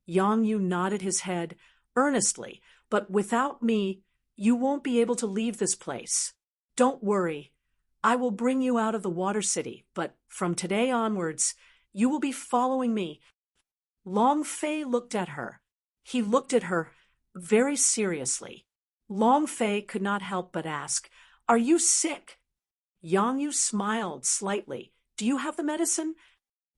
Yang Yu nodded his head earnestly. But without me, you won't be able to leave this place. Don't worry. I will bring you out of the Water City, but from today onwards, you will be following me. Long Fei looked at her. He looked at her very seriously. Long Fei could not help but ask, "Are you sick?" Yang Yu smiled slightly. "Do you have the medicine?"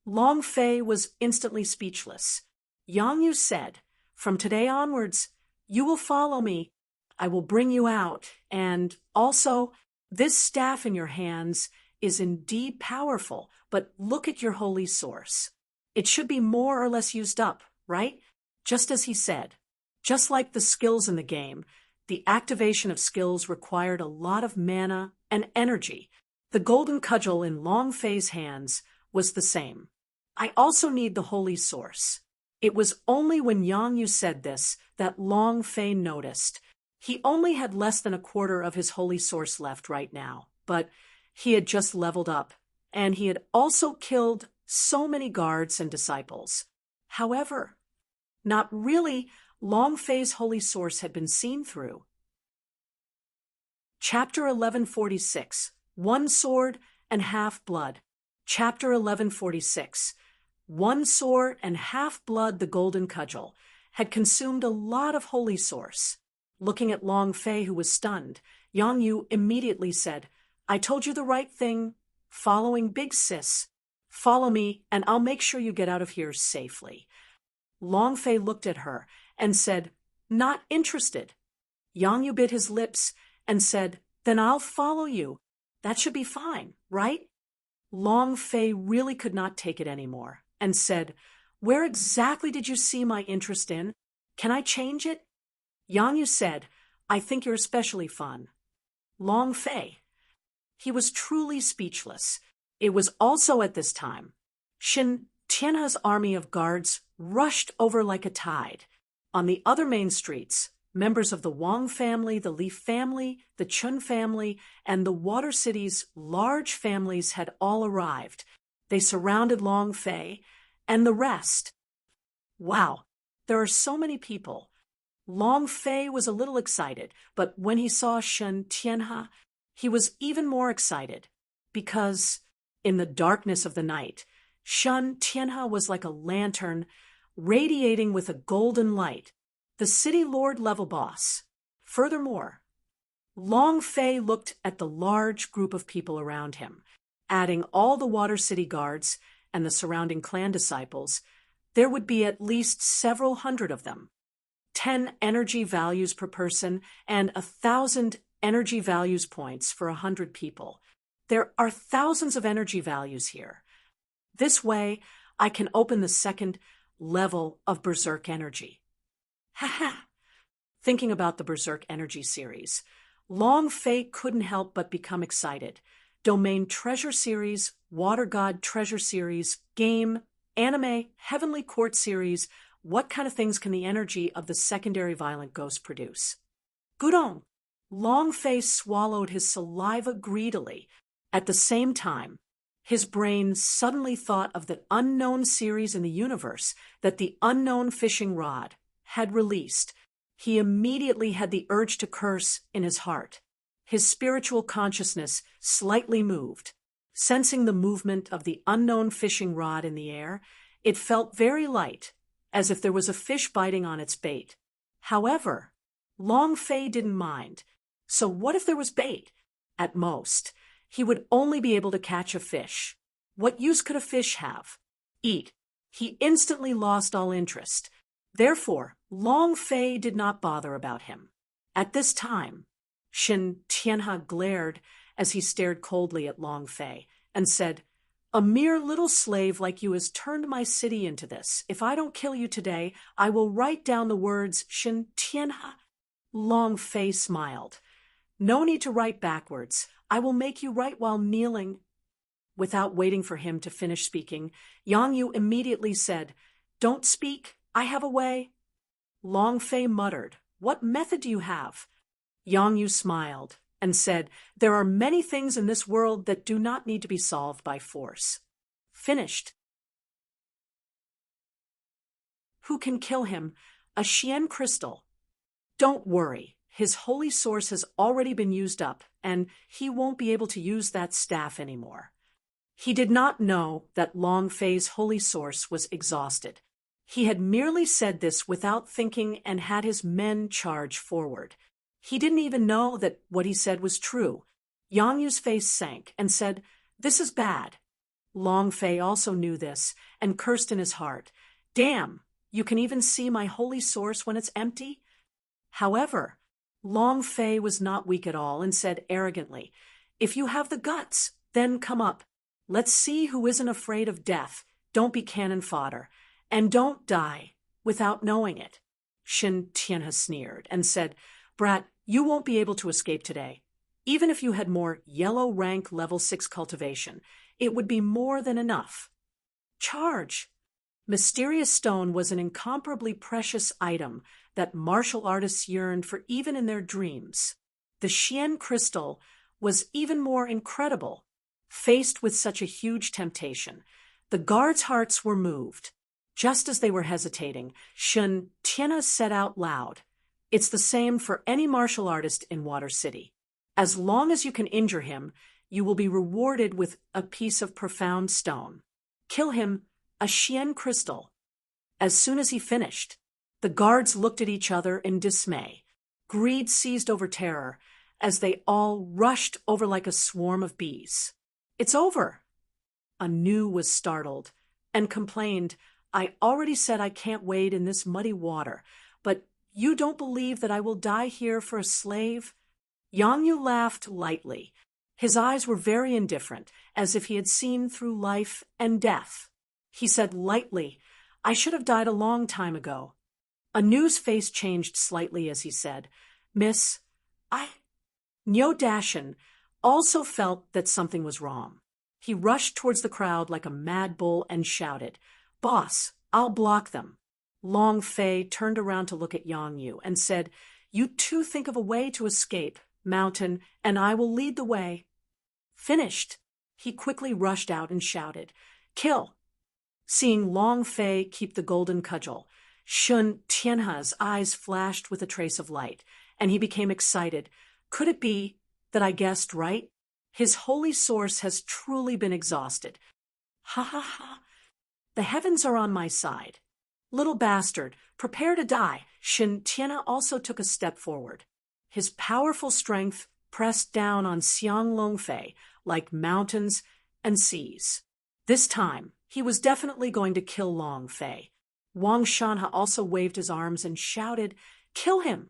Long Fei was instantly speechless. Yang Yu said, "From today onwards, you will follow me. I will bring you out, and also, this staff in your hands is indeed powerful, but look at your holy source. It should be more or less used up, right?" Just as he said. Just like the skills in the game, the activation of skills required a lot of mana and energy. The golden cudgel in Long Fei's hands was the same. "I also need the holy source." It was only when Yang Yu said this that Long Fei noticed. He only had less than a quarter of his holy source left right now, but he had just leveled up, and he had also killed so many guards and disciples. However, not really, Long Fei's holy source had been seen through. Chapter 1146, One Sword and Half Blood. Chapter 1146. One sword and half blood, the golden cudgel, had consumed a lot of holy source. Looking at Long Fei, who was stunned, Yang Yu immediately said, "I told you the right thing. Following Big Sis. Follow me, and I'll make sure you get out of here safely." Long Fei looked at her and said, "Not interested." Yang Yu bit his lips and said, "Then I'll follow you. That should be fine, right?" Long Fei really could not take it anymore and said, "Where exactly did you see my interest in? Can I change it?" Yang Yu said, "I think you're especially fun." Long Fei. He was truly speechless. It was also at this time. Shin Tianhe's army of guards rushed over like a tide. On the other main streets, members of the Wang family, the Li family, the Chun family, and the Water City's large families had all arrived. They surrounded Long Fei and the rest. Wow, there are so many people. Long Fei was a little excited, but when he saw Shen Tianhe, he was even more excited, because in the darkness of the night, Shen Tianhe was like a lantern radiating with a golden light, the city lord level boss. Furthermore, Long Fei looked at the large group of people around him. Adding all the Water City guards and the surrounding clan disciples, there would be at least several hundred of them. 10 energy values per person and 1,000 energy values points for 100 people. There are thousands of energy values here. This way, I can open the second level of Berserk Energy. Haha! Thinking about the Berserk Energy series, Long Fei couldn't help but become excited. Domain Treasure Series, Water God Treasure Series, Game, Anime, Heavenly Court Series. What kind of things can the energy of the secondary violent ghost produce? Gudong! Long Fei swallowed his saliva greedily. At the same time, his brain suddenly thought of the unknown series in the universe that the unknown fishing rod had released. He immediately had the urge to curse in his heart. His spiritual consciousness slightly moved. Sensing the movement of the unknown fishing rod in the air, it felt very light, as if there was a fish biting on its bait. However, Long Fei didn't mind. So what if there was bait? At most, he would only be able to catch a fish. What use could a fish have? Eat. He instantly lost all interest. Therefore, Long Fei did not bother about him. At this time, Shen Tianhe glared as he stared coldly at Long Fei and said, "A mere little slave like you has turned my city into this. If I don't kill you today, I will write down the words Shen Tianhe." Long Fei smiled. "No need to write backwards. I will make you write while kneeling." Without waiting for him to finish speaking, Yang Yu immediately said, "Don't speak. I have a way." Long Fei muttered, "What method do you have?" Yang Yu smiled and said, "There are many things in this world that do not need to be solved by force." Finished. Who can kill him? A Xian crystal. Don't worry, his holy source has already been used up, and he won't be able to use that staff anymore. He did not know that Long Fei's holy source was exhausted. He had merely said this without thinking and had his men charge forward. He didn't even know that what he said was true. Yang Yu's face sank and said, "This is bad." Long Fei also knew this and cursed in his heart. "Damn, you can even see my holy source when it's empty?" However, Long Fei was not weak at all and said arrogantly, "If you have the guts, then come up. Let's see who isn't afraid of death. Don't be cannon fodder. And don't die without knowing it." Shin Tianhe sneered and said, "Brat, you won't be able to escape today. Even if you had more yellow rank level 6 cultivation, it would be more than enough." Charge! Mysterious stone was an incomparably precious item that martial artists yearned for even in their dreams. The Xian crystal was even more incredible. Faced with such a huge temptation, the guards' hearts were moved. Just as they were hesitating, Shin Tianhe said out loud, "It's the same for any martial artist in Water City. As long as you can injure him, you will be rewarded with a piece of profound stone. Kill him, a Xian crystal." As soon as he finished, the guards looked at each other in dismay. Greed seized over terror as they all rushed over like a swarm of bees. "It's over." Anu was startled and complained, "I already said I can't wade in this muddy water, but you don't believe that I will die here for a slave?" Yang Yu laughed lightly. His eyes were very indifferent, as if he had seen through life and death. He said lightly, "I should have died a long time ago." Anu's face changed slightly as he said, "Miss, Nyo Dashin also felt that something was wrong. He rushed towards the crowd like a mad bull and shouted, "Boss, I'll block them." Long Fei turned around to look at Yang Yu and said, "You two think of a way to escape, Mountain, and I will lead the way." Finished, he quickly rushed out and shouted, "Kill!" Seeing Long Fei keep the golden cudgel, Shun Tianhe's eyes flashed with a trace of light, and he became excited. "Could it be that I guessed right? His holy source has truly been exhausted. Ha ha ha! The heavens are on my side. Little bastard, prepare to die." Shin Tianhe also took a step forward. His powerful strength pressed down on Xiang Longfei like mountains and seas. This time, he was definitely going to kill Long Fei. Wang Shanhe also waved his arms and shouted, "Kill him!"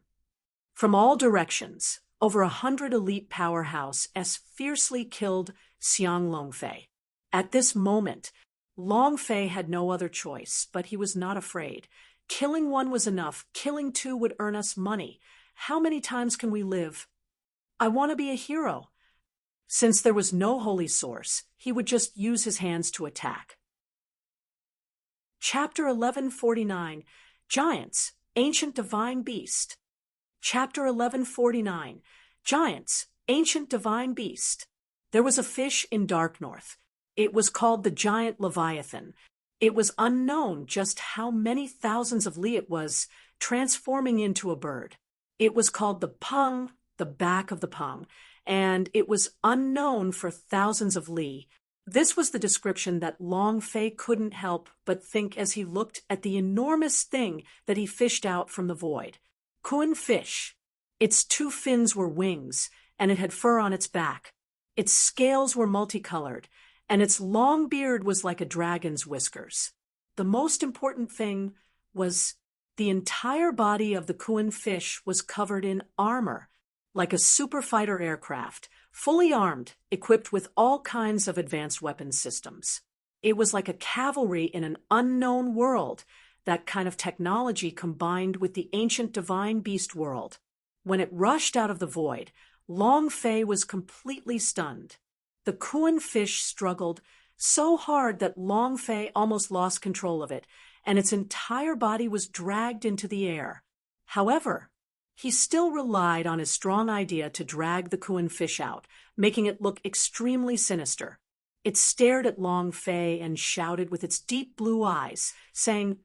From all directions, over 100 elite powerhouses fiercely killed Xiang Longfei. At this moment, Long Fei had no other choice, but he was not afraid. Killing one was enough. Killing two would earn us money. How many times can we live? I want to be a hero. Since there was no holy source, he would just use his hands to attack. Chapter 1149, Giants, Ancient Divine Beast. Chapter 1149, Giants, Ancient Divine Beast. There was a fish in Dark North. It was called the giant Leviathan. It was unknown just how many thousands of li it was transforming into a bird. It was called the Peng, the back of the Peng, and it was unknown for thousands of li. This was the description that Long Fei couldn't help but think as he looked at the enormous thing that he fished out from the void. Kun fish. Its two fins were wings, and it had fur on its back. Its scales were multicolored, and its long beard was like a dragon's whiskers. The most important thing was the entire body of the Kun fish was covered in armor, like a super fighter aircraft, fully armed, equipped with all kinds of advanced weapons systems. It was like a cavalry in an unknown world, that kind of technology combined with the ancient divine beast world. When it rushed out of the void, Long Fei was completely stunned. The Kun fish struggled so hard that Long Fei almost lost control of it, and its entire body was dragged into the air. However, he still relied on his strong idea to drag the Kun fish out, making it look extremely sinister. It stared at Long Fei and shouted with its deep blue eyes, saying,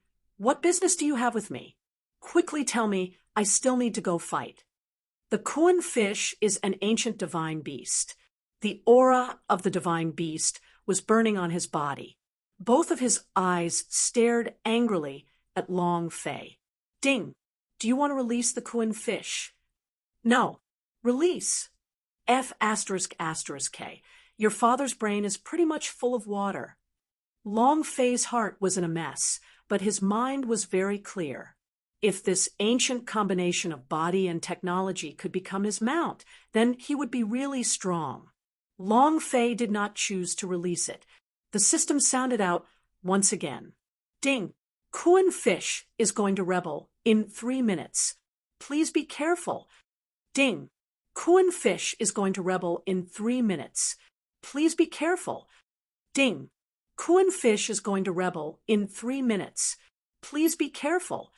What business do you have with me? Quickly tell me, I still need to go fight. The Kuan fish is an ancient divine beast. The aura of the divine beast was burning on his body. Both of his eyes stared angrily at Long Fei. Ding! Do you want to release the Kuan fish? No. Release. F***K. Your father's brain is pretty much full of water. Long Fei's heart was in a mess, but his mind was very clear. If this ancient combination of body and technology could become his mount, then he would be really strong. Long Fei did not choose to release it. The system sounded out once again. Ding! Kuan fish is going to rebel in 3 minutes. Please be careful. Ding! Kuan fish is going to rebel in 3 minutes. Please be careful. Ding! Kuan fish is going to rebel in 3 minutes. Please be careful.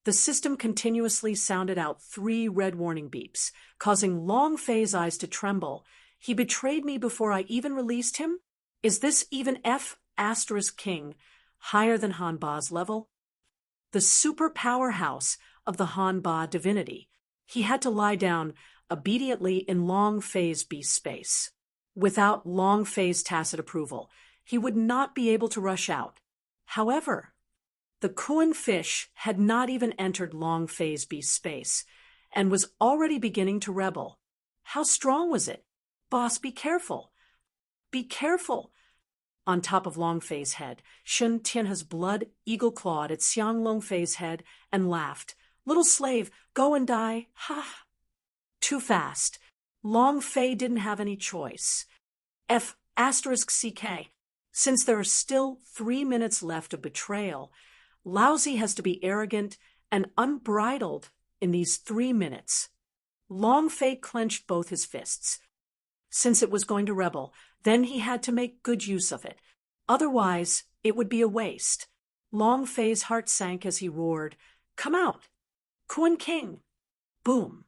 The system continuously sounded out 3 red warning beeps, causing Long Fei's eyes to tremble. He betrayed me before I even released him? Is this even F***king higher than Hanba's level? The super powerhouse of the Hanba divinity. He had to lie down obediently in Long Fei's beast space. Without Long Fei's tacit approval, he would not be able to rush out. However, the Kuan fish had not even entered Long Fei's beast space and was already beginning to rebel. How strong was it? Boss, be careful. Be careful. On top of Long Fei's head, Shun Tianha's blood eagle-clawed at Xiang Long Fei's head and laughed. Little slave, go and die. Ha! Too fast. Long Fei didn't have any choice. F***CK. Since there are still 3 minutes left of betrayal, Laozi has to be arrogant and unbridled in these 3 minutes. Long Fei clenched both his fists. Since it was going to rebel, then he had to make good use of it. Otherwise, it would be a waste. Long Fei's heart sank as he roared, "Come out! Kuan King!" Boom!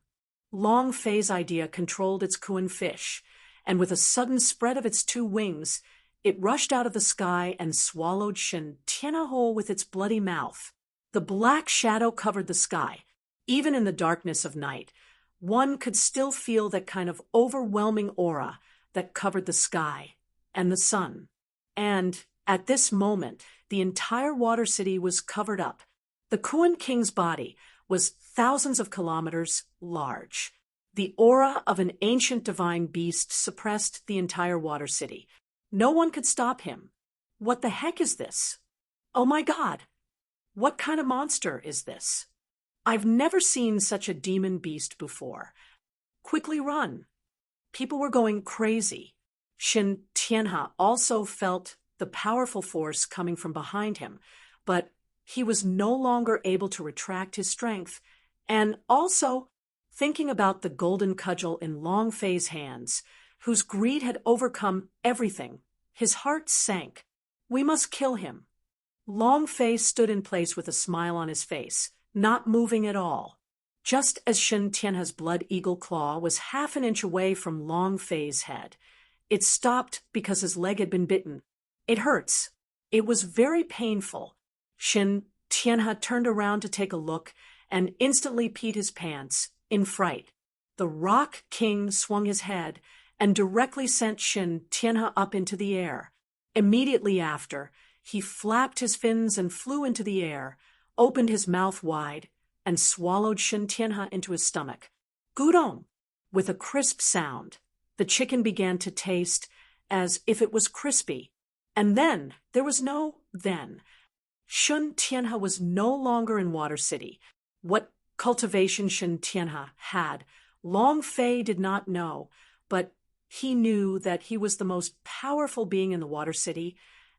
Long Fei's idea controlled its Kuan fish, and with a sudden spread of its 2 wings, it rushed out of the sky and swallowed Shen Tianha whole with its bloody mouth. The black shadow covered the sky. Even in the darkness of night, one could still feel that kind of overwhelming aura that covered the sky and the sun. And at this moment, the entire water city was covered up. The Kuan King's body was thousands of kilometers large. The aura of an ancient divine beast suppressed the entire water city. No one could stop him. What the heck is this? Oh my God! What kind of monster is this? I've never seen such a demon beast before. Quickly run. People were going crazy. Shen Tianha also felt the powerful force coming from behind him, but he was no longer able to retract his strength, and also thinking about the golden cudgel in Long Fei's hands, whose greed had overcome everything, his heart sank. We must kill him. Long Fei stood in place with a smile on his face, not moving at all. Just as Shen Tianha's blood eagle claw was half an inch away from Long Fei's head, it stopped because his leg had been bitten. It hurts. It was very painful. Shen Tianha turned around to take a look and instantly peed his pants in fright. The Rock King swung his head and directly sent Shen Tianha up into the air. Immediately after, he flapped his fins and flew into the air, opened his mouth wide, and swallowed Shen Tianha into his stomach. Gudong! With a crisp sound, the chicken began to taste as if it was crispy. And then, there was no then. Shen Tianha was no longer in Water City. What cultivation Shen Tianha had, Long Fei did not know, but he knew that he was the most powerful being in the Water City,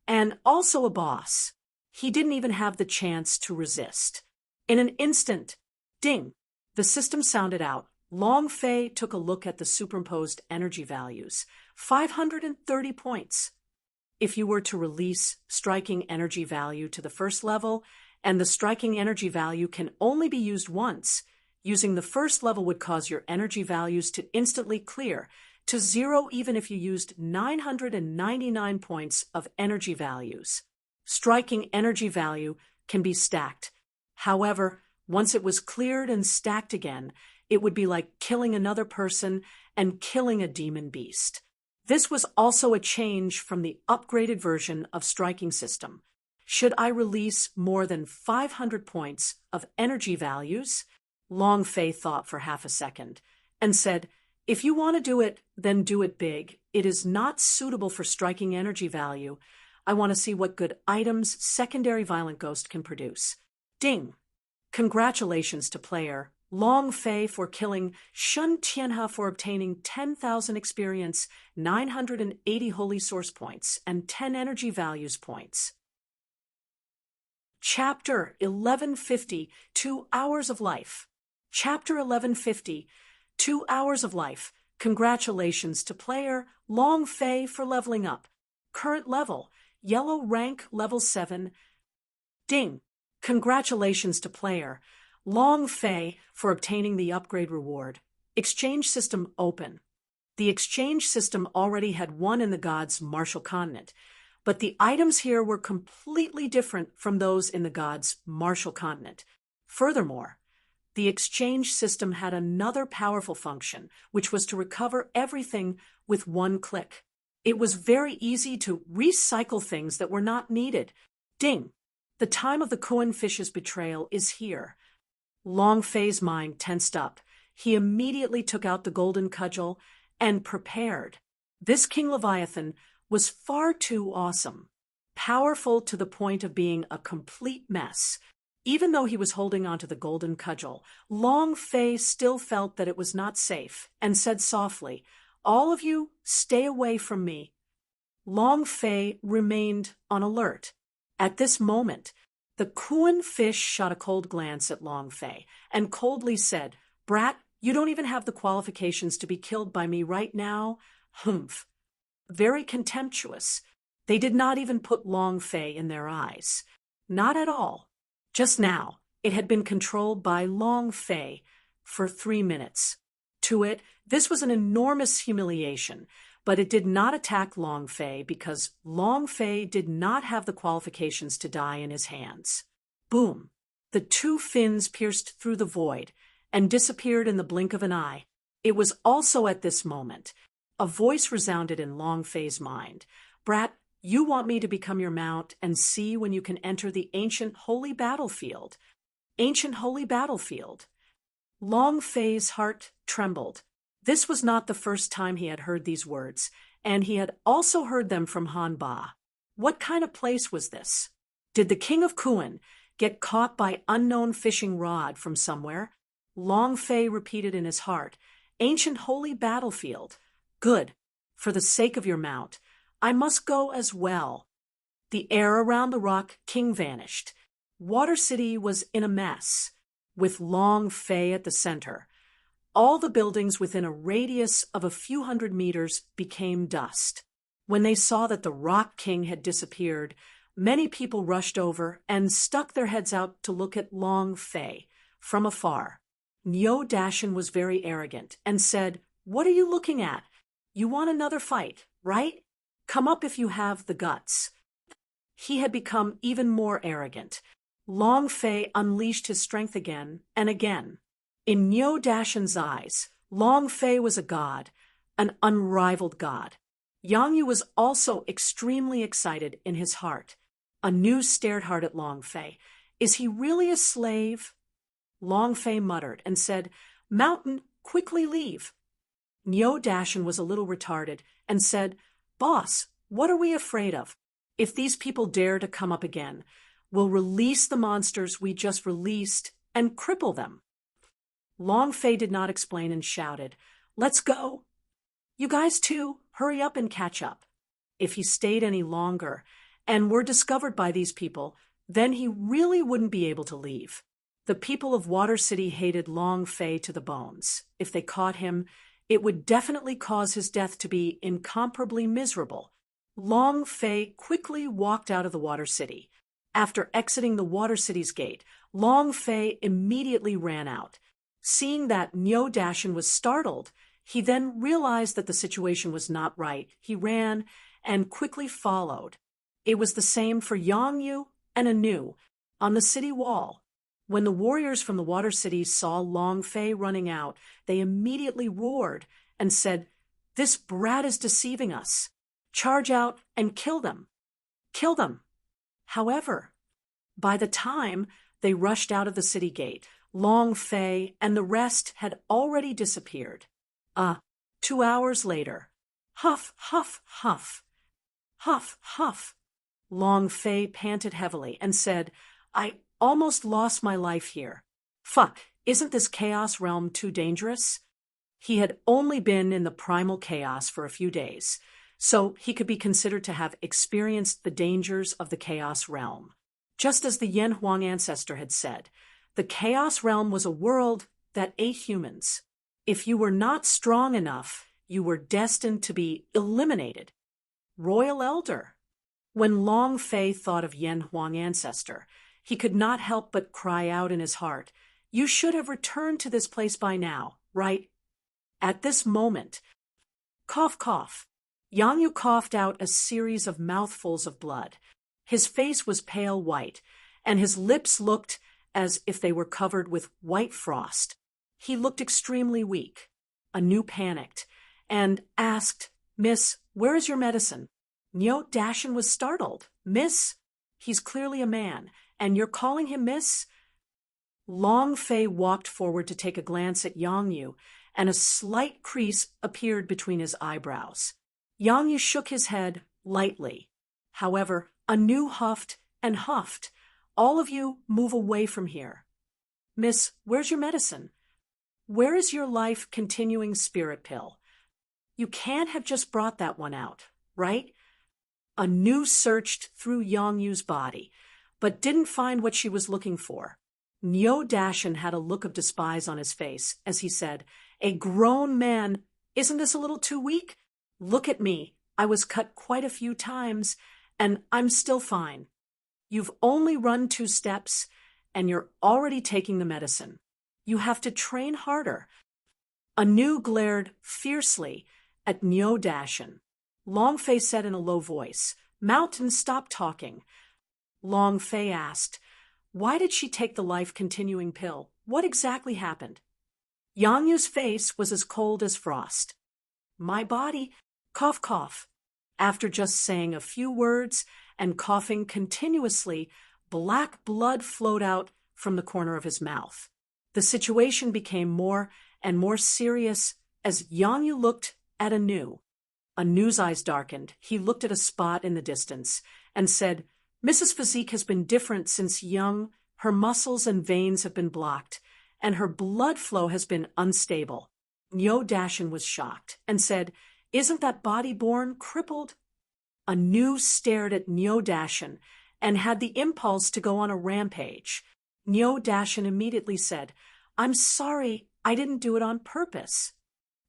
and also a boss. He didn't even have the chance to resist. In an instant, ding, the system sounded out. Long Fei took a look at the superimposed energy values. 530 points. If you were to release striking energy value to the first level, and the striking energy value can only be used once, using the first level would cause your energy values to instantly clear to 0 even if you used 999 points of energy values. Striking energy value can be stacked. However, once it was cleared and stacked again, it would be like killing another person and killing a demon beast. This was also a change from the upgraded version of striking system. Should I release more than 500 points of energy values? Long Fei thought for half a second and said, if you want to do it, then do it big. It is not suitable for striking energy value. I want to see what good items Secondary Violent Ghost can produce. Ding! Congratulations to player Long Fei for killing Shun Tianhe for obtaining 10,000 experience, 980 holy source points, and 10 energy values points. Chapter 1150, 2 Hours of Life. Chapter 1150, 2 Hours of Life. Congratulations to player Long Fei for leveling up. Current level, yellow rank level 7. Ding! Congratulations to player Long Fei for obtaining the upgrade reward. Exchange system open. The exchange system already had one in the gods' martial continent, but the items here were completely different from those in the gods' martial continent. Furthermore, the exchange system had another powerful function, which was to recover everything with one click. It was very easy to recycle things that were not needed. Ding! The time of the Kuan fish's betrayal is here. Long Fei's mind tensed up. He immediately took out the golden cudgel and prepared. This King Leviathan was far too awesome, powerful to the point of being a complete mess. Even though he was holding onto the golden cudgel, Long Fei still felt that it was not safe and said softly, "All of you, stay away from me." Long Fei remained on alert. At this moment, the Kuan fish shot a cold glance at Long Fei and coldly said, "Brat, you don't even have the qualifications to be killed by me right now." Humph. Very contemptuous. They did not even put Long Fei in their eyes. Not at all. Just now, it had been controlled by Long Fei for 3 minutes. To it, this was an enormous humiliation, but it did not attack Long Fei because Long Fei did not have the qualifications to die in his hands. Boom! The 2 fins pierced through the void and disappeared in the blink of an eye. It was also at this moment a voice resounded in Long Fei's mind. "Brat, you want me to become your mount and see when you can enter the ancient holy battlefield." Ancient holy battlefield. Long Fei's heart trembled. This was not the first time he had heard these words, and he had also heard them from Han Ba. What kind of place was this? Did the king of Kuan get caught by unknown fishing rod from somewhere? Long Fei repeated in his heart, "Ancient holy battlefield. Good. For the sake of your mount, I must go as well." The air around the rock king vanished. Water City was in a mess, with Long Fei at the center. All the buildings within a radius of a few hundred meters became dust. When they saw that the Rock King had disappeared, many people rushed over and stuck their heads out to look at Long Fei from afar. Nyo Dashin was very arrogant and said, "What are you looking at? You want another fight, right? Come up if you have the guts." He had become even more arrogant. Long Fei unleashed his strength again and again. In Nyo Dashin's eyes, Long Fei was a god, an unrivaled god. Yang Yu was also extremely excited in his heart. Anu stared hard at Long Fei. "Is he really a slave?" Long Fei muttered and said, "Mountain, quickly leave." Nyo Dashin was a little retarded and said, "Boss, what are we afraid of? If these people dare to come up again, we'll release the monsters we just released and cripple them." Long Fei did not explain and shouted, "Let's go. You guys too, hurry up and catch up." If he stayed any longer and were discovered by these people, then he really wouldn't be able to leave. The people of Water City hated Long Fei to the bones. If they caught him, it would definitely cause his death to be incomparably miserable. Long Fei quickly walked out of the Water City. After exiting the Water City's gate, Long Fei immediately ran out. Seeing that Nyo Dashin was startled, he then realized that the situation was not right. He ran and quickly followed. It was the same for Yang Yu and Anu. On the city wall. When the warriors from the Water City saw Long Fei running out, they immediately roared and said, "This brat is deceiving us. Charge out and kill them. Kill them." However, by the time they rushed out of the city gate, Long Fei and the rest had already disappeared. 2 hours later. Huff, huff, huff. Huff, huff. Long Fei panted heavily and said, "I almost lost my life here. Fuck, isn't this chaos realm too dangerous?" He had only been in the primal chaos for a few days, so he could be considered to have experienced the dangers of the chaos realm. Just as the Yen Huang ancestor had said, the chaos realm was a world that ate humans. If you were not strong enough, you were destined to be eliminated. Royal Elder. When Long Fei thought of Yen Huang ancestor, he could not help but cry out in his heart, "You should have returned to this place by now, right?" At this moment, cough, cough, Yang Yu coughed out a series of mouthfuls of blood. His face was pale white, and his lips looked as if they were covered with white frost. He looked extremely weak. Anu panicked and asked, "Miss, where is your medicine?" Nyo Dashin was startled. "Miss? He's clearly a man, and you're calling him Miss?" Long Fei walked forward to take a glance at Yang Yu, and a slight crease appeared between his eyebrows. Yang Yu shook his head lightly. However, Anu huffed and huffed. "All of you move away from here." "Miss, where's your medicine? Where is your life-continuing spirit pill? You can't have just brought that one out, right?" Anu searched through Yang Yu's body, but didn't find what she was looking for. Nyo Dashin had a look of despise on his face as he said, "A grown man, isn't this a little too weak? Look at me, I was cut quite a few times, and I'm still fine. You've only run 2 steps, and you're already taking the medicine. You have to train harder." Anu glared fiercely at Nyo Dashin. Long Fei said in a low voice, "Mount and stop talking." Long Fei asked, "Why did she take the life-continuing pill? What exactly happened?" Yang Yu's face was as cold as frost. "My body, cough, cough." After just saying a few words and coughing continuously, black blood flowed out from the corner of his mouth. The situation became more and more serious as Yang Yu looked at Anu. Anu's eyes darkened. He looked at a spot in the distance and said, "Mrs. Physique has been different since young. Her muscles and veins have been blocked, and her blood flow has been unstable." Nyo Dashin was shocked and said, "Isn't that body born crippled?" Anu stared at Nyo Dashin and had the impulse to go on a rampage. Nyo Dashin immediately said, "I'm sorry, I didn't do it on purpose."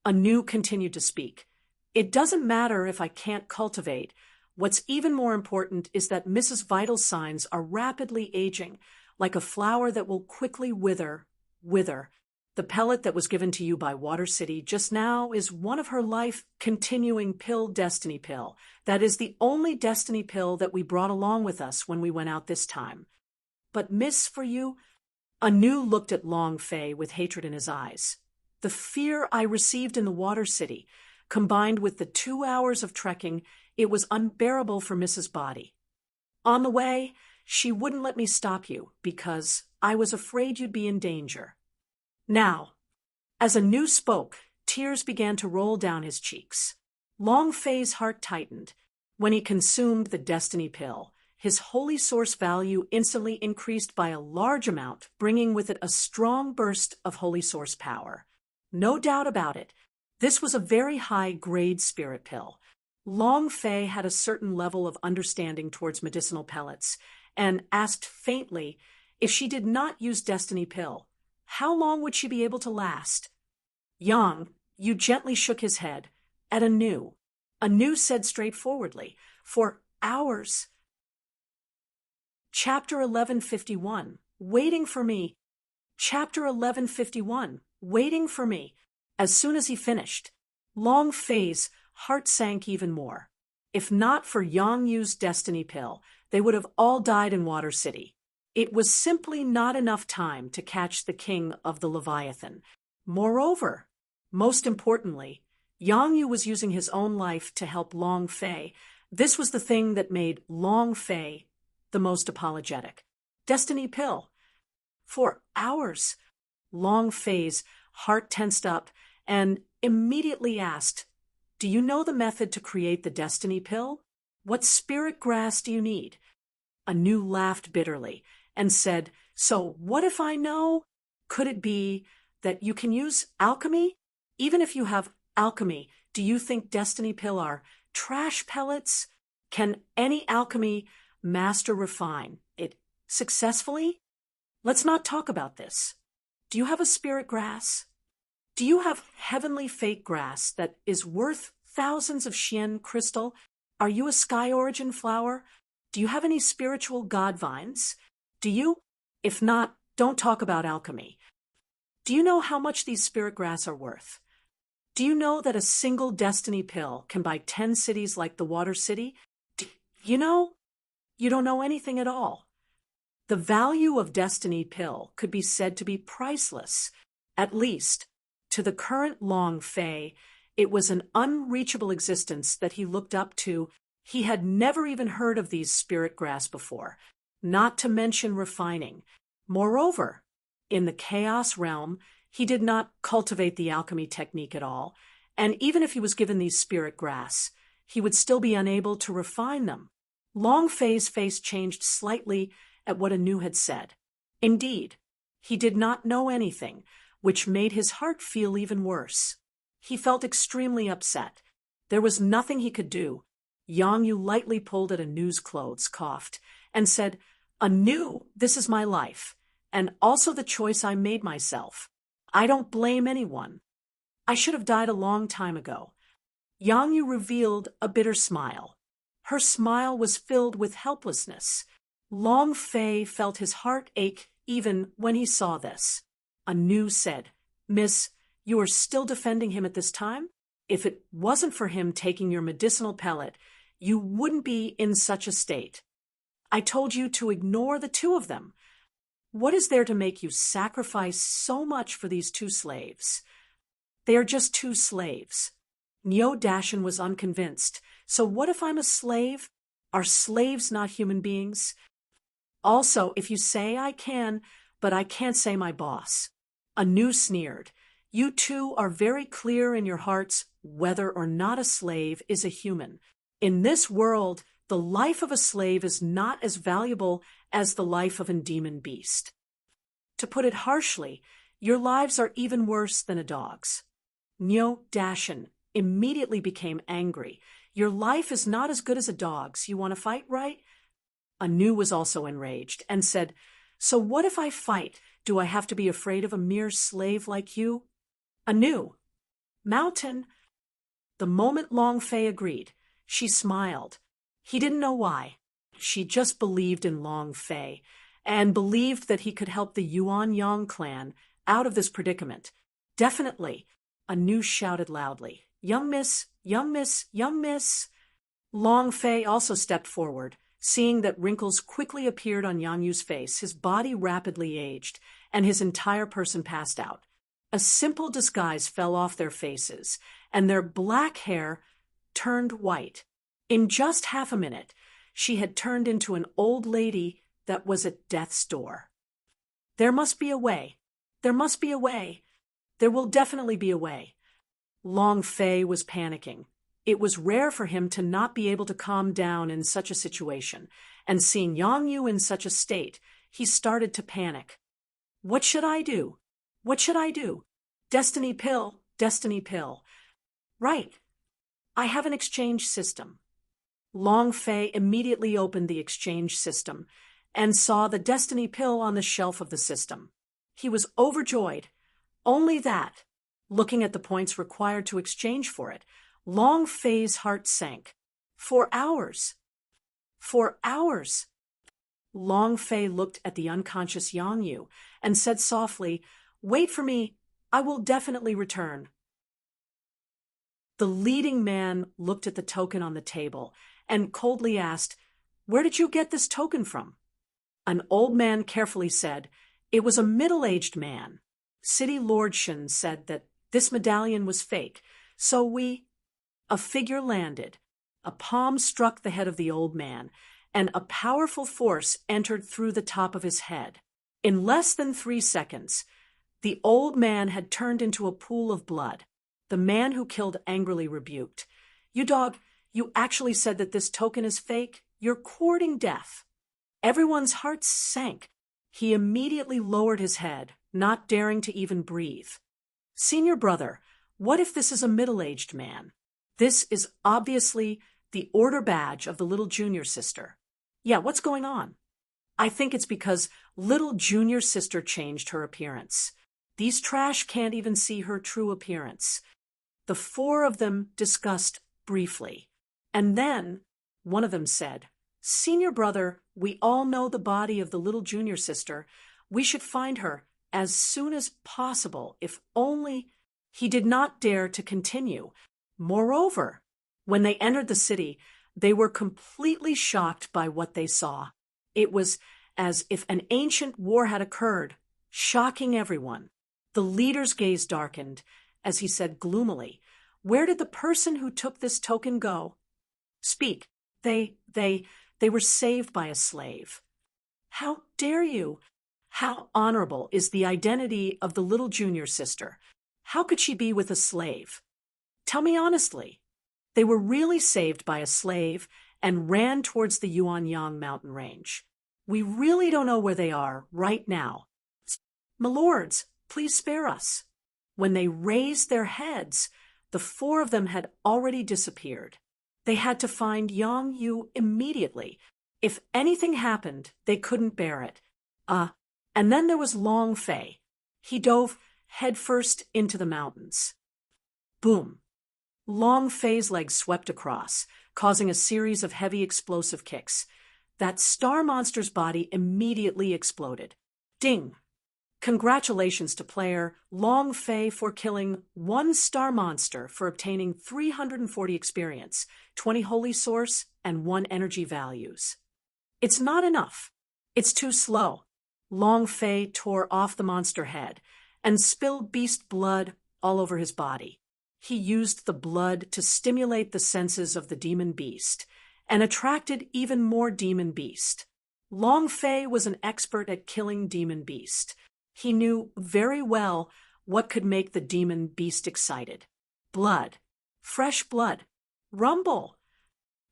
Anu continued to speak. "It doesn't matter if I can't cultivate. What's even more important is that Mrs. Vital's signs are rapidly aging, like a flower that will quickly wither. The pellet that was given to you by Water City just now is one of her life-continuing pill, Destiny Pill. That is the only Destiny Pill that we brought along with us when we went out this time. But Miss, for you..." Anu looked at Long Fei with hatred in his eyes. "The fear I received in the Water City, combined with the 2 hours of trekking, it was unbearable for Mrs. Body. On the way, she wouldn't let me stop you because I was afraid you'd be in danger." Now, as Anu spoke, tears began to roll down his cheeks. Long Fei's heart tightened. When he consumed the Destiny Pill, his holy source value instantly increased by a large amount, bringing with it a strong burst of holy source power. No doubt about it, this was a very high-grade spirit pill. Long Fei had a certain level of understanding towards medicinal pellets, and asked faintly if she did not use Destiny Pill, how long would she be able to last? Yang Yu gently shook his head at Anu. Anu said straightforwardly, "For hours." Chapter 1151, Waiting for Me. Chapter 1151, Waiting for Me. As soon as he finished, Long Fei's heart sank even more. If not for Yang Yu's Destiny Pill, they would have all died in Water City. It was simply not enough time to catch the king of the Leviathan. Moreover, most importantly, Yang Yu was using his own life to help Long Fei. This was the thing that made Long Fei the most apologetic. Destiny pill. For hours, Long Fei's heart tensed up and immediately asked, "Do you know the method to create the destiny pill? What spirit grass do you need?" Anu laughed bitterly and said, "So what if I know? Could it be that you can use alchemy? Even if you have alchemy, do you think destiny pill are trash pellets? Can any alchemy master refine it successfully? Let's not talk about this. Do you have a spirit grass? Do you have heavenly fake grass that is worth thousands of Xian crystal? Are you a sky origin flower? Do you have any spiritual god vines? Do you? If not, don't talk about alchemy. Do you know how much these spirit grass are worth? Do you know that a single destiny pill can buy 10 cities like the Water City? Do you know? You don't know anything at all. The value of destiny pill could be said to be priceless. At least, to the current Long Fei, it was an unreachable existence that he looked up to. He had never even heard of these spirit grass before, not to mention refining. Moreover, in the chaos realm, he did not cultivate the alchemy technique at all, and even if he was given these spirit grass, he would still be unable to refine them. Long Fei's face changed slightly at what Anu had said. Indeed, he did not know anything, which made his heart feel even worse. He felt extremely upset. There was nothing he could do. Yang Yu lightly pulled at Anu's clothes, coughed, and said, "Anu, this is my life, and also the choice I made myself. I don't blame anyone. I should have died a long time ago." Yang Yu revealed a bitter smile. Her smile was filled with helplessness. Long Fei felt his heart ache even when he saw this. Anu said, "Miss, you are still defending him at this time? If it wasn't for him taking your medicinal pellet, you wouldn't be in such a state. I told you to ignore the two of them. What is there to make you sacrifice so much for these two slaves?" "They are just two slaves." Neo Dashin was unconvinced. "So what if I'm a slave? Are slaves not human beings? Also, if you say I can, but I can't say my boss." Anu sneered. "You two are very clear in your hearts whether or not a slave is a human. In this world, the life of a slave is not as valuable as the life of a demon beast. To put it harshly, your lives are even worse than a dog's." Neo Dashin immediately became angry. "Your life is not as good as a dog's. You want to fight, right?" Anu was also enraged and said, "So what if I fight? Do I have to be afraid of a mere slave like you?" "Anu, Mountain." The moment Long Fei agreed, she smiled. He didn't know why. She just believed in Long Fei and believed that he could help the Yuan Yang clan out of this predicament. "Definitely." Anu shouted loudly, "Young miss, young miss, young miss." Long Fei also stepped forward. Seeing that wrinkles quickly appeared on Yang Yu's face, his body rapidly aged, and his entire person passed out. A simple disguise fell off their faces, and their black hair turned white. In just half a minute, she had turned into an old lady that was at death's door. There must be a way. There must be a way. There will definitely be a way. Long Fei was panicking. It was rare for him to not be able to calm down in such a situation, and seeing Yang Yu in such a state, he started to panic. "What should I do? What should I do? Destiny pill, destiny pill. Right. I have an exchange system." Long Fei immediately opened the exchange system and saw the destiny pill on the shelf of the system. He was overjoyed. Only that, looking at the points required to exchange for it, Long Fei's heart sank. 4 hours. 4 hours. Long Fei looked at the unconscious Yang Yu and said softly, "Wait for me. I will definitely return." The leading man looked at the token on the table and coldly asked, "Where did you get this token from?" An old man carefully said, "It was a middle-aged man." City Lord Shen said that this medallion was fake, so A figure landed. A palm struck the head of the old man, and a powerful force entered through the top of his head. In less than 3 seconds, the old man had turned into a pool of blood. The man who killed angrily rebuked, "You dog, you actually said that this token is fake? You're courting death." Everyone's hearts sank. He immediately lowered his head, not daring to even breathe. "Senior brother, what if this is a middle-aged man? This is obviously the order badge of the little junior sister." "Yeah, what's going on?" "I think it's because little junior sister changed her appearance. These trash can't even see her true appearance." The 4 of them discussed briefly. And then one of them said, "Senior brother, we all know the body of the little junior sister. We should find her as soon as possible, if only—" He did not dare to continue. Moreover, when they entered the city, they were completely shocked by what they saw. It was as if an ancient war had occurred, shocking everyone. The leader's gaze darkened as he said gloomily, "Where did the person who took this token go?" "Speak. They were saved by a slave." "How dare you? How honorable is the identity of the little junior sister? How could she be with a slave? Tell me honestly." "They were really saved by a slave and ran towards the Yuanyang mountain range. We really don't know where they are right now. My lords, please spare us." When they raised their heads, the 4 of them had already disappeared. They had to find Yang Yu immediately. If anything happened, they couldn't bear it. And then there was Long Fei. He dove headfirst into the mountains. Boom. Long Fei's legs swept across, causing a series of heavy explosive kicks. That star monster's body immediately exploded. Ding! Congratulations to player Long Fei for killing 1 star monster for obtaining 340 experience, 20 holy source, and 1 energy values. It's not enough. It's too slow. Long Fei tore off the monster head and spilled beast blood all over his body. He used the blood to stimulate the senses of the demon beast and attracted even more demon beast. Long Fei was an expert at killing demon beast. He knew very well what could make the demon beast excited. Blood. Fresh blood. Rumble.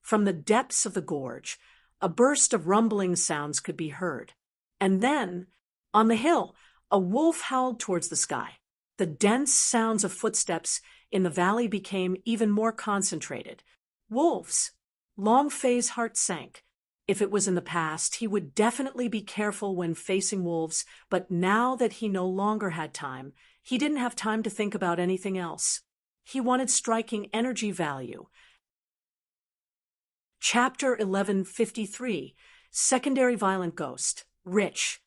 From the depths of the gorge, a burst of rumbling sounds could be heard. And then, on the hill, a wolf howled towards the sky. The dense sounds of footsteps in the valley became even more concentrated. Wolves. Long Fei's heart sank. If it was in the past, he would definitely be careful when facing wolves, but now that he no longer had time, he didn't have time to think about anything else. He wanted striking energy value. Chapter 1153, Secondary Violent Ghost, Rich.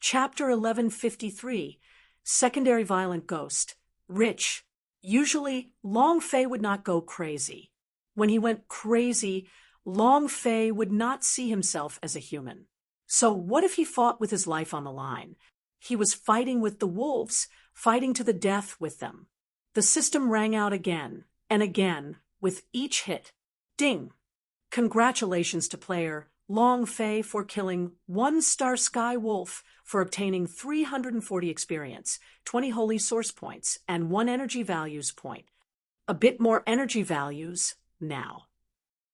Chapter 1153, Secondary Violent Ghost, Rich. Usually, Long Fei would not go crazy. When he went crazy, Long Fei would not see himself as a human. So what if he fought with his life on the line? He was fighting with the wolves, fighting to the death with them. The system rang out again and again with each hit. Ding! Congratulations to player Long Fei for killing 1 star sky wolf for obtaining 340 experience, 20 holy source points, and 1 energy values point. A bit more energy values now.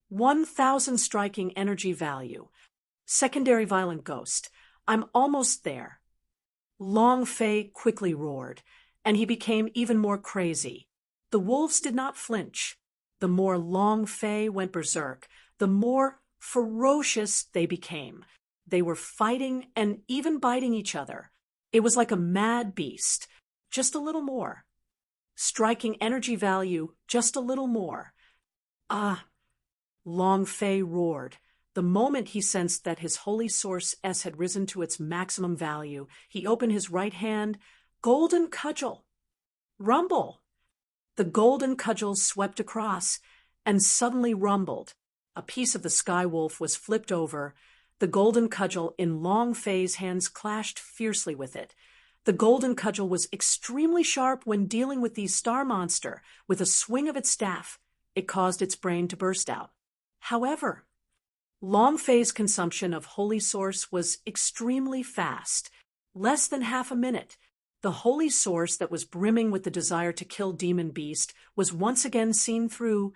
1,000 striking energy value. Secondary Violent Ghost. I'm almost there. Long Fei quickly roared, and he became even more crazy. The wolves did not flinch. The more Long Fei went berserk, the more ferocious they became. They were fighting and even biting each other. It was like a mad beast. Just a little more. Striking energy value just a little more. Long Fei roared. The moment he sensed that his holy source S had risen to its maximum value, he opened his right hand. Golden cudgel. Rumble. The golden cudgel swept across and suddenly rumbled. A piece of the sky wolf was flipped over. The golden cudgel in Long Fei's hands clashed fiercely with it. The golden cudgel was extremely sharp when dealing with the star monster. With a swing of its staff, it caused its brain to burst out. However, Long Fei's consumption of Holy Source was extremely fast, less than half a minute. The Holy Source that was brimming with the desire to kill Demon Beast was once again seen through.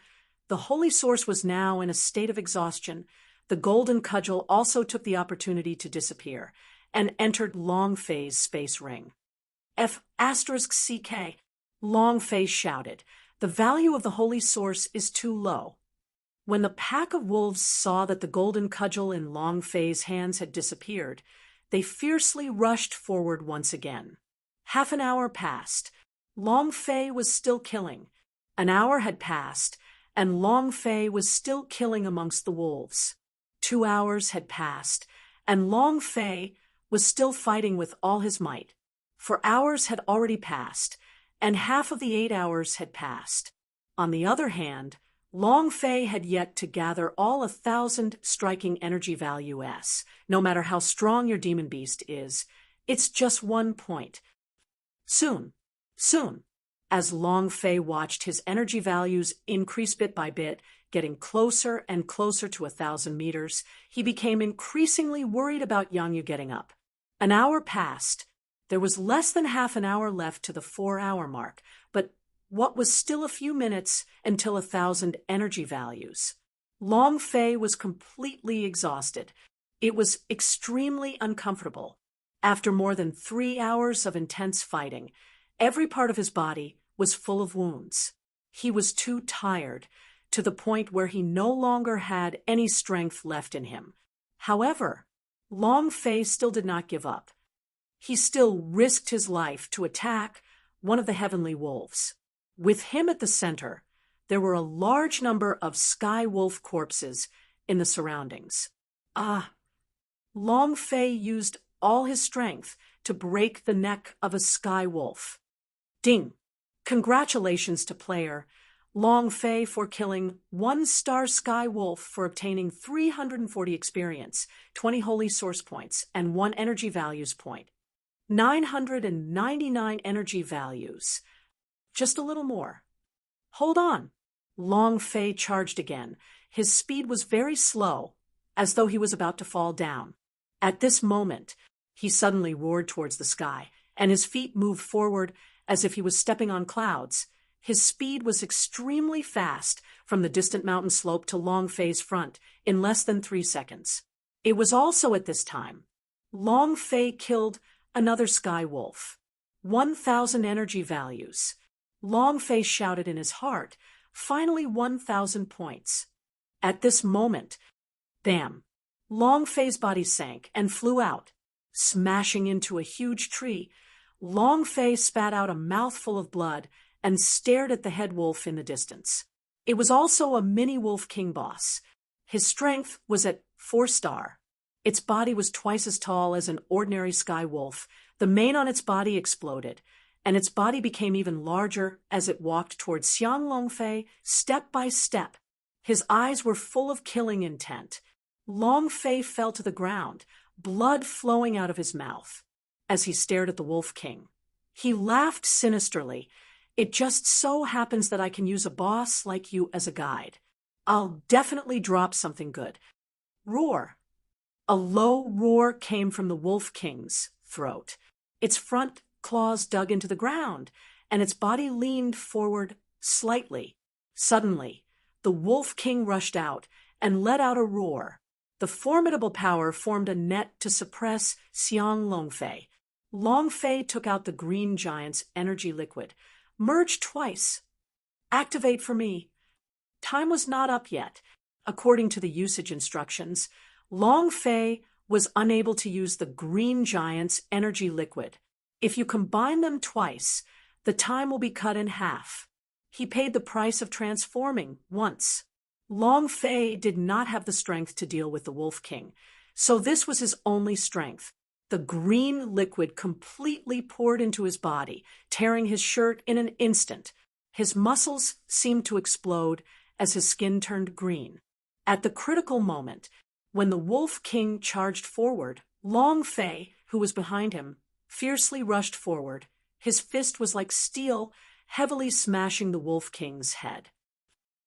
The Holy Source was now in a state of exhaustion. The golden cudgel also took the opportunity to disappear and entered Long Fei's space ring. F*CK, Long Fei shouted. The value of the Holy Source is too low. When the pack of wolves saw that the golden cudgel in Long Fei's hands had disappeared, they fiercely rushed forward once again. Half an hour passed. Long Fei was still killing. An hour had passed, and Long Fei was still killing amongst the wolves. 2 hours had passed, and Long Fei was still fighting with all his might. 4 hours had already passed, and half of the 8 hours had passed. On the other hand, Long Fei had yet to gather all 1,000 striking energy value S. No matter how strong your demon beast is, it's just 1 point. Soon, as Long Fei watched his energy values increase bit by bit, getting closer and closer to 1,000 meters, he became increasingly worried about Yang Yu getting up. An hour passed. There was less than half an hour left to the 4-hour mark, but what was still a few minutes until 1,000 energy values? Long Fei was completely exhausted. It was extremely uncomfortable. After more than 3 hours of intense fighting, every part of his body was full of wounds. He was too tired, to the point where he no longer had any strength left in him. However, Long Fei still did not give up. He still risked his life to attack one of the heavenly wolves. With him at the center, there were a large number of sky wolf corpses in the surroundings. Long Fei used all his strength to break the neck of a sky wolf. Ding! Congratulations to player Long Fei for killing 1-star sky wolf for obtaining 340 experience, 20 holy source points, and 1 energy values point. 999 energy values. Just a little more. Hold on. Long Fei charged again. His speed was very slow, as though he was about to fall down. At this moment, he suddenly roared towards the sky, and his feet moved forward as if he was stepping on clouds. His speed was extremely fast from the distant mountain slope to Long Fei's front in less than 3 seconds. It was also at this time Long Fei killed another sky wolf. 1,000 energy values. Long Fei shouted in his heart, finally 1,000 points. At this moment, bam, Long Fei's body sank and flew out. Smashing into a huge tree, Long Fei spat out a mouthful of blood and stared at the head wolf in the distance. It was also a mini wolf king boss. His strength was at 4-star. Its body was twice as tall as an ordinary sky wolf. The mane on its body exploded, and its body became even larger as it walked towards Xiang Long Fei step by step. His eyes were full of killing intent. Long Fei fell to the ground, blood flowing out of his mouth, as he stared at the Wolf King. He laughed sinisterly. It just so happens that I can use a boss like you as a guide. I'll definitely drop something good. Roar. A low roar came from the Wolf King's throat. Its front claws dug into the ground, and its body leaned forward slightly. Suddenly, the Wolf King rushed out and let out a roar. The formidable power formed a net to suppress Xiang Long Fei. Long Fei took out the green giant's energy liquid. Merge twice. Activate for me. Time was not up yet. According to the usage instructions, Long Fei was unable to use the green giant's energy liquid. If you combine them twice, the time will be cut in half. He paid the price of transforming once. Long Fei did not have the strength to deal with the Wolf King, so this was his only strength. The green liquid completely poured into his body, tearing his shirt in an instant. His muscles seemed to explode as his skin turned green. At the critical moment, When the Wolf King charged forward, Long Fei, who was behind him, fiercely rushed forward. His fist was like steel, heavily smashing the Wolf King's head.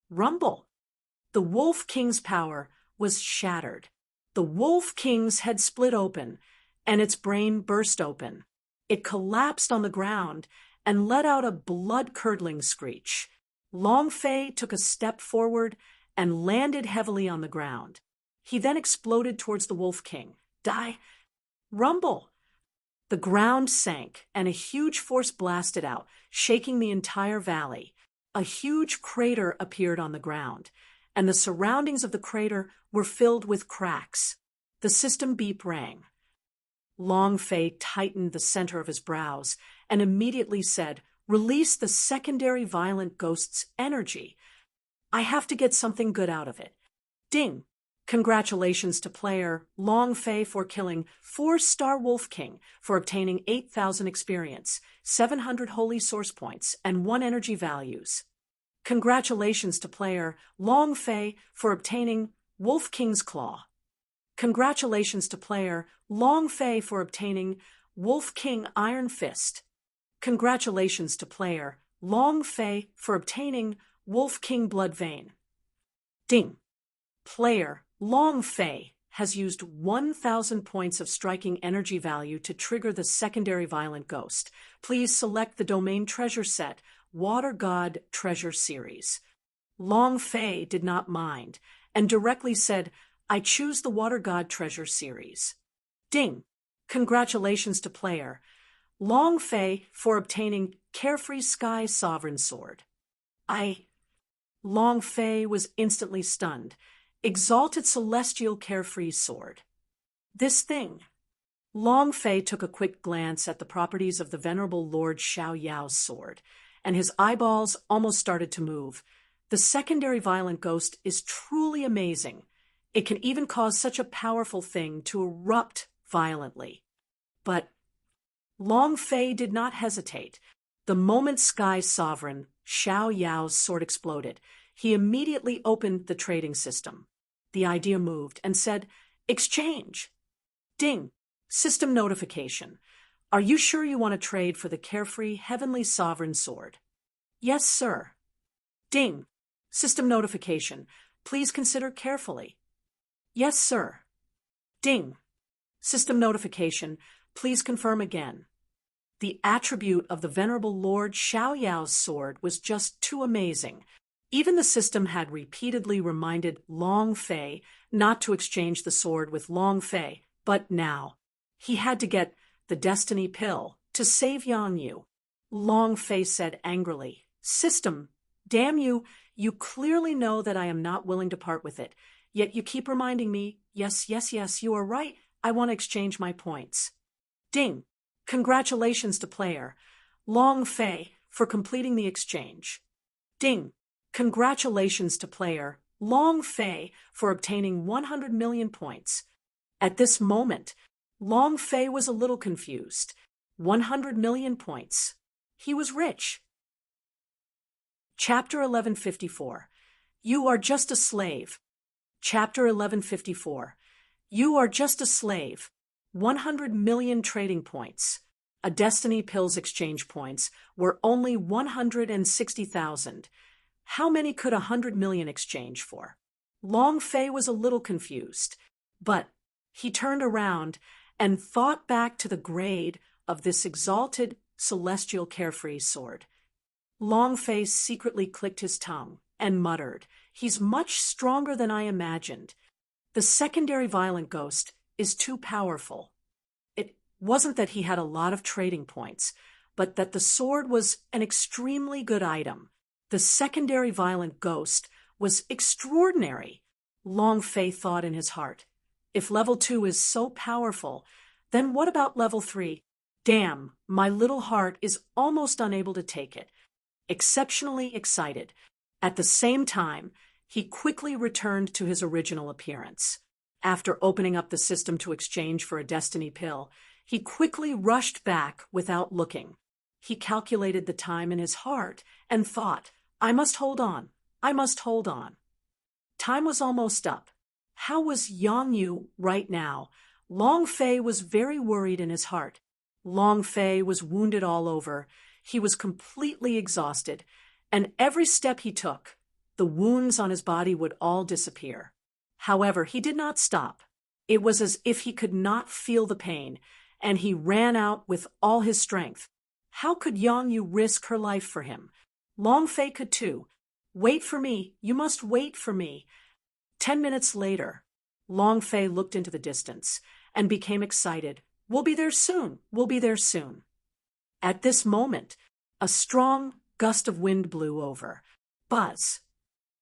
Rumble! The Wolf King's power was shattered. The Wolf King's head split open, and its brain burst open. It collapsed on the ground and let out a blood-curdling screech. Long Fei took a step forward and landed heavily on the ground. He then exploded towards the Wolf King. Die! Rumble! The ground sank, and a huge force blasted out, shaking the entire valley. A huge crater appeared on the ground, and the surroundings of the crater were filled with cracks. The system beep rang. Long Fei tightened the center of his brows and immediately said, "Release the secondary violent ghost's energy. I have to get something good out of it." Ding! Congratulations to player Long Fei for killing 4-star Wolf King for obtaining 8,000 experience, 700 holy source points, and 1 energy values. Congratulations to player Long Fei for obtaining Wolf King's Claw. Congratulations to player Long Fei for obtaining Wolf King Iron Fist. Congratulations to player Long Fei for obtaining Wolf King Blood Vein. Ding! Player Long Fei has used 1,000 points of striking energy value to trigger the secondary violent ghost. Please select the domain treasure set, Water God Treasure Series. Long Fei did not mind and directly said, "I choose the Water God Treasure Series." Ding! Congratulations to player Long Fei for obtaining Carefree Sky Sovereign Sword. Long Fei was instantly stunned. Exalted Celestial Carefree Sword. This thing. Long Fei took a quick glance at the properties of the Venerable Lord Xiao Yao's sword, and his eyeballs almost started to move. The secondary violent ghost is truly amazing. It can even cause such a powerful thing to erupt violently. But Long Fei did not hesitate. The moment Sky Sovereign Xiao Yao's sword exploded, he immediately opened the trading system. The idea moved and said, "Exchange." Ding! System notification. Are you sure you want to trade for the Carefree Heavenly Sovereign Sword? Yes, sir. Ding! System notification. Please consider carefully. Yes, sir. Ding! System notification. Please confirm again. The attribute of the Venerable Lord Xiao Yao's sword was just too amazing. Even the system had repeatedly reminded Long Fei not to exchange the sword with Long Fei, but now he had to get the destiny pill to save Yang Yu. Long Fei said angrily, "System, damn you, you clearly know that I am not willing to part with it, yet you keep reminding me, yes, you are right, I want to exchange my points." Ding! Congratulations to player Long Fei for completing the exchange. Ding! Congratulations to player Long Fei for obtaining 100 million points. At this moment, Long Fei was a little confused. 100 million points. He was rich. Chapter 1154. You are just a slave. Chapter 1154. You are just a slave. 100 million trading points. A Destiny Pills exchange points were only 160,000. How many could 100 million exchange for? Long Fei was a little confused, but he turned around and thought back to the grade of this exalted celestial carefree sword. Long Fei secretly clicked his tongue and muttered, "He's much stronger than I imagined. The secondary violent ghost is too powerful." It wasn't that he had a lot of trading points, but that the sword was an extremely good item. The secondary violent ghost was extraordinary. Long Fei thought in his heart, if level 2 is so powerful, then what about level 3? Damn, my little heart is almost unable to take it. Exceptionally excited. At the same time, he quickly returned to his original appearance. After opening up the system to exchange for a destiny pill, he quickly rushed back without looking. He calculated the time in his heart and thought, I must hold on. Time was almost up. How was Yang Yu right now? Long Fei was very worried in his heart. Long Fei was wounded all over. He was completely exhausted, and every step he took, the wounds on his body would all disappear. However, he did not stop. It was as if he could not feel the pain, and he ran out with all his strength. How could Yang Yu risk her life for him? Long Fei could too. Wait for me. You must wait for me. 10 minutes later, Long Fei looked into the distance and became excited. We'll be there soon. We'll be there soon. At this moment, a strong gust of wind blew over. Buzz!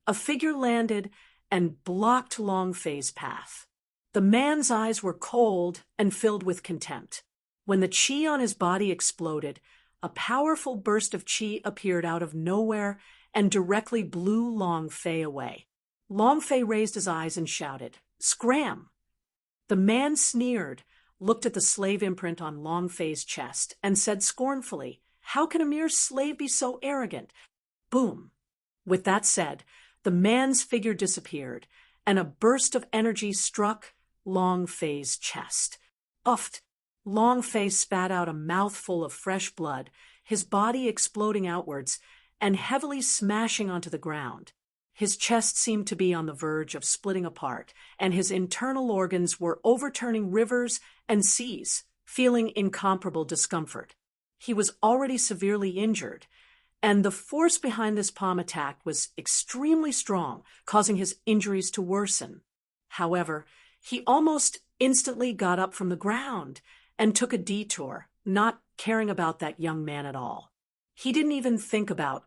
A figure landed and blocked Long Fei's path. The man's eyes were cold and filled with contempt. When the qi on his body exploded, a powerful burst of qi appeared out of nowhere and directly blew Long Fei away. Long Fei raised his eyes and shouted, "Scram!" The man sneered, looked at the slave imprint on Long Fei's chest, and said scornfully, "How can a mere slave be so arrogant?" Boom! With that said, the man's figure disappeared, and a burst of energy struck Long Fei's chest. Uffed! Long Fei spat out a mouthful of fresh blood, his body exploding outwards and heavily smashing onto the ground. His chest seemed to be on the verge of splitting apart, and his internal organs were overturning rivers and seas, feeling incomparable discomfort. He was already severely injured, and the force behind this palm attack was extremely strong, causing his injuries to worsen. However, he almost instantly got up from the ground and took a detour, not caring about that young man at all. He didn't even think about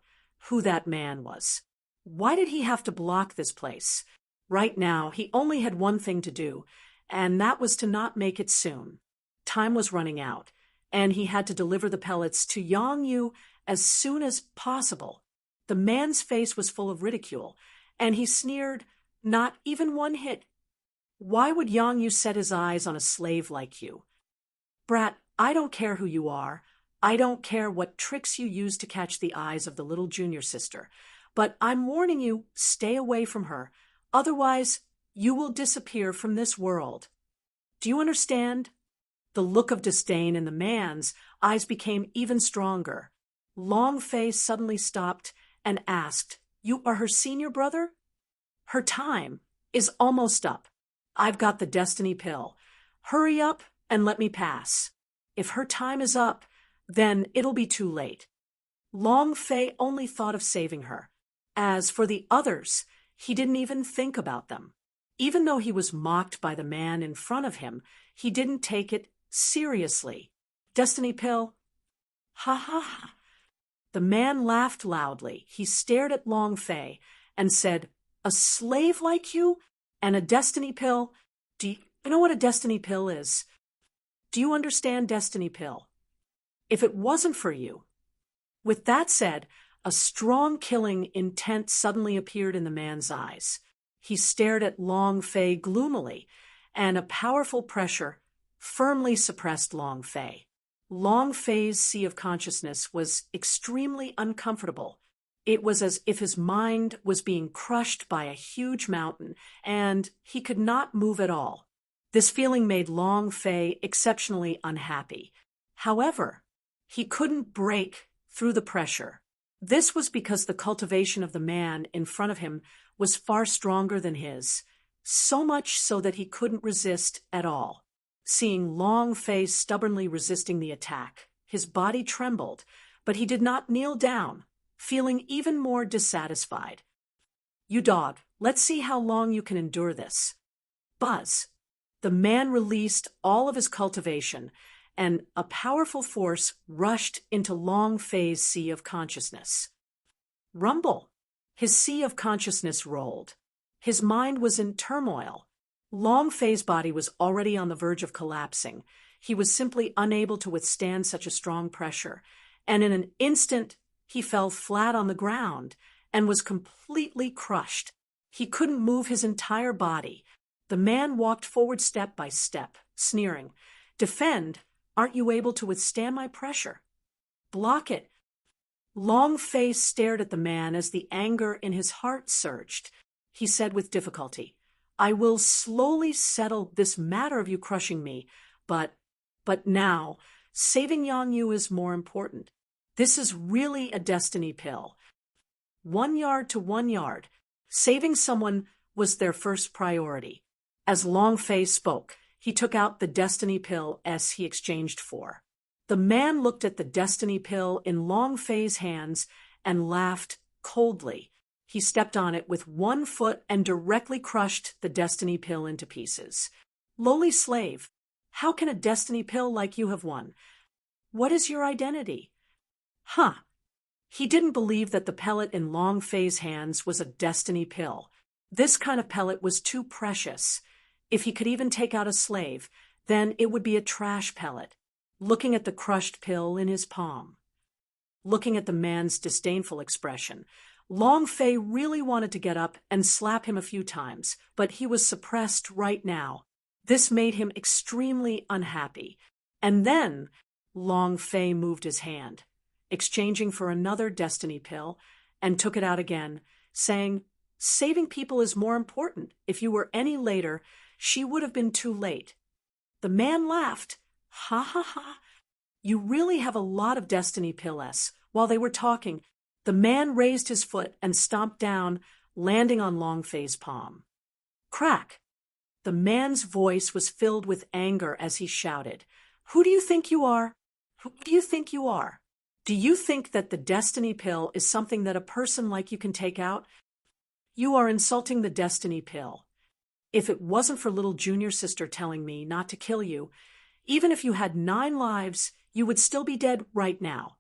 who that man was. Why did he have to block this place? Right now, he only had one thing to do, and that was to not make it soon. Time was running out, and he had to deliver the pellets to Yang Yu as soon as possible. The man's face was full of ridicule, and he sneered, "Not even one hit. Why would Yang Yu set his eyes on a slave like you? Brat, I don't care who you are. I don't care what tricks you use to catch the eyes of the little junior sister. But I'm warning you, stay away from her. Otherwise, you will disappear from this world. Do you understand?" The look of disdain in the man's eyes became even stronger. Long Fei suddenly stopped and asked, "You are her senior brother?" "Her time is almost up. I've got the destiny pill. Hurry up and let me pass. If her time is up, then it'll be too late." Long Fei only thought of saving her. As for the others, he didn't even think about them. Even though he was mocked by the man in front of him, he didn't take it seriously. Destiny pill? Ha ha ha. The man laughed loudly. He stared at Long Fei and said, "A slave like you? And a destiny pill? Do you know what a destiny pill is? Do you understand destiny pill? If it wasn't for you..." With that said, a strong killing intent suddenly appeared in the man's eyes. He stared at Long Fei gloomily, and a powerful pressure firmly suppressed Long Fei. Long Fei's sea of consciousness was extremely uncomfortable. It was as if his mind was being crushed by a huge mountain, and he could not move at all. This feeling made Long Fei exceptionally unhappy. However, he couldn't break through the pressure. This was because the cultivation of the man in front of him was far stronger than his, so much so that he couldn't resist at all. Seeing Long Fei stubbornly resisting the attack, his body trembled, but he did not kneel down, feeling even more dissatisfied. "You dog, let's see how long you can endure this." Buzz! The man released all of his cultivation, and a powerful force rushed into Long Fei's sea of consciousness. Rumble! His sea of consciousness rolled. His mind was in turmoil. Long Fei's body was already on the verge of collapsing. He was simply unable to withstand such a strong pressure, and in an instant he fell flat on the ground and was completely crushed. He couldn't move his entire body. The man walked forward step by step, sneering, "Defend? Aren't you able to withstand my pressure? Block it." Long Fei stared at the man as the anger in his heart surged. He said with difficulty, I will slowly settle this matter of you crushing me, but now, saving Yang Yu is more important. This is really a destiny pill. 1 yard to 1 yard. Saving someone was their first priority. As Long Fei spoke, he took out the destiny pill as he exchanged for. The man looked at the destiny pill in Long Fei's hands and laughed coldly. He stepped on it with 1 foot and directly crushed the destiny pill into pieces. Lowly slave, how can a destiny pill like you have won? What is your identity? Huh. He didn't believe that the pellet in Long Fei's hands was a destiny pill. This kind of pellet was too precious. If he could even take out a slave, then it would be a trash pellet. Looking at the crushed pill in his palm. Looking at the man's disdainful expression, Long Fei really wanted to get up and slap him a few times, but he was suppressed right now. This made him extremely unhappy. And then Long Fei moved his hand, exchanging for another destiny pill, and took it out again, saying, "Saving people is more important. If you were any later, she would have been too late." The man laughed. "Ha ha ha. You really have a lot of destiny pills." While they were talking, the man raised his foot and stomped down, landing on Long Fei's palm. Crack! The man's voice was filled with anger as he shouted, "Who do you think you are? Who do you think you are? Do you think that the destiny pill is something that a person like you can take out? You are insulting the destiny pill. If it wasn't for little junior sister telling me not to kill you, even if you had 9 lives, you would still be dead right now."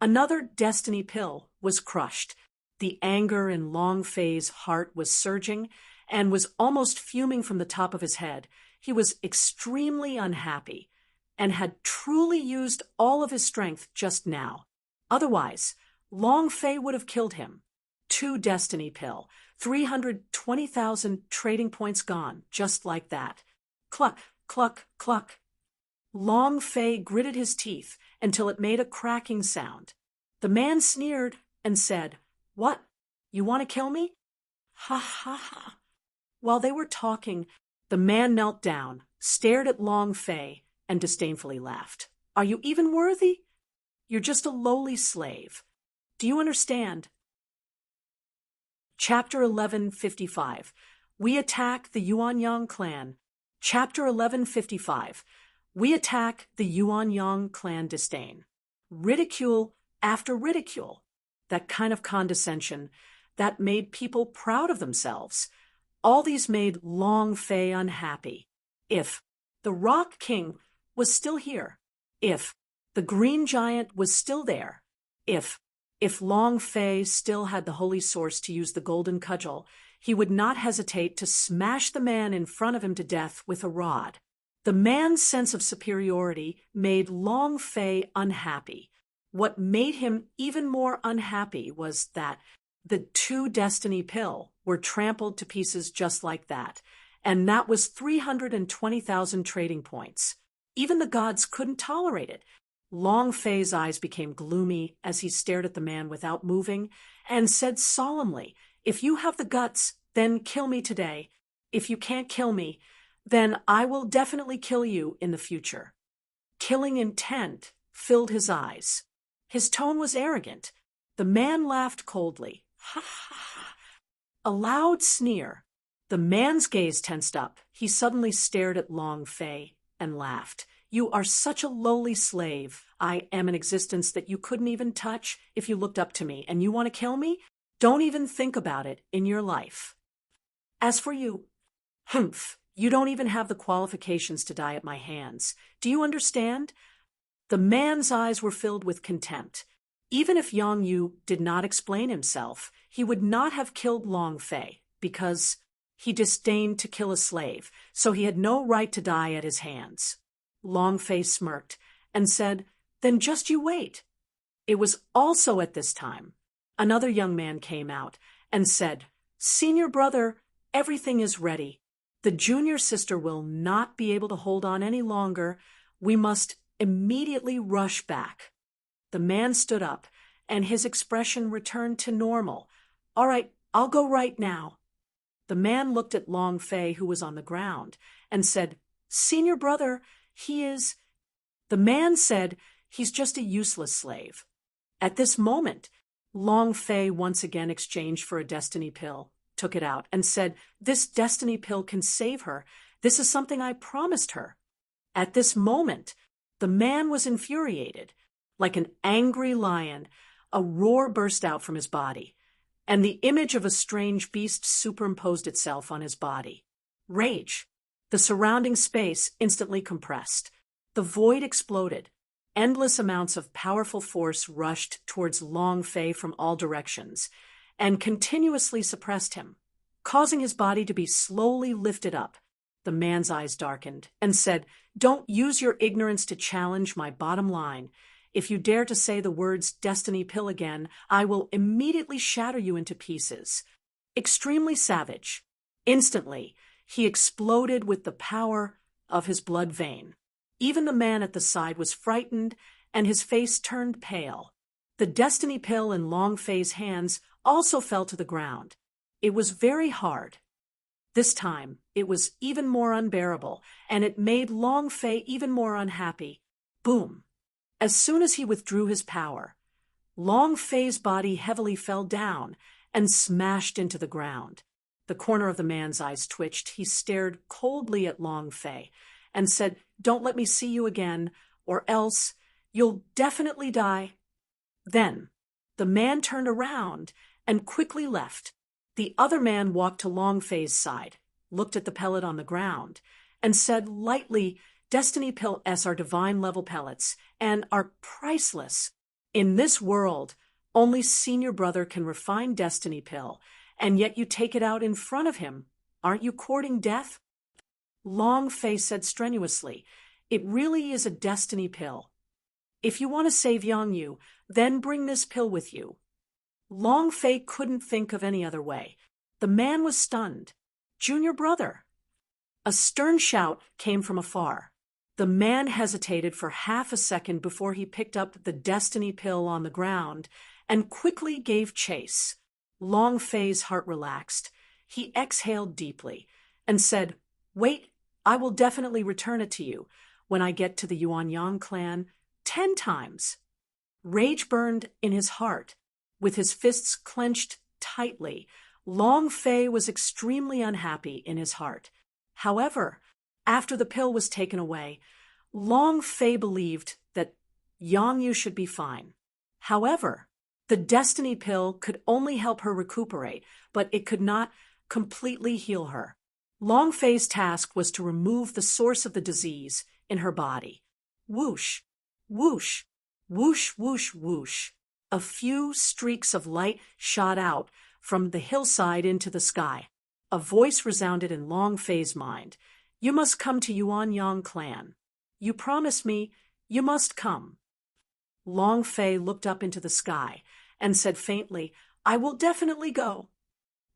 Another destiny pill was crushed. The anger in Long Fei's heart was surging and was almost fuming from the top of his head. He was extremely unhappy and had truly used all of his strength just now. Otherwise, Long Fei would have killed him. 2 destiny pill, 320,000 trading points gone, just like that. Cluck, cluck, cluck. Long Fei gritted his teeth until it made a cracking sound. The man sneered and said, "What? You want to kill me?" Ha ha ha. While they were talking, the man knelt down, stared at Long Fei, and disdainfully laughed. "Are you even worthy? You're just a lowly slave. Do you understand?" Chapter 1155. We attack the Yuanyang clan. Chapter 1155. We attack the Yuanyang clan disdain. Ridicule after ridicule. That kind of condescension that made people proud of themselves. All these made Long Fei unhappy. If the Rock King was still here, if the Green Giant was still there, if Long Fei still had the holy source to use the golden cudgel, he would not hesitate to smash the man in front of him to death with a rod. The man's sense of superiority made Long Fei unhappy. What made him even more unhappy was that the 2 destiny pill were trampled to pieces just like that, and that was 320,000 trading points. Even the gods couldn't tolerate it. Long Fei's eyes became gloomy as he stared at the man without moving and said solemnly, "If you have the guts, then kill me today. If you can't kill me, then I will definitely kill you in the future." Killing intent filled his eyes. His tone was arrogant. The man laughed coldly. Ha ha ha. A loud sneer. The man's gaze tensed up. He suddenly stared at Long Fei and laughed. "You are such a lowly slave. I am an existence that you couldn't even touch if you looked up to me, and you want to kill me? Don't even think about it in your life. As for you, humph, you don't even have the qualifications to die at my hands. Do you understand?" The man's eyes were filled with contempt. Even if Yang Yu did not explain himself, he would not have killed Long Fei, because he disdained to kill a slave, so he had no right to die at his hands. Long Fei smirked and said, "Then just you wait." It was also at this time another young man came out and said, "Senior brother, everything is ready. The junior sister will not be able to hold on any longer. We must immediately rush back." The man stood up, and his expression returned to normal. "All right, I'll go right now." The man looked at Long Fei, who was on the ground, and said, "Senior brother, he is—" The man said, "He's just a useless slave." At this moment, Long Fei once again exchanged for a destiny pill, took it out, and said, "This destiny pill can save her. This is something I promised her." At this moment, the man was infuriated. Like an angry lion, a roar burst out from his body, and the image of a strange beast superimposed itself on his body. Rage. The surrounding space instantly compressed. The void exploded. Endless amounts of powerful force rushed towards Long Fei from all directions and continuously suppressed him, causing his body to be slowly lifted up. The man's eyes darkened and said, "Don't use your ignorance to challenge my bottom line. If you dare to say the words destiny pill again, I will immediately shatter you into pieces." Extremely savage. Instantly, he exploded with the power of his blood vein. Even the man at the side was frightened, and his face turned pale. The destiny pill in Long Fei's hands also fell to the ground. It was very hard. This time, it was even more unbearable, and it made Long Fei even more unhappy. Boom! As soon as he withdrew his power, Long Fei's body heavily fell down and smashed into the ground. The corner of the man's eyes twitched. He stared coldly at Long Fei and said, "Don't let me see you again, or else you'll definitely die." Then, the man turned around and quickly left. The other man walked to Long Fei's side, looked at the pellet on the ground, and said lightly, "Destiny Pill S are divine level pellets and are priceless. In this world, only Senior Brother can refine Destiny Pill, and yet you take it out in front of him. Aren't you courting death?" Long Fei said strenuously, "It really is a Destiny Pill. If you want to save Yangyu, then bring this pill with you." Long Fei couldn't think of any other way. The man was stunned. "Junior Brother!" A stern shout came from afar. The man hesitated for half a second before he picked up the destiny pill on the ground and quickly gave chase. Long Fei's heart relaxed. He exhaled deeply and said, "Wait, I will definitely return it to you when I get to the Yuanyang clan 10 times. Rage burned in his heart. With his fists clenched tightly, Long Fei was extremely unhappy in his heart. However, after the pill was taken away, Long Fei believed that Yangyu should be fine. However, the destiny pill could only help her recuperate, but it could not completely heal her. Long Fei's task was to remove the source of the disease in her body. Whoosh, whoosh, whoosh, whoosh, whoosh. A few streaks of light shot out from the hillside into the sky. A voice resounded in Long Fei's mind. "You must come to Yuanyang clan. You promised me you must come." Long Fei looked up into the sky and said faintly, "I will definitely go."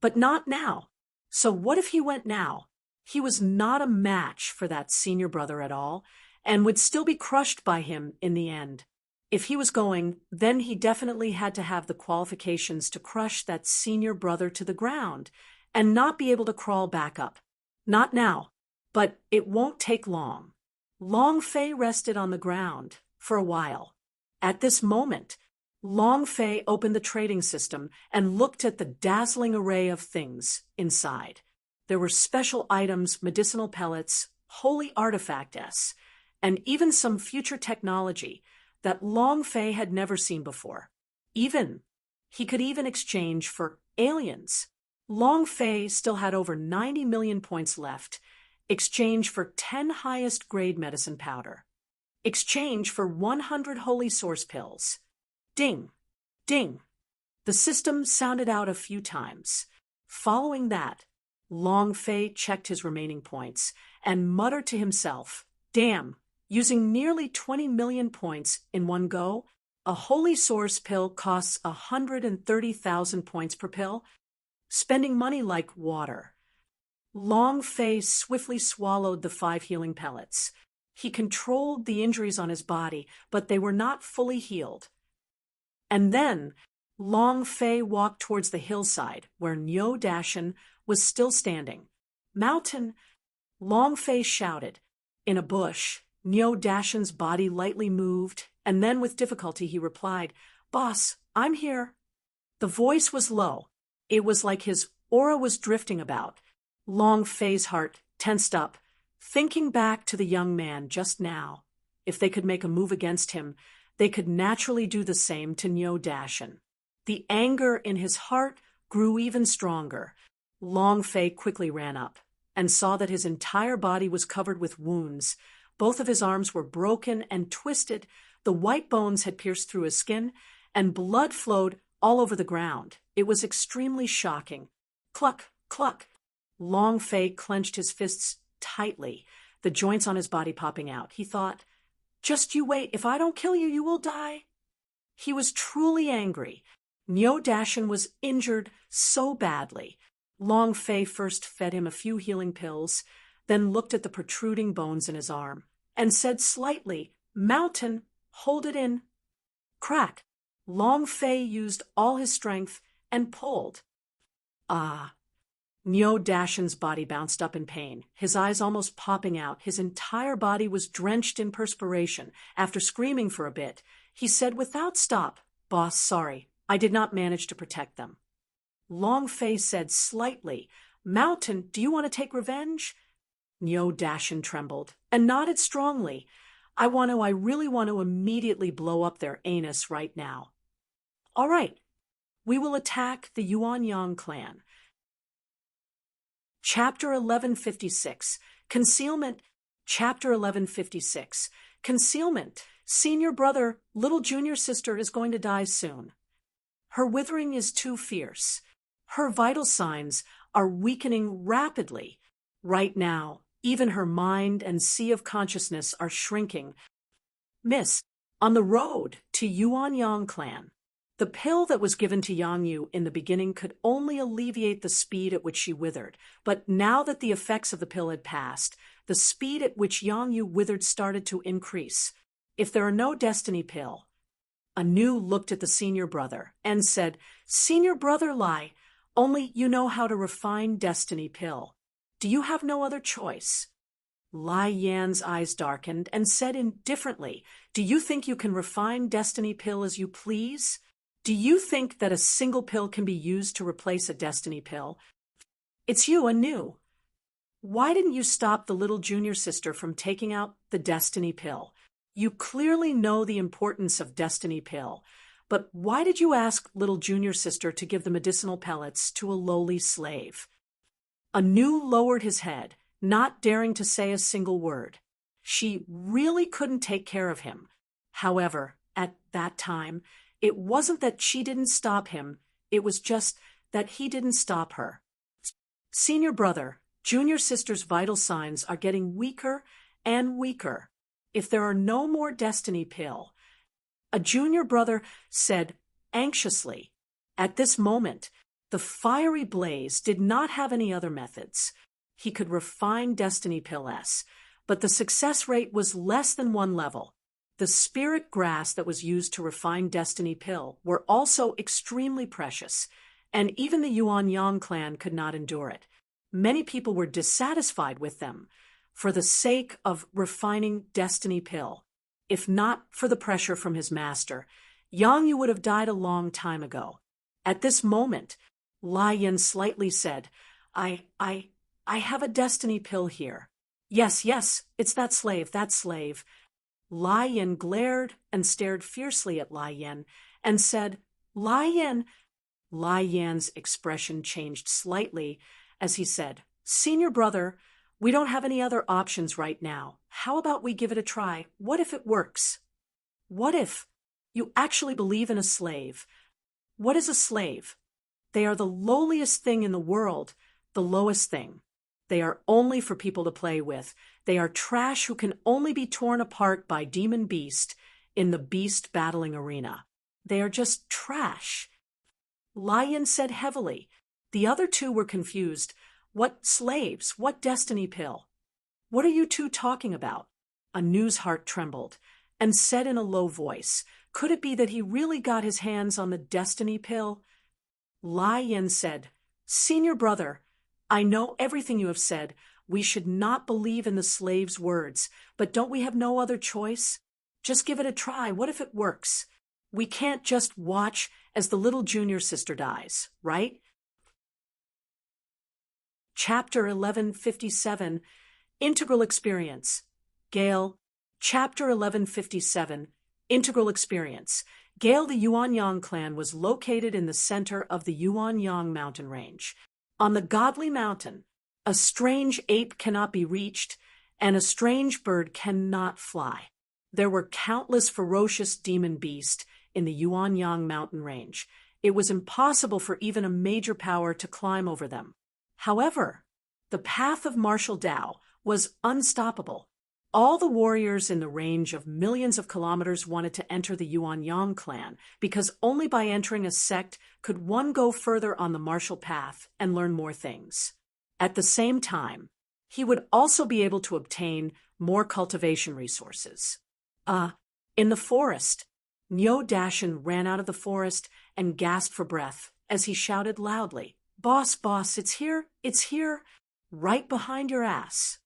But not now. So what if he went now? He was not a match for that Senior Brother at all, and would still be crushed by him in the end. If he was going, then he definitely had to have the qualifications to crush that Senior Brother to the ground and not be able to crawl back up. Not now, but it won't take long. Long Fei rested on the ground for a while. At this moment, Long Fei opened the trading system and looked at the dazzling array of things inside. There were special items, medicinal pellets, holy artifacts, and even some future technology that Long Fei had never seen before. He could even exchange for aliens. Long Fei still had over 90 million points left. Exchange for 10 highest grade medicine powder. Exchange for 100 holy source pills. Ding, ding. The system sounded out a few times. Following that, Long Fei checked his remaining points and muttered to himself, "Damn, using nearly 20 million points in one go, a holy source pill costs 130,000 points per pill. Spending money like water." Long Fei swiftly swallowed the 5 healing pellets. He controlled the injuries on his body, but they were not fully healed. And then Long Fei walked towards the hillside where Niu Dashan was still standing. "Mountain!" Longface shouted. In a bush, Neo Dashin's body lightly moved, and then with difficulty he replied, "Boss, I'm here." The voice was low. It was like his aura was drifting about. Longface's heart tensed up, thinking back to the young man just now. If they could make a move against him, they could naturally do the same to Neo Dashin. The anger in his heart grew even stronger. Longface quickly ran up and saw that his entire body was covered with wounds. Both of his arms were broken and twisted, the white bones had pierced through his skin, and blood flowed all over the ground. It was extremely shocking. Cluck, cluck. Longface clenched his fists tightly, the joints on his body popping out. He thought, "Just you wait, if I don't kill you, you will die." He was truly angry. Neo Dashin was injured so badly. Longface first fed him a few healing pills, then looked at the protruding bones in his arm, and said slightly, "Mountain, hold it in." Crack. Longface used all his strength and pulled. Ah. Neo Dashin's body bounced up in pain, his eyes almost popping out. His entire body was drenched in perspiration. After screaming for a bit, he said without stop, "Boss, sorry, I did not manage to protect them." Longface said slightly, "Mountain, do you want to take revenge?" Neo Dashin trembled and nodded strongly. I really want to immediately blow up their anus right now." "All right, we will attack the Yuanyang clan." Chapter 1156, Concealment. Chapter 1156, Concealment. Senior brother, little junior sister is going to die soon. Her withering is too fierce. Her vital signs are weakening rapidly. Right now, even her mind and sea of consciousness are shrinking. Miss, on the road to Yuanyang clan. The pill that was given to Yang Yu in the beginning could only alleviate the speed at which she withered, but now that the effects of the pill had passed, the speed at which Yang Yu withered started to increase. If there are no destiny pill, Anu looked at the senior brother and said, "Senior brother Lai, only you know how to refine destiny pill. Do you have no other choice?" Lai Yan's eyes darkened and said indifferently, "Do you think you can refine destiny pill as you please? Do you think that a single pill can be used to replace a destiny pill? It's you, Anu. Why didn't you stop the little junior sister from taking out the destiny pill? You clearly know the importance of destiny pill, but why did you ask little junior sister to give the medicinal pellets to a lowly slave?" Anu lowered his head, not daring to say a single word. She really couldn't take care of him. However, at that time, it wasn't that she didn't stop him, it was just that he didn't stop her. "Senior brother, junior sister's vital signs are getting weaker and weaker. If there are no more destiny pill," a junior brother said anxiously. At this moment, the fiery blaze did not have any other methods. He could refine destiny pill S, but the success rate was less than 1 level. The spirit grass that was used to refine destiny pill were also extremely precious, and even the Yuanyang clan could not endure it. Many people were dissatisfied with them for the sake of refining destiny pill. If not for the pressure from his master, Yang Yu would have died a long time ago. At this moment, Lai Yan slightly said, I have a destiny pill here." Yes, it's that slave. Lai Yan glared and stared fiercely at Lai Yan and said, "Lai Yan." Lai Yan's expression changed slightly as he said, "Senior brother, we don't have any other options right now. How about we give it a try? What if it works? What if you actually believe in a slave? What is a slave? They are the lowliest thing in the world, the lowest thing. They are only for people to play with. They are trash who can only be torn apart by Demon Beast in the beast battling arena. They are just trash." Lai Yan said heavily. The other two were confused. What slaves? What destiny pill? What are you two talking about? Anu's heart trembled and said in a low voice, "Could it be that he really got his hands on the destiny pill?" Lai Yan said, "Senior brother, I know everything you have said. We should not believe in the slave's words, but don't we have no other choice? Just give it a try. What if it works? We can't just watch as the little junior sister dies, right? Chapter 1157, Integral Experience. Gale. Chapter 1157, Integral Experience. Gale, the Yuanyang clan, was located in the center of the Yuanyang mountain range. On the godly mountain, a strange ape cannot be reached, and a strange bird cannot fly. There were countless ferocious demon beasts in the Yuanyang mountain range. It was impossible for even a major power to climb over them. However, the path of martial Tao was unstoppable. All the warriors in the range of millions of kilometers wanted to enter the Yuanyang clan, because only by entering a sect could one go further on the martial path and learn more things. At the same time, he would also be able to obtain more cultivation resources. In the forest, Nyo Dashin ran out of the forest and gasped for breath as he shouted loudly, "Boss, boss, it's here, right behind your ass."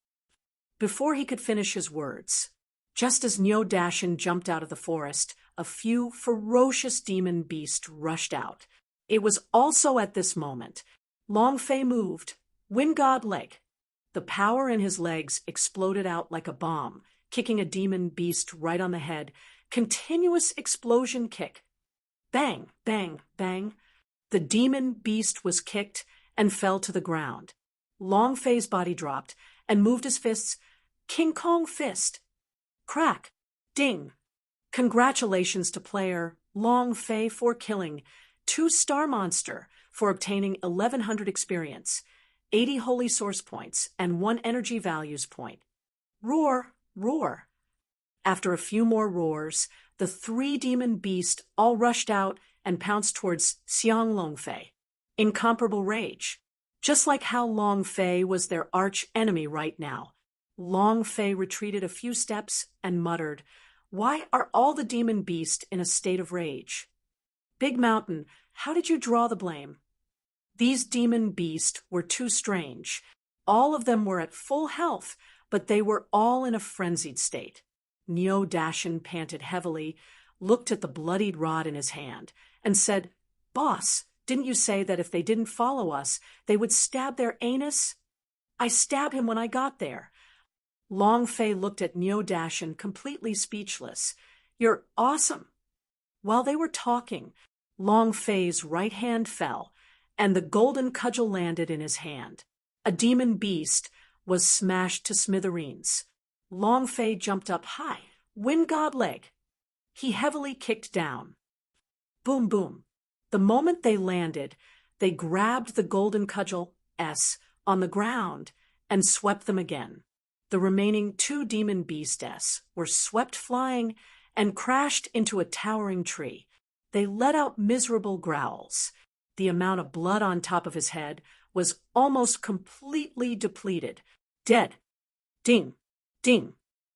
Before he could finish his words, just as Nyo Dashin jumped out of the forest, a few ferocious demon beasts rushed out. It was also at this moment Long Fei moved, Wind God leg. The power in his legs exploded out like a bomb, kicking a demon beast right on the head. Continuous explosion kick. Bang, bang, bang. The demon beast was kicked and fell to the ground. Long Fei's body dropped and moved his fists. King Kong fist. Crack. Ding. Congratulations to player Long Fei for killing 2-star monster for obtaining 1100 experience, 80 holy source points, and 1 energy values point. Roar, roar. After a few more roars, the 3 demon beasts all rushed out and pounced towards Xiang Longfei. Incomparable rage. Just like how Long Fei was their arch enemy right now. Long Fei retreated a few steps and muttered, "Why are all the demon beasts in a state of rage? Big Mountain, how did you draw the blame?" These demon beasts were too strange. All of them were at full health, but they were all in a frenzied state. Nyo Dashin panted heavily, looked at the bloodied rod in his hand, and said, "Boss, didn't you say that if they didn't follow us, they would stab their anus?" "I stabbed him when I got there." Long Fei looked at Nyo Dashin completely speechless. "You're awesome." While they were talking, Long Fei's right hand fell, and the golden cudgel landed in his hand. A demon beast was smashed to smithereens. Long Fei jumped up high, Wind God leg. He heavily kicked down. Boom, boom. The moment they landed, they grabbed the golden cudgel on the ground and swept them again. The remaining 2 demon beasts were swept flying and crashed into a towering tree. They let out miserable growls. The amount of blood on top of his head was almost completely depleted. Dead. Ding, ding.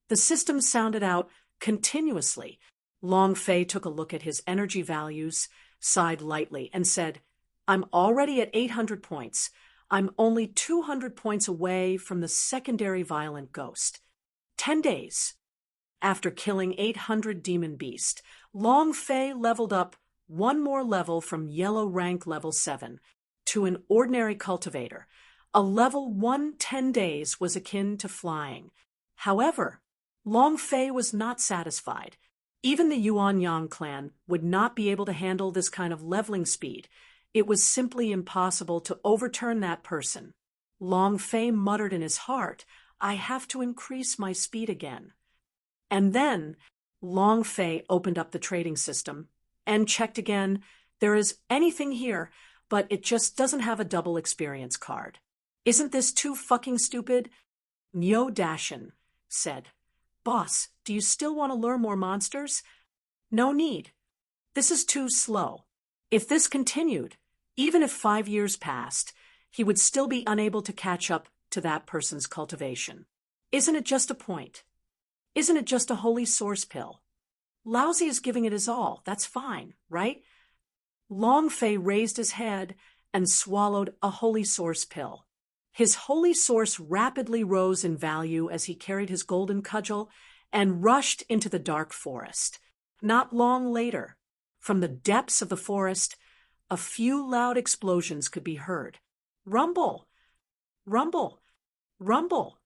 The system sounded out continuously. Long Fei took a look at his energy values, sighed lightly, and said, "I'm already at 800 points. I'm only 200 points away from the secondary violent ghost. 10 days." After killing 800 demon beasts, Long Fei leveled up 1 more level from yellow rank level 7 to an ordinary cultivator. A level 1 10 days was akin to flying. However, Long Fei was not satisfied. Even the Yuanyang clan would not be able to handle this kind of leveling speed. It was simply impossible to overturn that person. Long Fei muttered in his heart, "I have to increase my speed again." And then Long Fei opened up the trading system and checked again. There is anything here, but it just doesn't have a double experience card. "Isn't this too fucking stupid?" Nyo Dashin said, "Boss, do you still want to lure more monsters?" "No need. This is too slow. If this continued, even if 5 years passed, he would still be unable to catch up to that person's cultivation. Isn't it just a point? Isn't it just a holy source pill? Lousy is giving it his all. That's fine, right?" Long Fei raised his head and swallowed a holy source pill. His holy source rapidly rose in value as he carried his golden cudgel and rushed into the dark forest. Not long later, from the depths of the forest, a few loud explosions could be heard. Rumble! Rumble! Rumble!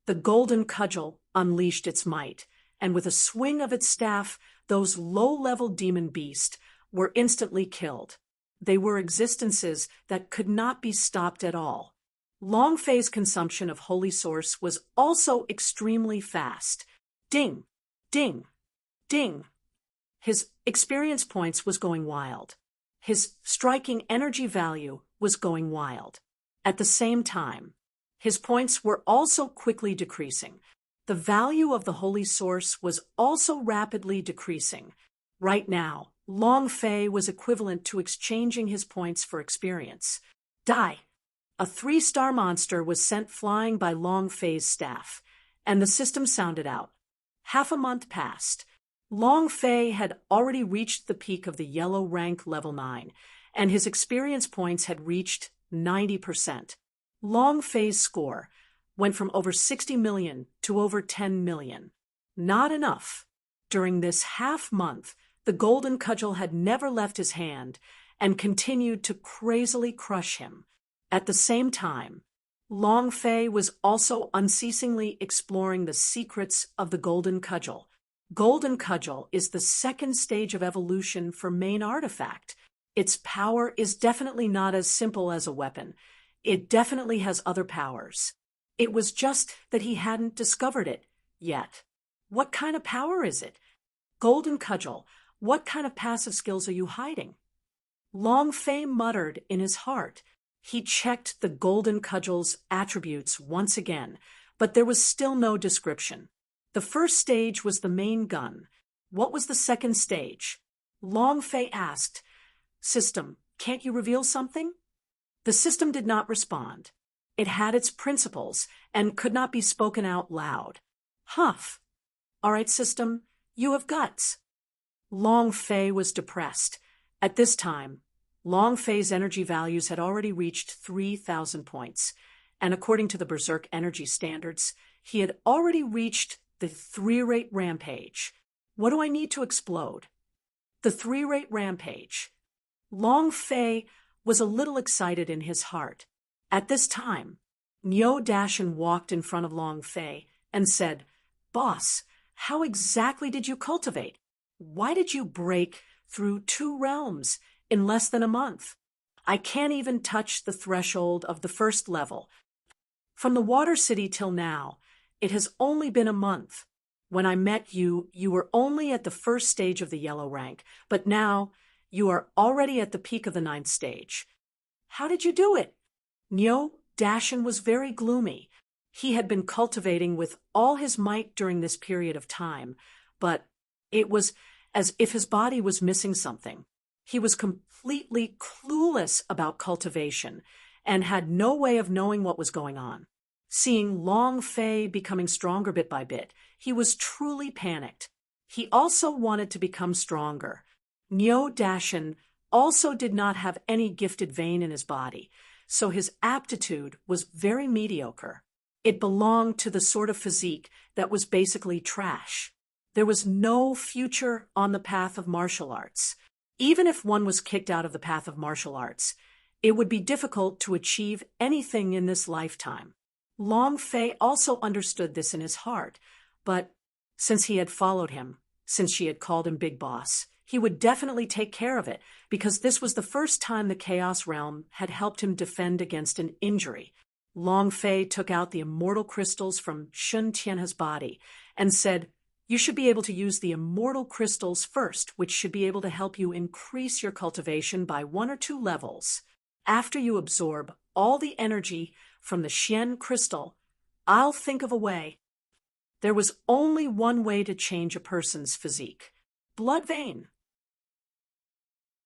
The golden cudgel unleashed its might, and with a swing of its staff, those low-level demon beasts were instantly killed. They were existences that could not be stopped at all. Long Fei's consumption of holy source was also extremely fast. Ding! Ding! Ding! His experience points was going wild. His striking energy value was going wild. At the same time, his points were also quickly decreasing. The value of the holy source was also rapidly decreasing. Right now, Long Fei was equivalent to exchanging his points for experience. Die! A 3-star monster was sent flying by Long Fei's staff, and the system sounded out. Half a month passed. Long Fei had already reached the peak of the yellow rank level 9, and his experience points had reached 90%. Long Fei's score went from over 60 million to over 10 million. Not enough. During this half-month, the golden cudgel had never left his hand and continued to crazily crush him. At the same time, Long Fei was also unceasingly exploring the secrets of the golden cudgel. Golden cudgel is the second stage of evolution for main artifact. Its power is definitely not as simple as a weapon. It definitely has other powers. It was just that he hadn't discovered it yet. What kind of power is it? Golden cudgel, what kind of passive skills are you hiding? Long Fei muttered in his heart. He checked the golden cudgel's attributes once again, but there was still no description. The first stage was the main gun. What was the second stage? Long Fei asked. System, can't you reveal something? The system did not respond. It had its principles and could not be spoken out loud. Huff. All right, system, you have guts. Long Fei was depressed. At this time, Long Fei's energy values had already reached 3,000 points, and according to the Berserk energy standards, he had already reached the 3-rate rampage. What do I need to explode? The 3-rate rampage. Long Fei was a little excited in his heart. At this time, Niu Dashin walked in front of Long Fei and said, "Boss, how exactly did you cultivate? Why did you break through 2 realms in less than a month? I can't even touch the threshold of the first level. From the Water City till now, it has only been a month. When I met you, you were only at the first stage of the yellow rank, but now you are already at the peak of the 9th stage. How did you do it?" Niu Dashin was very gloomy. He had been cultivating with all his might during this period of time, but it was as if his body was missing something. He was completely clueless about cultivation and had no way of knowing what was going on. Seeing Long Fei becoming stronger bit by bit, he was truly panicked. He also wanted to become stronger. Niu Dashin also did not have any gifted vein in his body, so his aptitude was very mediocre. It belonged to the sort of physique that was basically trash. There was no future on the path of martial arts. Even if one was kicked out of the path of martial arts, it would be difficult to achieve anything in this lifetime. Long Fei also understood this in his heart, but since he had followed him, since she had called him Big Boss, he would definitely take care of it, because this was the first time the Chaos Realm had helped him defend against an injury. Long Fei took out the immortal crystals from Shun Tianhe's body and said, "You should be able to use the immortal crystals first, which should be able to help you increase your cultivation by 1 or 2 levels. After you absorb all the energy from the Xian crystal, I'll think of a way." There was only one way to change a person's physique: blood vein.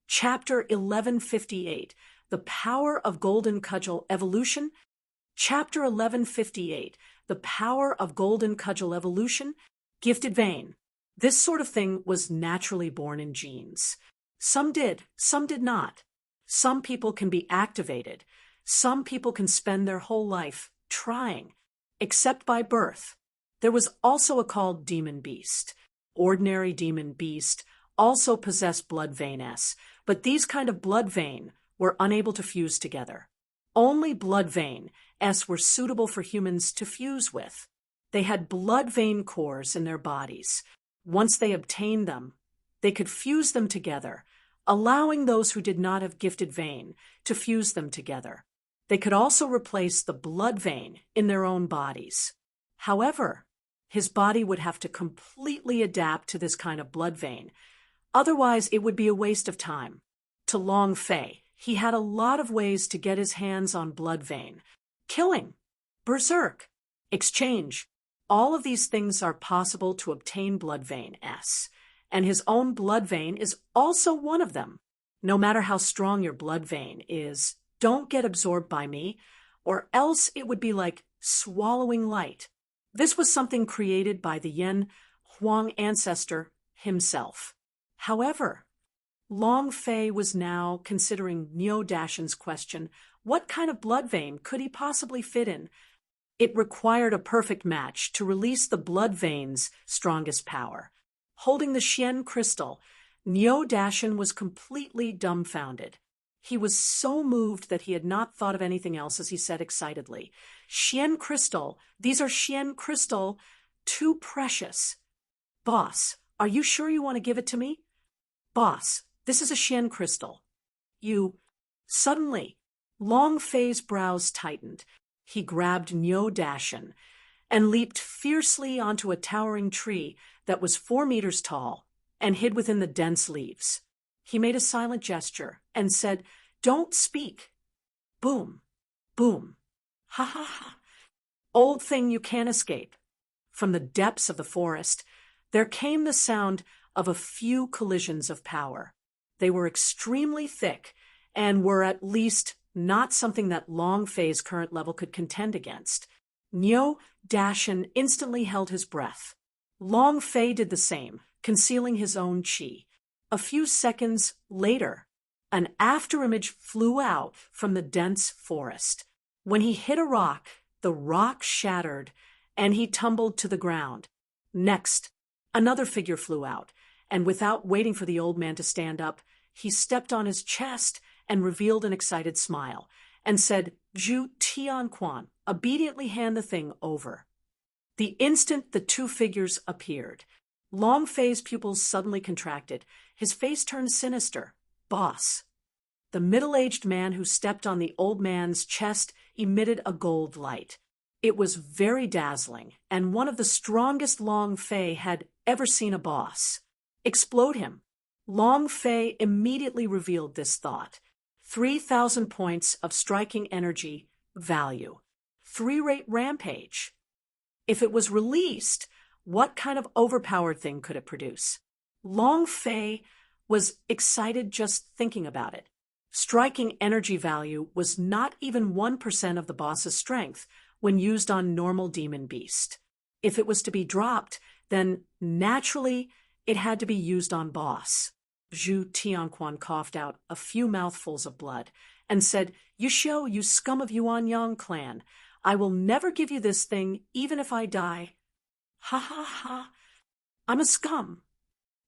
Chapter 1158, The Power of Golden Cudgel Evolution. Chapter 1158, The Power of Golden Cudgel Evolution. Gifted vein. This sort of thing was naturally born in genes. Some did, some did not. Some people can be activated. Some people can spend their whole life trying, except by birth. There was also a called demon beast. Ordinary demon beast also possessed blood vein S, but these kind of blood vein were unable to fuse together. Only blood vein S were suitable for humans to fuse with. They had blood vein cores in their bodies. Once they obtained them, they could fuse them together, allowing those who did not have gifted vein to fuse them together. They could also replace the blood vein in their own bodies. However, his body would have to completely adapt to this kind of blood vein. Otherwise, it would be a waste of time. To Long Fei, he had a lot of ways to get his hands on blood vein. Killing, berserk, exchange. All of these things are possible to obtain blood vein S, and his own blood vein is also one of them. No matter how strong your blood vein is, don't get absorbed by me, or else it would be like swallowing light. This was something created by the Yen Huang ancestor himself. However, Long Fei was now considering Niu Dashan's question, what kind of blood vein could he possibly fit in? It required a perfect match to release the blood vein's strongest power. Holding the Xian crystal, Niu Dashan was completely dumbfounded. He was so moved that he had not thought of anything else as he said excitedly, Xian crystal, these are Xian crystal, too precious. Boss, are you sure you want to give it to me? Boss, this is a Xian crystal. Suddenly, Long Fei's brows tightened. He grabbed Niu Dashan and leaped fiercely onto a towering tree that was 4 meters tall and hid within the dense leaves. He made a silent gesture and said, "Don't speak." Boom, boom, ha ha ha. Old thing, you can't escape. From the depths of the forest, there came the sound of a few collisions of power. They were extremely thick and were at least not something that Long Fei's current level could contend against. Niu Dashan instantly held his breath. Long Fei did the same, concealing his own qi. A few seconds later, an afterimage flew out from the dense forest. When he hit a rock, the rock shattered, and he tumbled to the ground. Next, another figure flew out, and without waiting for the old man to stand up, he stepped on his chest and revealed an excited smile, and said, "Zhu Tianquan, obediently hand the thing over." The instant the two figures appeared, Long Fei's pupils suddenly contracted. His face turned sinister. "Boss." The middle-aged man who stepped on the old man's chest emitted a gold light. It was very dazzling, and one of the strongest Long Fei had ever seen a boss. Explode him. Long Fei immediately revealed this thought. 3,000 points of striking energy value. 3-rate rampage. If it was released, what kind of overpowered thing could it produce? Long Fei was excited just thinking about it. Striking energy value was not even 1% of the boss's strength when used on normal demon beast. If it was to be dropped, then naturally it had to be used on boss. Zhu Tianquan coughed out a few mouthfuls of blood and said, "Yuxiu, you scum of Yuanyang clan, I will never give you this thing even if I die." "Ha ha ha. I'm a scum.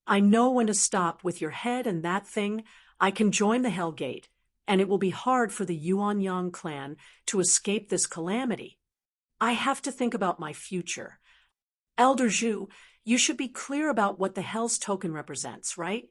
I know when to stop with your head and that thing. I can join the Hell Gate, and it will be hard for the Yuanyang clan to escape this calamity. I have to think about my future. Elder Zhu, you should be clear about what the Hell's token represents, right?"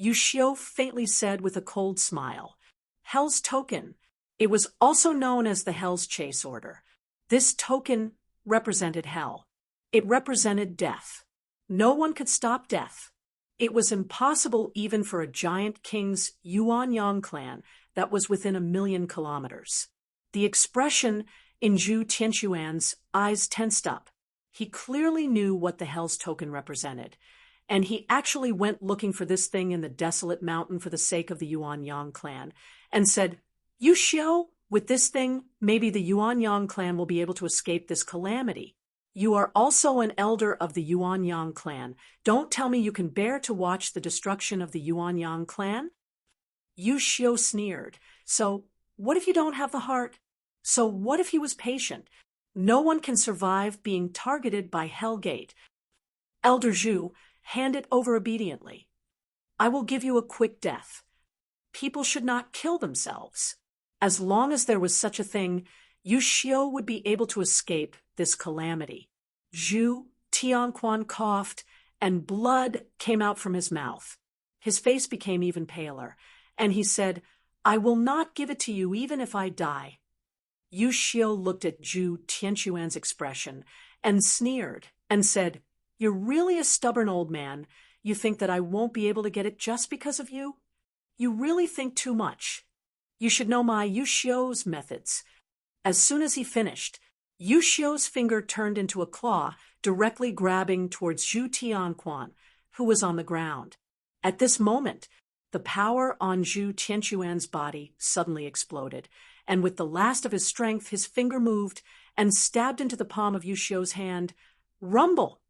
Yuxiu faintly said with a cold smile. Hell's token. It was also known as the Hell's Chase Order. This token represented Hell. It represented death. No one could stop death. It was impossible even for a giant king's Yuanyang clan that was within 1,000,000 kilometers. The expression in Zhu Tianquan's eyes tensed up. He clearly knew what the Hell's token represented, and he actually went looking for this thing in the desolate mountain for the sake of the Yuanyang clan, and said, "Yuxiu, with this thing, maybe the Yuanyang clan will be able to escape this calamity. You are also an elder of the Yuanyang clan. Don't tell me you can bear to watch the destruction of the Yuanyang clan?" Yuxiu sneered. "So, What if you don't have the heart? So what if he was patient? No one can survive being targeted by Hellgate. Elder Zhu, hand it over obediently. I will give you a quick death. People should not kill themselves. As long as there was such a thing, Yu Xiu would be able to escape this calamity. Zhu Tianquan coughed, and blood came out from his mouth. His face became even paler, and he said, I will not give it to you even if I die. Yu Xiu looked at Zhu Tianquan's expression and sneered and said, You're really a stubborn old man. You think that I won't be able to get it just because of you? You really think too much. You should know my Yu Xiu's methods. As soon as he finished, Yu Xiu's finger turned into a claw, directly grabbing towards Zhu Tianquan, who was on the ground. At this moment, the power on Zhu Tianquan's body suddenly exploded, and with the last of his strength, his finger moved and stabbed into the palm of Yu Xiu's hand. Rumble!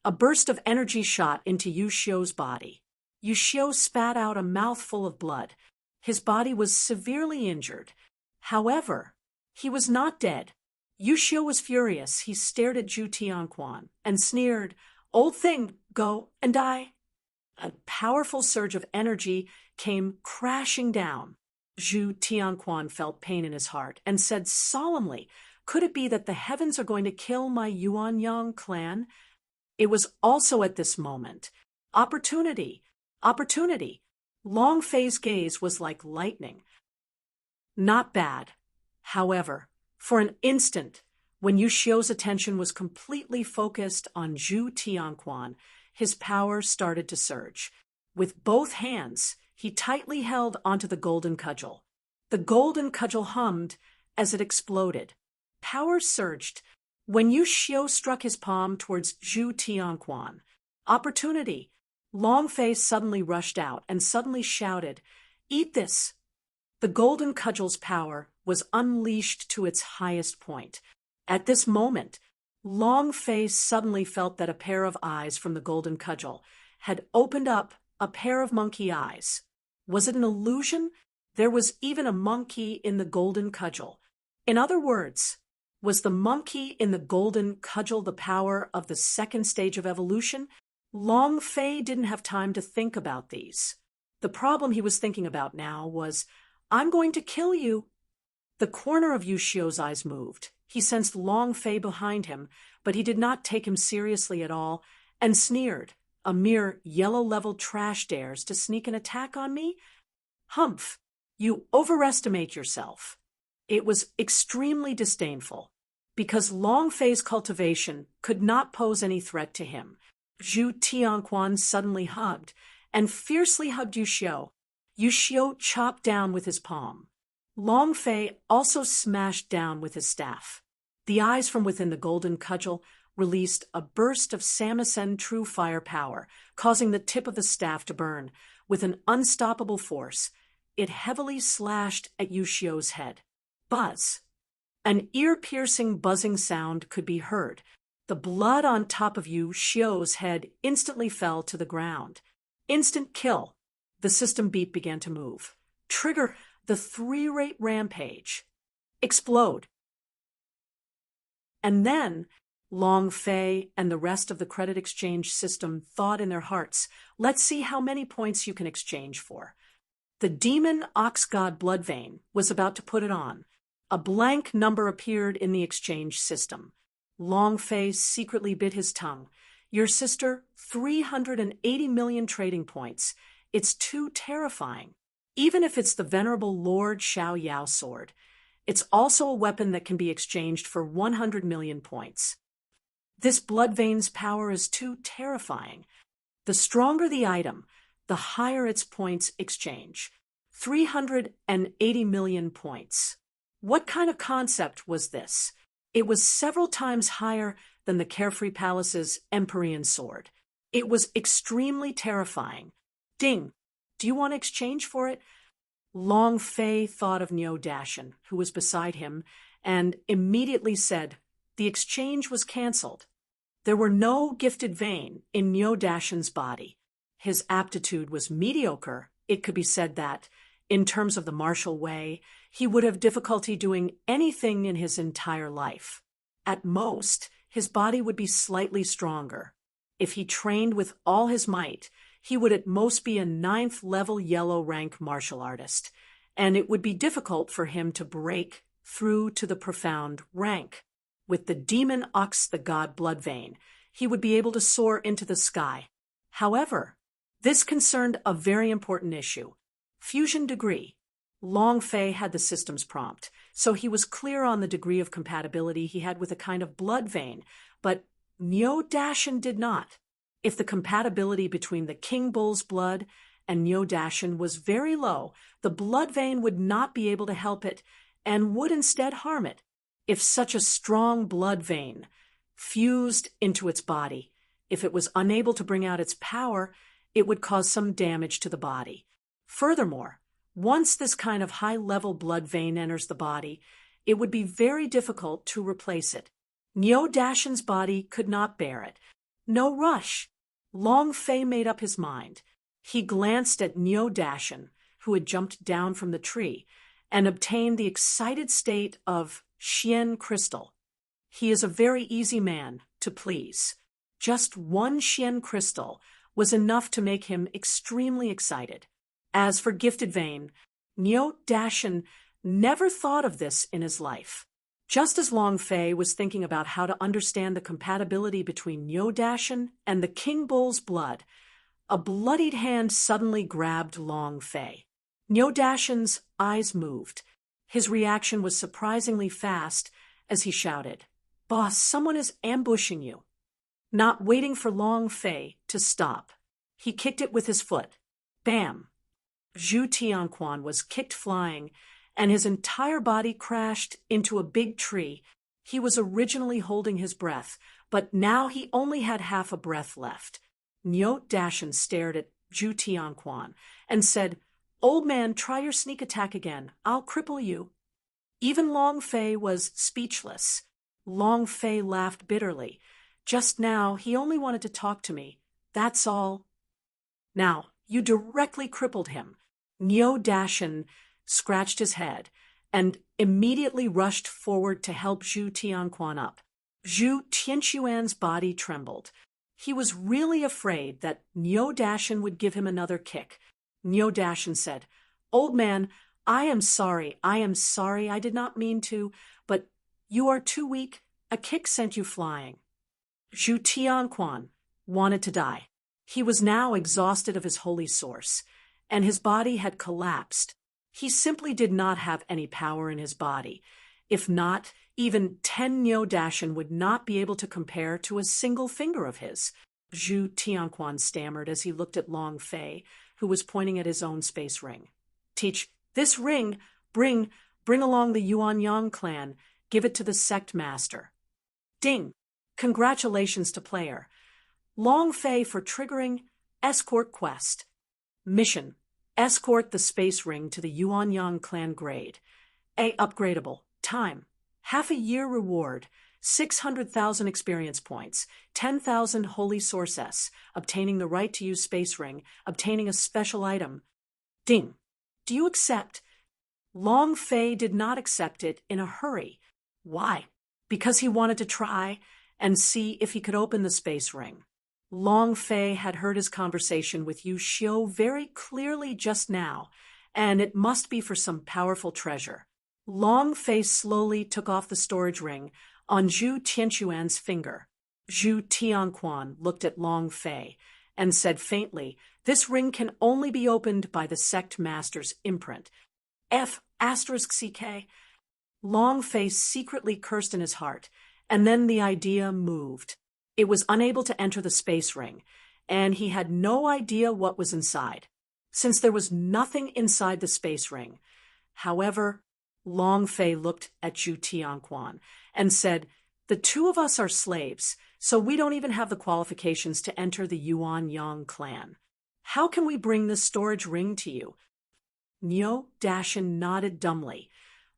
A burst of energy shot into Yu Xiu's body. Yu Xiu spat out a mouthful of blood. His body was severely injured. However, he was not dead. Yu Xiu was furious. He stared at Zhu Tianquan and sneered, Old thing, go and die. A powerful surge of energy came crashing down. Zhu Tianquan felt pain in his heart and said solemnly, Could it be that the heavens are going to kill my Yuanyang clan? It was also at this moment. Opportunity. Long Fei's gaze was like lightning. Not bad. However, for an instant, when Yu Xiu's attention was completely focused on Zhu Tianquan, his power started to surge. With both hands, he tightly held onto the golden cudgel. The golden cudgel hummed as it exploded. Power surged. When Yu Xiu struck his palm towards Zhu Tianquan, opportunity. Long Fei suddenly rushed out and suddenly shouted, Eat this! The golden cudgel's power was unleashed to its highest point. At this moment, Long Fei suddenly felt that a pair of eyes from the golden cudgel had opened up, a pair of monkey eyes. Was it an illusion? There was even a monkey in the golden cudgel. In other words, was the monkey in the golden cudgel the power of the second stage of evolution? Long Fei didn't have time to think about these. The problem he was thinking about now was, I'm going to kill you. The corner of Yu Xiu's eyes moved. He sensed Long Fei behind him, but he did not take him seriously at all, and sneered. A mere yellow-level trash dares to sneak an attack on me? Humph! You overestimate yourself. It was extremely disdainful, because Long Fei's cultivation could not pose any threat to him. Zhu Tianquan suddenly hugged, and fiercely hugged Yu Xiu. Yu Xiu chopped down with his palm. Long Fei also smashed down with his staff. The eyes from within the golden cudgel released a burst of Samisen true fire power, causing the tip of the staff to burn. With an unstoppable force, it heavily slashed at Yu Xiu's head. Buzz! An ear-piercing buzzing sound could be heard. The blood on top of Yu Xiu's head instantly fell to the ground. Instant kill. The system beep began to move. Trigger the 3-rate rampage. Explode. And then Long Fei and the rest of the credit exchange system thought in their hearts, let's see how many points you can exchange for. The demon ox god blood vein was about to put it on. A blank number appeared in the exchange system. Long Fei secretly bit his tongue. Your sister, 380 million trading points. It's too terrifying. Even if it's the venerable Lord Xiao Yao sword, it's also a weapon that can be exchanged for 100 million points. This blood vein's power is too terrifying. The stronger the item, the higher its points exchange. 380 million points. What kind of concept was this? It was several times higher than the Carefree Palace's Empyrean sword. It was extremely terrifying. Ding! Do you want to exchange for it? Long Fei thought of Niu Dashan, who was beside him, and immediately said, the exchange was cancelled. There were no gifted vein in Niu Dashan's body. His aptitude was mediocre. It could be said that, In terms of the martial way, he would have difficulty doing anything in his entire life. At most, his body would be slightly stronger. If he trained with all his might, he would at most be a 9th-level yellow rank martial artist, and it would be difficult for him to break through to the profound rank. With the demon ox, the god Bloodvein, he would be able to soar into the sky. However, this concerned a very important issue: fusion degree. Long Fei had the systems prompt, so he was clear on the degree of compatibility he had with a kind of blood vein, but Niu Dashin did not. If the compatibility between the king bull's blood and Niu Dashin was very low, the blood vein would not be able to help it and would instead harm it. If such a strong blood vein fused into its body, if it was unable to bring out its power, it would cause some damage to the body. Furthermore, once this kind of high-level blood vein enters the body, it would be very difficult to replace it. Niu Dashin's body could not bear it. No rush. Long Fei made up his mind. He glanced at Niu Dashin, who had jumped down from the tree, and obtained the excited state of Xian crystal. He is a very easy man to please. Just one Xian crystal was enough to make him extremely excited. As for gifted vein, Niu Dashin never thought of this in his life. Just as Long Fei was thinking about how to understand the compatibility between Niu Dashin and the king bull's blood, a bloodied hand suddenly grabbed Long Fei. Niu Dashin's eyes moved. His reaction was surprisingly fast as he shouted, "Boss, someone is ambushing you." Not waiting for Long Fei to stop, he kicked it with his foot. Bam! Zhu Tianquan was kicked flying, and his entire body crashed into a big tree. He was originally holding his breath, but now he only had half a breath left. Niu Dashin stared at Zhu Tianquan and said, "Old man, try your sneak attack again. I'll cripple you." Even Long Fei was speechless. Long Fei laughed bitterly. "Just now, he only wanted to talk to me. That's all." "Now, you directly crippled him." Niu Dashin scratched his head and immediately rushed forward to help Zhu Tianquan up. Zhu Tianquan's body trembled. He was really afraid that Niu Dashin would give him another kick. Niu Dashin said, "Old man, I am sorry, I did not mean to, but you are too weak. A kick sent you flying." Zhu Tianquan wanted to die. He was now exhausted of his holy source, and his body had collapsed. He simply did not have any power in his body. If not, even 10 Niu Dashin would not be able to compare to a single finger of his. Zhu Tianquan stammered as he looked at Long Fei, who was pointing at his own space ring. "Teach this ring, bring along the Yuanyang clan, give it to the sect master." Ding! Congratulations to player Long Fei for triggering escort quest. Mission: escort the space ring to the Yuanyang clan grade. A. Upgradable. Time: half a year. Reward: 600,000 experience points, 10,000 holy source S, obtaining the right to use space ring, obtaining a special item. Ding! Do you accept? Long Fei did not accept it in a hurry. Why? Because he wanted to try and see if he could open the space ring. Long Fei had heard his conversation with Yu Xiu very clearly just now, and it must be for some powerful treasure. Long Fei slowly took off the storage ring on Zhu Tianquan's finger. Zhu Tianquan looked at Long Fei and said faintly, "This ring can only be opened by the sect master's imprint." F***CK. Long Fei secretly cursed in his heart, and then the idea moved. It was unable to enter the space ring, and he had no idea what was inside, since there was nothing inside the space ring. However, Long Fei looked at Zhu Tianquan and said, "The two of us are slaves, so we don't even have the qualifications to enter the Yuanyang clan. How can we bring this storage ring to you?" Niu Dashin nodded dumbly.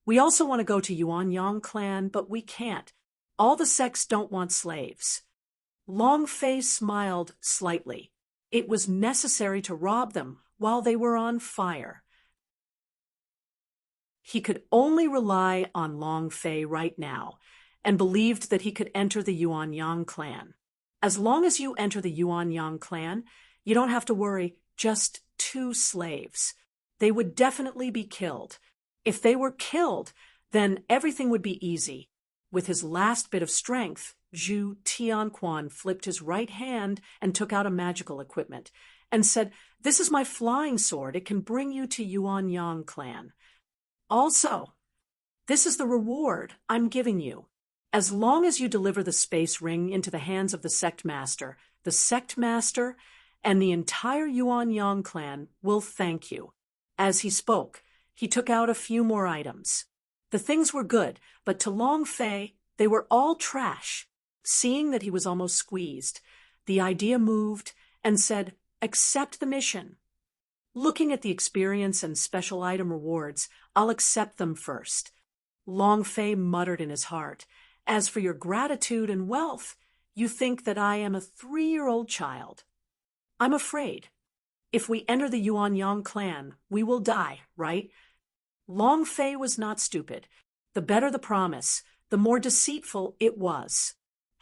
"We also want to go to Yuanyang clan, but we can't. All the sects don't want slaves." Long Fei smiled slightly. It was necessary to rob them while they were on fire. He could only rely on Long Fei right now, and believed that he could enter the Yuan Yang clan. As long as you enter the Yuan Yang clan, you don't have to worry, just 2 slaves. They would definitely be killed. If they were killed, then everything would be easy. With his last bit of strength, Zhu Tianquan flipped his right hand and took out a magical equipment, and said, "This is my flying sword. It can bring you to Yuan Yang clan. Also, this is the reward I'm giving you. As long as you deliver the space ring into the hands of the sect master and the entire Yuan Yang clan will thank you." As he spoke, he took out a few more items. The things were good, but to Long Fei, they were all trash. Seeing that he was almost squeezed, the idea moved and said, "Accept the mission." Looking at the experience and special item rewards, "I'll accept them first." Long Fei muttered in his heart, "As for your gratitude and wealth, you think that I am a 3-year-old child. I'm afraid. If we enter the Yuan Yang clan, we will die, right?" Long Fei was not stupid. The better the promise, the more deceitful it was.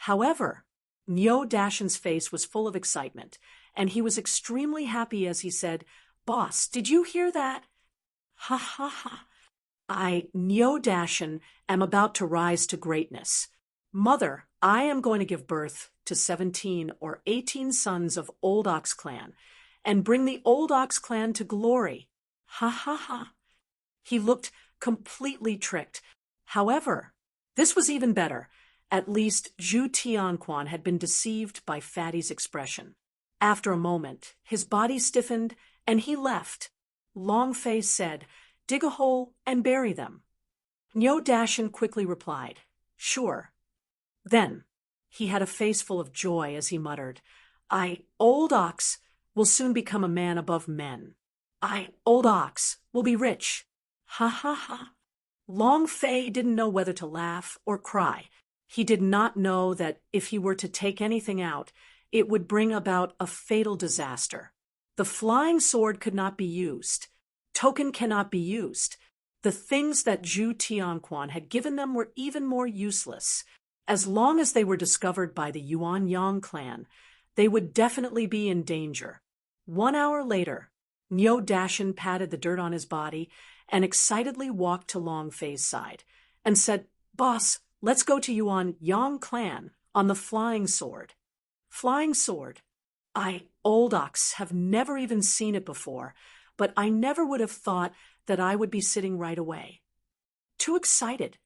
However, Niu Dashan's face was full of excitement, and he was extremely happy as he said, "Boss, did you hear that?" "Ha ha ha. Niu Dashan, am about to rise to greatness. Mother, I am going to give birth to 17 or 18 sons of Old Ox clan, and bring the Old Ox clan to glory. Ha ha ha." He looked completely tricked. However, this was even better. At least Zhu Tianquan had been deceived by Fatty's expression. After a moment, his body stiffened, and he left. Long Fei said, "Dig a hole and bury them." Niu Dashan quickly replied, "Sure." Then he had a face full of joy as he muttered, Old Ox, will soon become a man above men. Old Ox, will be rich. Ha ha ha." Long Fei didn't know whether to laugh or cry. He did not know that if he were to take anything out, it would bring about a fatal disaster. The flying sword could not be used. Token cannot be used. The things that Zhu Tianquan had given them were even more useless. As long as they were discovered by the Yuan Yang clan, they would definitely be in danger. 1 hour later, Niu Dashan patted the dirt on his body and excitedly walked to Long Fei's side and said, "Boss, let's go to Yuan Yang clan on the flying sword." Flying sword. Old Ox, have never even seen it before, but I never would have thought that I would be sitting right away. Too excited.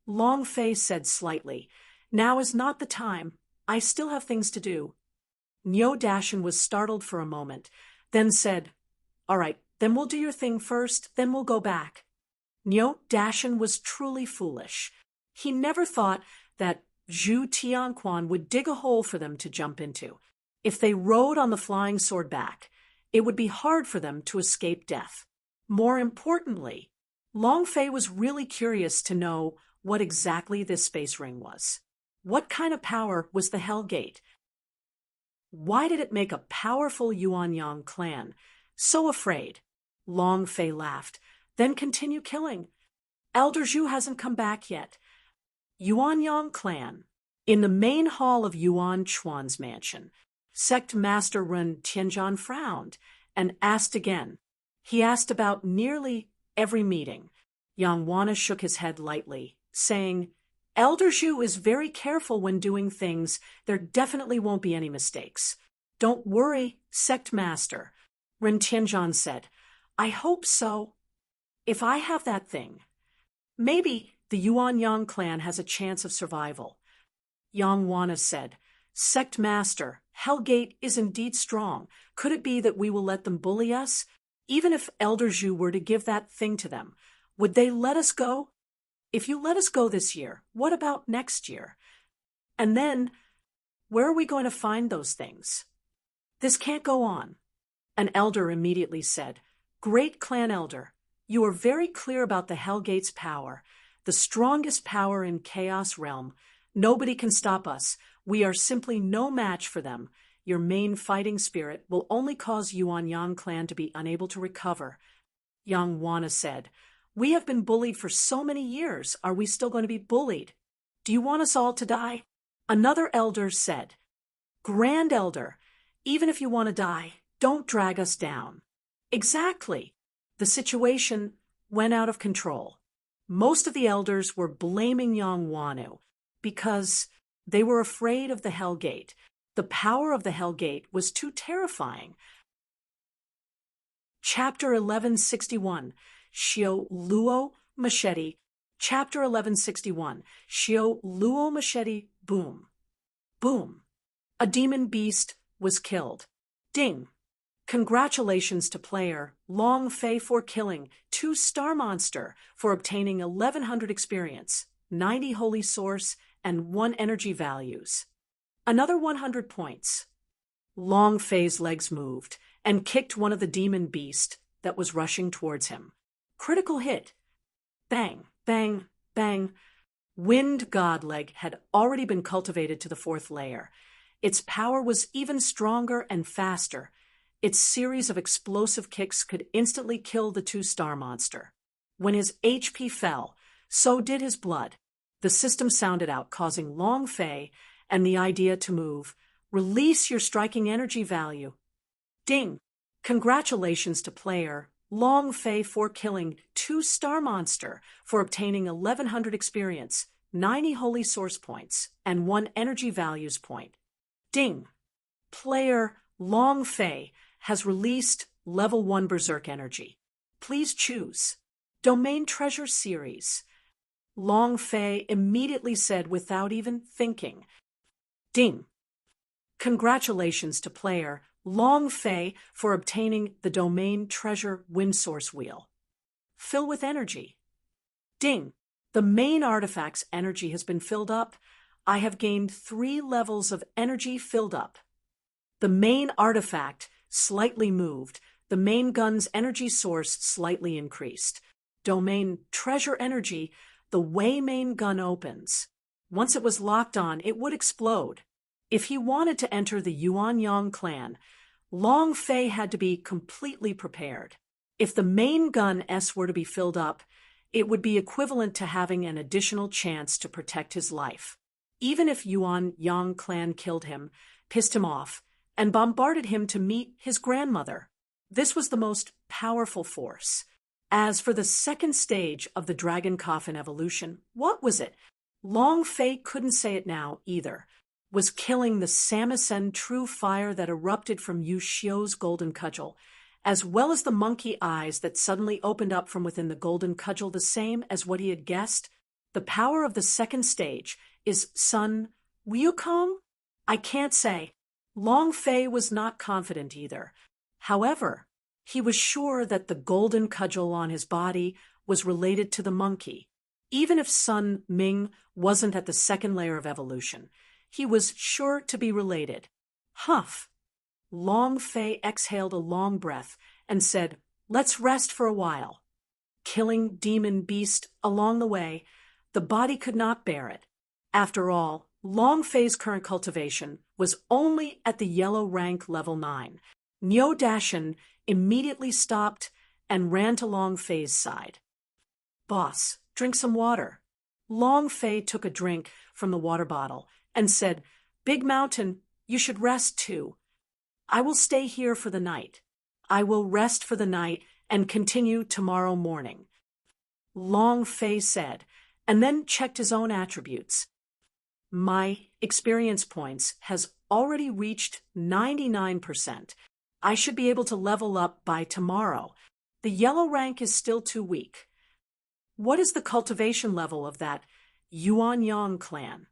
Long Fei said slightly, "Now is not the time. I still have things to do." Niu Dashan was startled for a moment, then said, "All right, then we'll do your thing first, then we'll go back." Niu Dashan was truly foolish. He never thought that Zhu Tianquan would dig a hole for them to jump into. If they rode on the flying sword back, it would be hard for them to escape death. More importantly, Long Fei was really curious to know what exactly this space ring was. What kind of power was the Hell Gate? Why did it make a powerful Yuan Yang clan so afraid? Long Fei laughed, then continued killing. Elder Zhu hasn't come back yet. Yuan Yang clan. In the main hall of Yuan Chuan's mansion, Sect Master Ren Tianzhan frowned and asked again. He asked about nearly every meeting. Yang Wana shook his head lightly, saying, "Elder Zhu is very careful when doing things. There definitely won't be any mistakes." "Don't worry, Sect Master," Ren Tianzhan said. "I hope so. If I have that thing, maybe the Yuan Yang clan has a chance of survival." Yang Wana said, "Sect Master, Hellgate is indeed strong. Could it be that we will let them bully us? Even if Elder Zhu were to give that thing to them, would they let us go? If you let us go this year, what about next year? And then, where are we going to find those things? This can't go on." An elder immediately said, "Great clan elder, you are very clear about the Hellgate's power, the strongest power in Chaos Realm. Nobody can stop us. We are simply no match for them. Your main fighting spirit will only cause Yuan Yang clan to be unable to recover." Yang Wana said, We have been bullied for so many years. Are we still going to be bullied? Do you want us all to die? Another elder said, Grand Elder, even if you want to die, don't drag us down. Exactly. The situation went out of control. Most of the elders were blaming Yongwanu because they were afraid of the Hell Gate. The power of the Hell Gate was too terrifying. Chapter 1161, Xiao Luo Machete. Chapter 1161, Xiao Luo Machete. Boom. Boom. A demon beast was killed. Ding. Congratulations to player Long Fei for killing 2-star monster for obtaining 1100 experience, 90 holy source, and 1 energy values. Another 100 points. Long Fei's legs moved and kicked one of the demon beast that was rushing towards him. Critical hit. Bang, bang, bang. Wind God Leg had already been cultivated to the 4th layer. Its power was even stronger and faster. Its series of explosive kicks could instantly kill the 2-star monster. When his HP fell, so did his blood. The system sounded out, causing Long Fei and the idea to move. Release your striking energy value. Ding! Congratulations to player Long Fei for killing 2-star monster for obtaining 1100 experience, 90 holy source points, and 1 energy values point. Ding! Player Long Fei has released level 1 Berserk energy. Please choose Domain Treasure Series. Long Fei immediately said without even thinking. Ding! Congratulations to player Long Fei for obtaining the Domain Treasure Wind Source Wheel. Fill with energy. Ding! The main artifact's energy has been filled up. I have gained 3 levels of energy filled up. The main artifact slightly moved. The main gun's energy source slightly increased. Domain Treasure Energy, the way main gun opens. Once it was locked on, it would explode. If he wanted to enter the Yuanyang clan, Long Fei had to be completely prepared. If the main gun S were to be filled up, it would be equivalent to having an additional chance to protect his life. Even if Yuanyang clan killed him, pissed him off, and bombarded him to meet his grandmother, this was the most powerful force. As for the 2nd stage of the Dragon Coffin evolution, what was it? Long Fei couldn't say it now either. Was killing the Samisen true fire that erupted from Yu Xiu's golden cudgel, as well as the monkey eyes that suddenly opened up from within the golden cudgel, the same as what he had guessed? The power of the 2nd stage is Sun Wukong? I can't say. Long Fei was not confident either. However, he was sure that the golden cudgel on his body was related to the monkey. Even if Sun Ming wasn't at the 2nd layer of evolution, he was sure to be related. Huff! Long Fei exhaled a long breath and said, Let's rest for a while. Killing demon beast along the way, the body could not bear it. After all, Long Fei's current cultivation was only at the yellow rank level 9. Niu Dashin immediately stopped and ran to Long Fei's side. Boss, drink some water. Long Fei took a drink from the water bottle and said, Big Mountain, you should rest too. I will stay here for the night. I will rest for the night and continue tomorrow morning. Long Fei said, and then checked his own attributes. My experience points has already reached 99%. I should be able to level up by tomorrow. The yellow rank is still too weak. What is the cultivation level of that Yuanyang clan?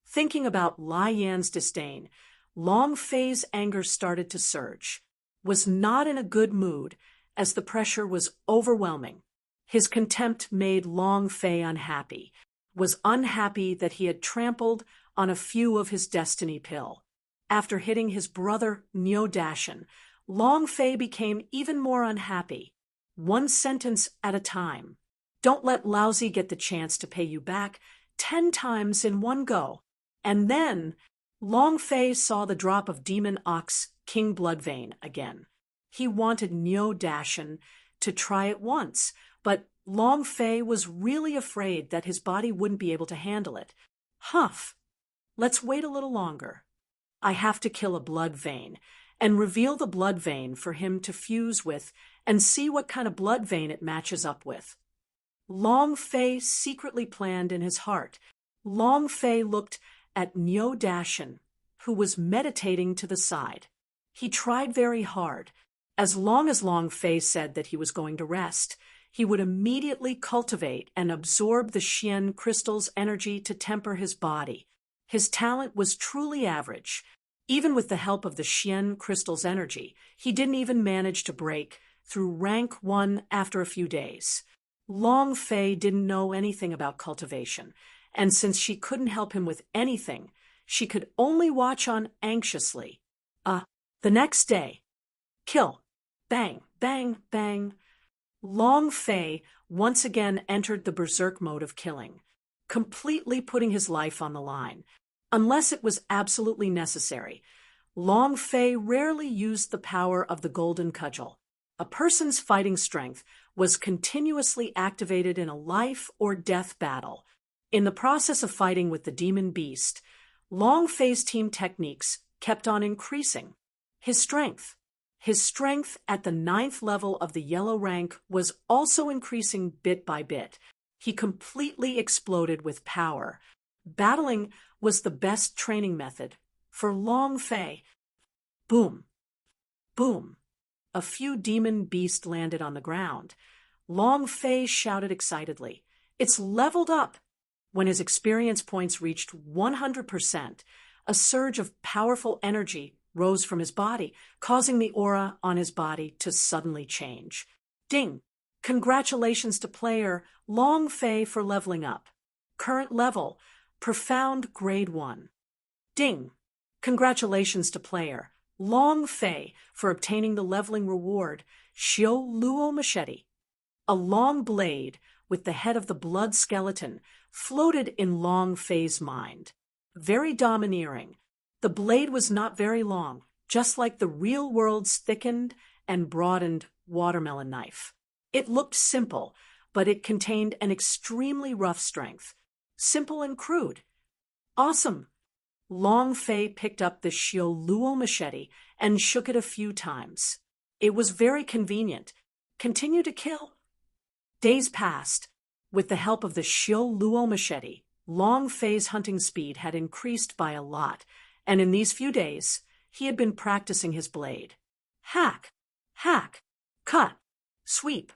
Thinking about Lai Yan's disdain, Long Fei's anger started to surge. Was not in a good mood, as the pressure was overwhelming. His contempt made Long Fei unhappy. Was unhappy that he had trampled on a few of his destiny pill. After hitting his brother Niu Dashin, Long Fei became even more unhappy. 1 sentence at a time. Don't let Lousy get the chance to pay you back 10 times in one go. And then Long Fei saw the drop of Demon Ox King Bloodvein again. He wanted Niu Dashin to try it once, but Long Fei was really afraid that his body wouldn't be able to handle it. Humph! Let's wait a little longer. I have to kill a blood vein and reveal the blood vein for him to fuse with and see what kind of blood vein it matches up with. Long Fei secretly planned in his heart. Long Fei looked at Niu Dashin, who was meditating to the side. He tried very hard. As long as Long Fei said that he was going to rest, he would immediately cultivate and absorb the Xian crystal's energy to temper his body. His talent was truly average. Even with the help of the Xian crystal's energy, he didn't even manage to break through rank 1 after a few days. Long Fei didn't know anything about cultivation, and since she couldn't help him with anything, she could only watch on anxiously. The next day. Kill. Bang, bang, bang. Long Fei once again entered the berserk mode of killing, completely putting his life on the line. Unless it was absolutely necessary, Long Fei rarely used the power of the golden cudgel. A person's fighting strength was continuously activated in a life or death battle. In the process of fighting with the demon beast, Long Fei's team techniques kept on increasing. His strength at the 9th level of the yellow rank was also increasing bit by bit. He completely exploded with power. Battling was the best training method for Long Fei. Boom. Boom. A few demon beasts landed on the ground. Long Fei shouted excitedly, "It's leveled up!" When his experience points reached 100%, a surge of powerful energy rose from his body, causing the aura on his body to suddenly change. Ding! Congratulations to player Long Fei for leveling up. Current level, Profound Grade 1. Ding! Congratulations to player Long Fei for obtaining the leveling reward, Xiu Luo Machete. A long blade with the head of the blood skeleton floated in Long Fei's mind. Very domineering. The blade was not very long, just like the real world's thickened and broadened watermelon knife. It looked simple, but it contained an extremely rough strength. Simple and crude. Awesome! Long Fei picked up the Xiu Luo machete and shook it a few times. It was very convenient. Continue to kill. Days passed. With the help of the Xiu Luo machete, Long Fei's hunting speed had increased by a lot, and in these few days, he had been practicing his blade. Hack, cut, sweep.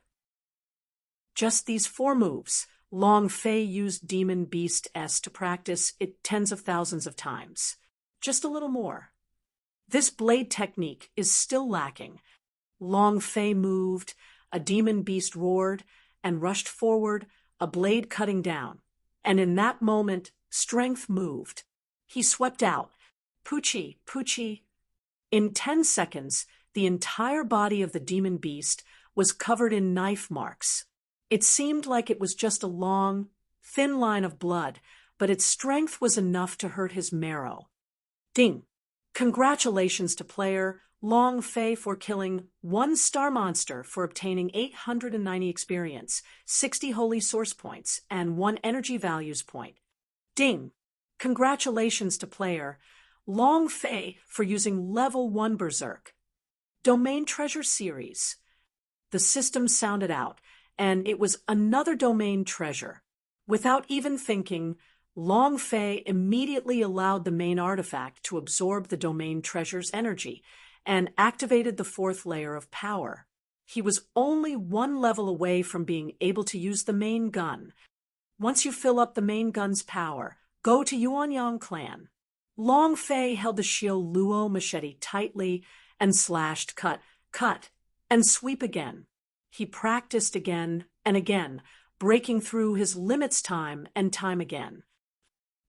Just these 4 moves, Long Fei used Demon Beast S to practice it tens of thousands of times. Just a little more. This blade technique is still lacking. Long Fei moved, a demon beast roared, and rushed forward, a blade cutting down. And in that moment, strength moved. He swept out. Poochie, poochie. In 10 seconds, the entire body of the demon beast was covered in knife marks. It seemed like it was just a long, thin line of blood, but its strength was enough to hurt his marrow. Ding! Congratulations to player Long Fei for killing 1 star monster for obtaining 890 experience, 60 holy source points, and 1 energy values point. Ding! Congratulations to player Long Fei for using level 1 Berserk. Domain Treasure Series. The system sounded out, and it was another domain treasure. Without even thinking, Long Fei immediately allowed the main artifact to absorb the domain treasure's energy and activated the 4th layer of power. He was only 1 level away from being able to use the main gun. Once you fill up the main gun's power, go to Yuanyang Clan. Long Fei held the Xiu Luo machete tightly and slashed cut, and sweep again. He practiced again and again, breaking through his limits time and time again.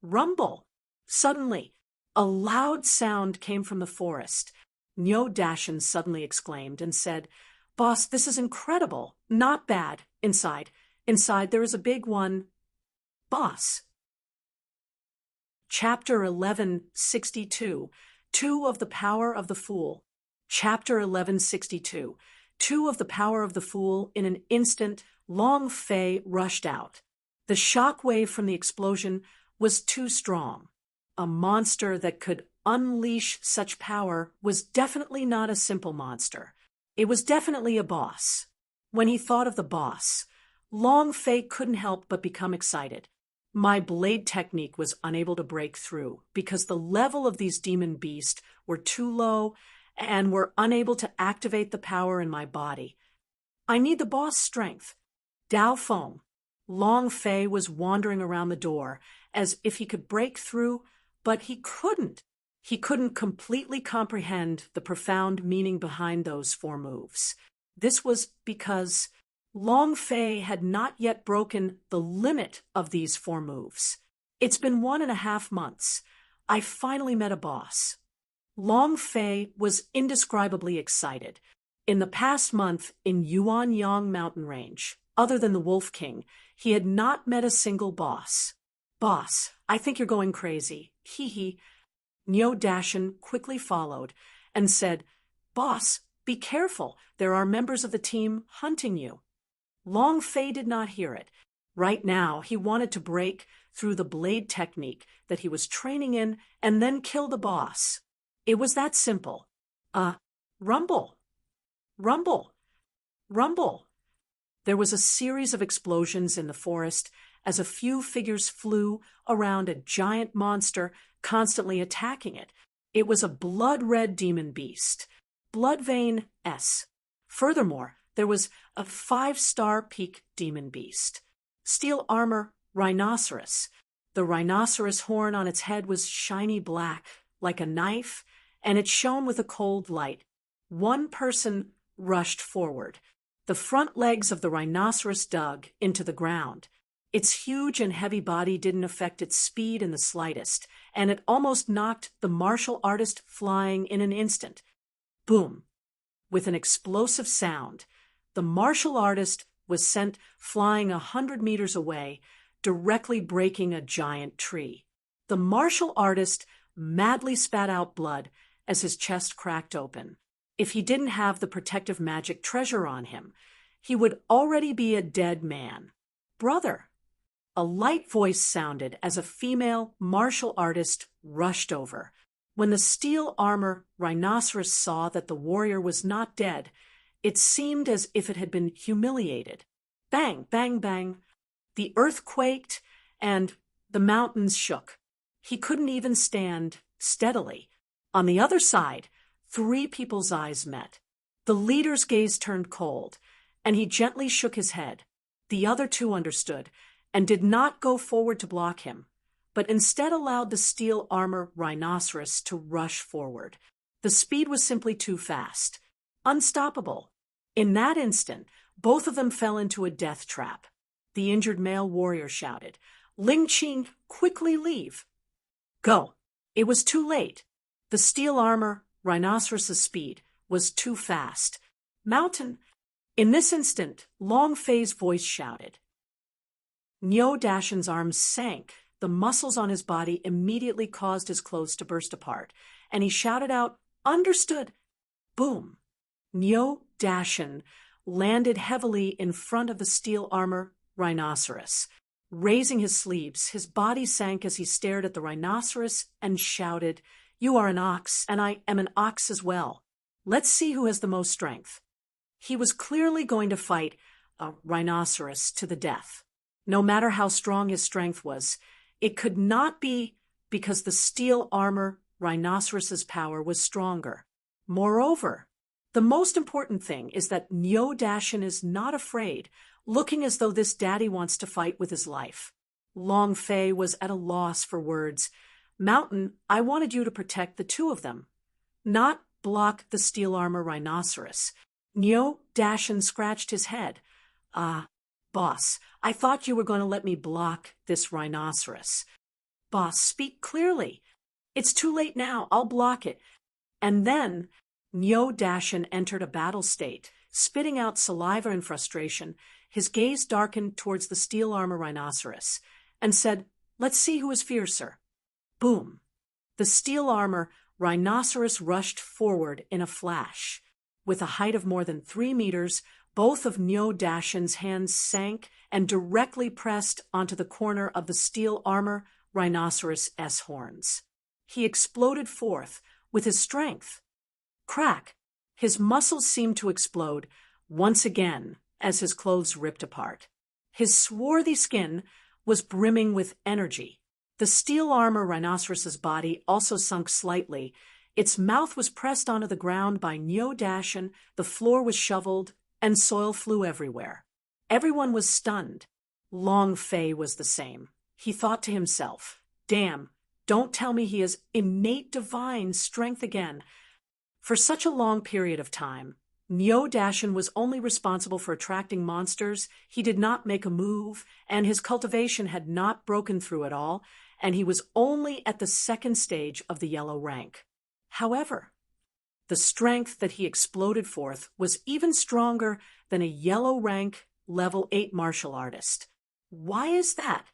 Rumble! Suddenly, a loud sound came from the forest. Niu Dashin suddenly exclaimed and said, "Boss, this is incredible. Not bad. Inside there is a big one." Boss. Chapter 1162, 2 of the Power of the Fool. Chapter 1162, 2 of the Power of the Fool. In an instant, Long Fei rushed out. The shock wave from the explosion was too strong. A monster that could unleash such power was definitely not a simple monster. It was definitely a boss. When he thought of the boss, Long Fei couldn't help but become excited. My blade technique was unable to break through because the level of these demon beasts were too low and were unable to activate the power in my body. I need the boss strength. Dao Feng. Long Fei was wandering around the door as if he could break through, but he couldn't. He couldn't completely comprehend the profound meaning behind those 4 moves. This was because Long Fei had not yet broken the limit of these 4 moves. It's been 1.5 months. I finally met a boss. Long Fei was indescribably excited. In the past month in Yuanyang mountain range, other than the Wolf King, he had not met a single boss. Boss, I think you're going crazy. Hee hee. Niu Dashin quickly followed and said, Boss, be careful. There are members of the team hunting you. Long Fei did not hear it. Right now, he wanted to break through the blade technique that he was training in and then kill the boss. It was that simple. Rumble. Rumble. Rumble. There was a series of explosions in the forest as a few figures flew around a giant monster constantly attacking it. It was a blood-red demon beast, Bloodvein S. Furthermore, there was a 5-star peak demon beast, steel armor rhinoceros. The rhinoceros horn on its head was shiny black, like a knife, and it shone with a cold light. One person rushed forward. The front legs of the rhinoceros dug into the ground. Its huge and heavy body didn't affect its speed in the slightest, and it almost knocked the martial artist flying in an instant. Boom! With an explosive sound, the martial artist was sent flying 100 meters away, directly breaking a giant tree. The martial artist madly spat out blood as his chest cracked open. If he didn't have the protective magic treasure on him, he would already be a dead man. Brother! A light voice sounded as a female martial artist rushed over. When the steel armor rhinoceros saw that the warrior was not dead, it seemed as if it had been humiliated. Bang, bang, bang. The earth quaked and the mountains shook. He couldn't even stand steadily. On the other side, 3 people's eyes met. The leader's gaze turned cold, and he gently shook his head. The other 2 understood and did not go forward to block him, but instead allowed the steel armor rhinoceros to rush forward. The speed was simply too fast. Unstoppable. In that instant, both of them fell into a death trap. The injured male warrior shouted, Ling Qing, quickly leave. Go. It was too late. The steel armor rhinoceros's speed was too fast. Mountain. In this instant, Long Fei's voice shouted. Niu Dashin's arms sank. The muscles on his body immediately caused his clothes to burst apart, and he shouted out, Understood! Boom! Niu Dashin landed heavily in front of the steel armor rhinoceros. Raising his sleeves, his body sank as he stared at the rhinoceros and shouted, You are an ox, and I am an ox as well. Let's see who has the most strength. He was clearly going to fight a rhinoceros to the death. No matter how strong his strength was, it could not be because the steel armor rhinoceros's power was stronger. Moreover, the most important thing is that Niu Dashin is not afraid, looking as though this daddy wants to fight with his life. Long Fei was at a loss for words. Mountain, I wanted you to protect the 2 of them, not block the steel armor rhinoceros. Niu Dashin scratched his head. Boss, I thought you were going to let me block this rhinoceros. Boss, speak clearly. It's too late now. I'll block it. And then Niu Dashin entered a battle state, spitting out saliva in frustration. His gaze darkened towards the steel armor rhinoceros and said, Let's see who is fiercer. Boom! The steel armor rhinoceros rushed forward in a flash. With a height of more than 3 meters, both of Niu Dashin's hands sank and directly pressed onto the corner of the steel armor rhinoceros' horns. He exploded forth with his strength. Crack! His muscles seemed to explode once again as his clothes ripped apart. His swarthy skin was brimming with energy. The steel armor rhinoceros's body also sunk slightly. Its mouth was pressed onto the ground by Niu Dashin, the floor was shoveled, and soil flew everywhere. Everyone was stunned. Long Fei was the same. He thought to himself, "Damn, don't tell me he has innate divine strength again." For such a long period of time, Niu Dashin was only responsible for attracting monsters. He did not make a move, and his cultivation had not broken through at all, and he was only at the second stage of the yellow rank. However, the strength that he exploded forth was even stronger than a yellow rank level 8 martial artist. Why is that?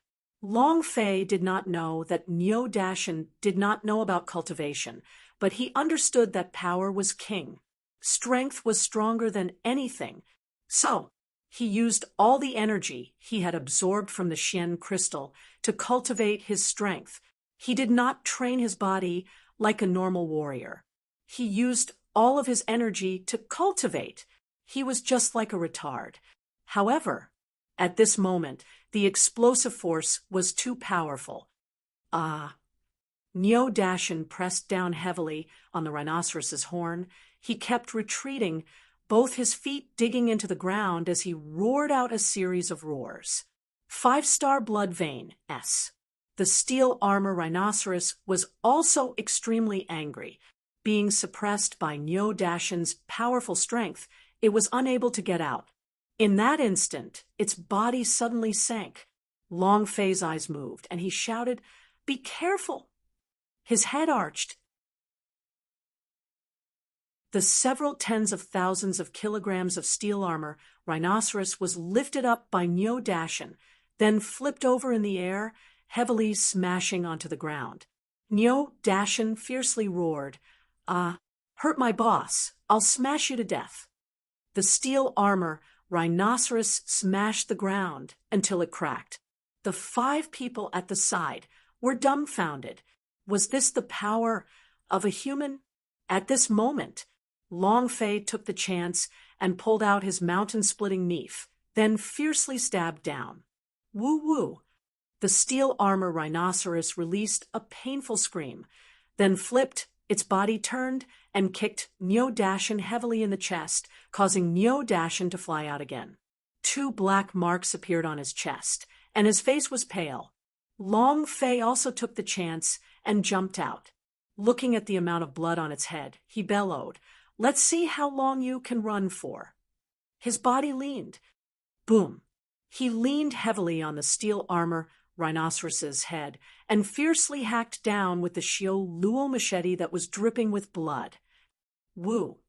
Long Fei did not know that Niu Dashin did not know about cultivation, but he understood that power was king. Strength was stronger than anything. So, he used all the energy he had absorbed from the Xian crystal to cultivate his strength. He did not train his body like a normal warrior. He used all of his energy to cultivate. He was just like a retard. However, at this moment, the explosive force was too powerful. Niu Dashin pressed down heavily on the rhinoceros's horn. He kept retreating, both his feet digging into the ground as he roared out a series of roars. 5-star blood vein, S. The steel armor rhinoceros was also extremely angry. Being suppressed by Niu Dashin's powerful strength, it was unable to get out. In that instant, its body suddenly sank. Long Fei's eyes moved, and he shouted, "Be careful!" His head arched. The several tens of thousands of kilograms of steel armor rhinoceros was lifted up by Niu Dashin, then flipped over in the air, heavily smashing onto the ground. Niu Dashin fiercely roared, "Hurt my boss. I'll smash you to death." The steel armor rhinoceros smashed the ground until it cracked. The 5 people at the side were dumbfounded. Was this the power of a human? At this moment, Long Fei took the chance and pulled out his mountain-splitting knife, then fiercely stabbed down. Woo-woo! The steel armor rhinoceros released a painful scream, then flipped, its body turned, and kicked Niu Dashin heavily in the chest, causing Niu Dashin to fly out again. 2 black marks appeared on his chest, and his face was pale. Long Fei also took the chance and jumped out. Looking at the amount of blood on its head, he bellowed, "Let's see how long you can run for." His body leaned. Boom! He leaned heavily on the steel armor rhinoceros's head and fiercely hacked down with the Xiao Luo machete that was dripping with blood. Woo!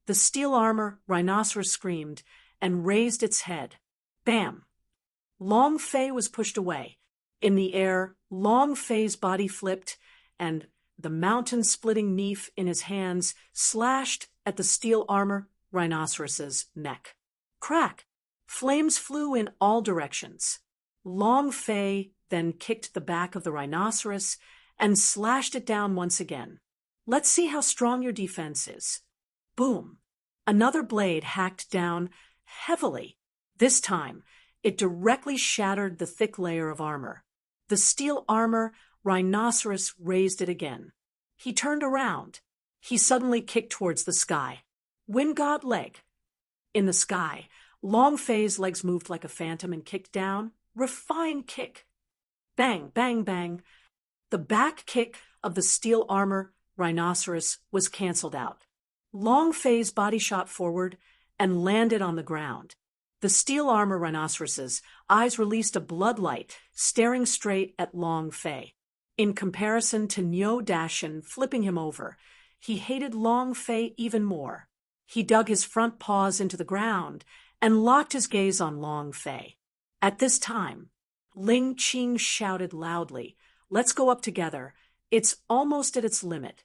The steel armor rhinoceros screamed and raised its head. Bam! Long Fei was pushed away. In the air, Long Fei's body flipped, and the mountain-splitting knife in his hands slashed at the steel armor rhinoceros's neck. Crack! Flames flew in all directions. Long Fei then kicked the back of the rhinoceros and slashed it down once again. "Let's see how strong your defense is." Boom! Another blade hacked down heavily. This time, it directly shattered the thick layer of armor. The steel armor rhinoceros raised it again. He turned around. He suddenly kicked towards the sky. Wind God leg. In the sky, Long Fei's legs moved like a phantom and kicked down. Refined kick. Bang, bang, bang. The back kick of the steel armor rhinoceros was canceled out. Long Fei's body shot forward and landed on the ground. The steel armor rhinoceros's eyes released a bloodlight, staring straight at Long Fei. In comparison to Niu Dashin flipping him over, he hated Long Fei even more. He dug his front paws into the ground and locked his gaze on Long Fei. At this time, Ling Qing shouted loudly, "Let's go up together. It's almost at its limit."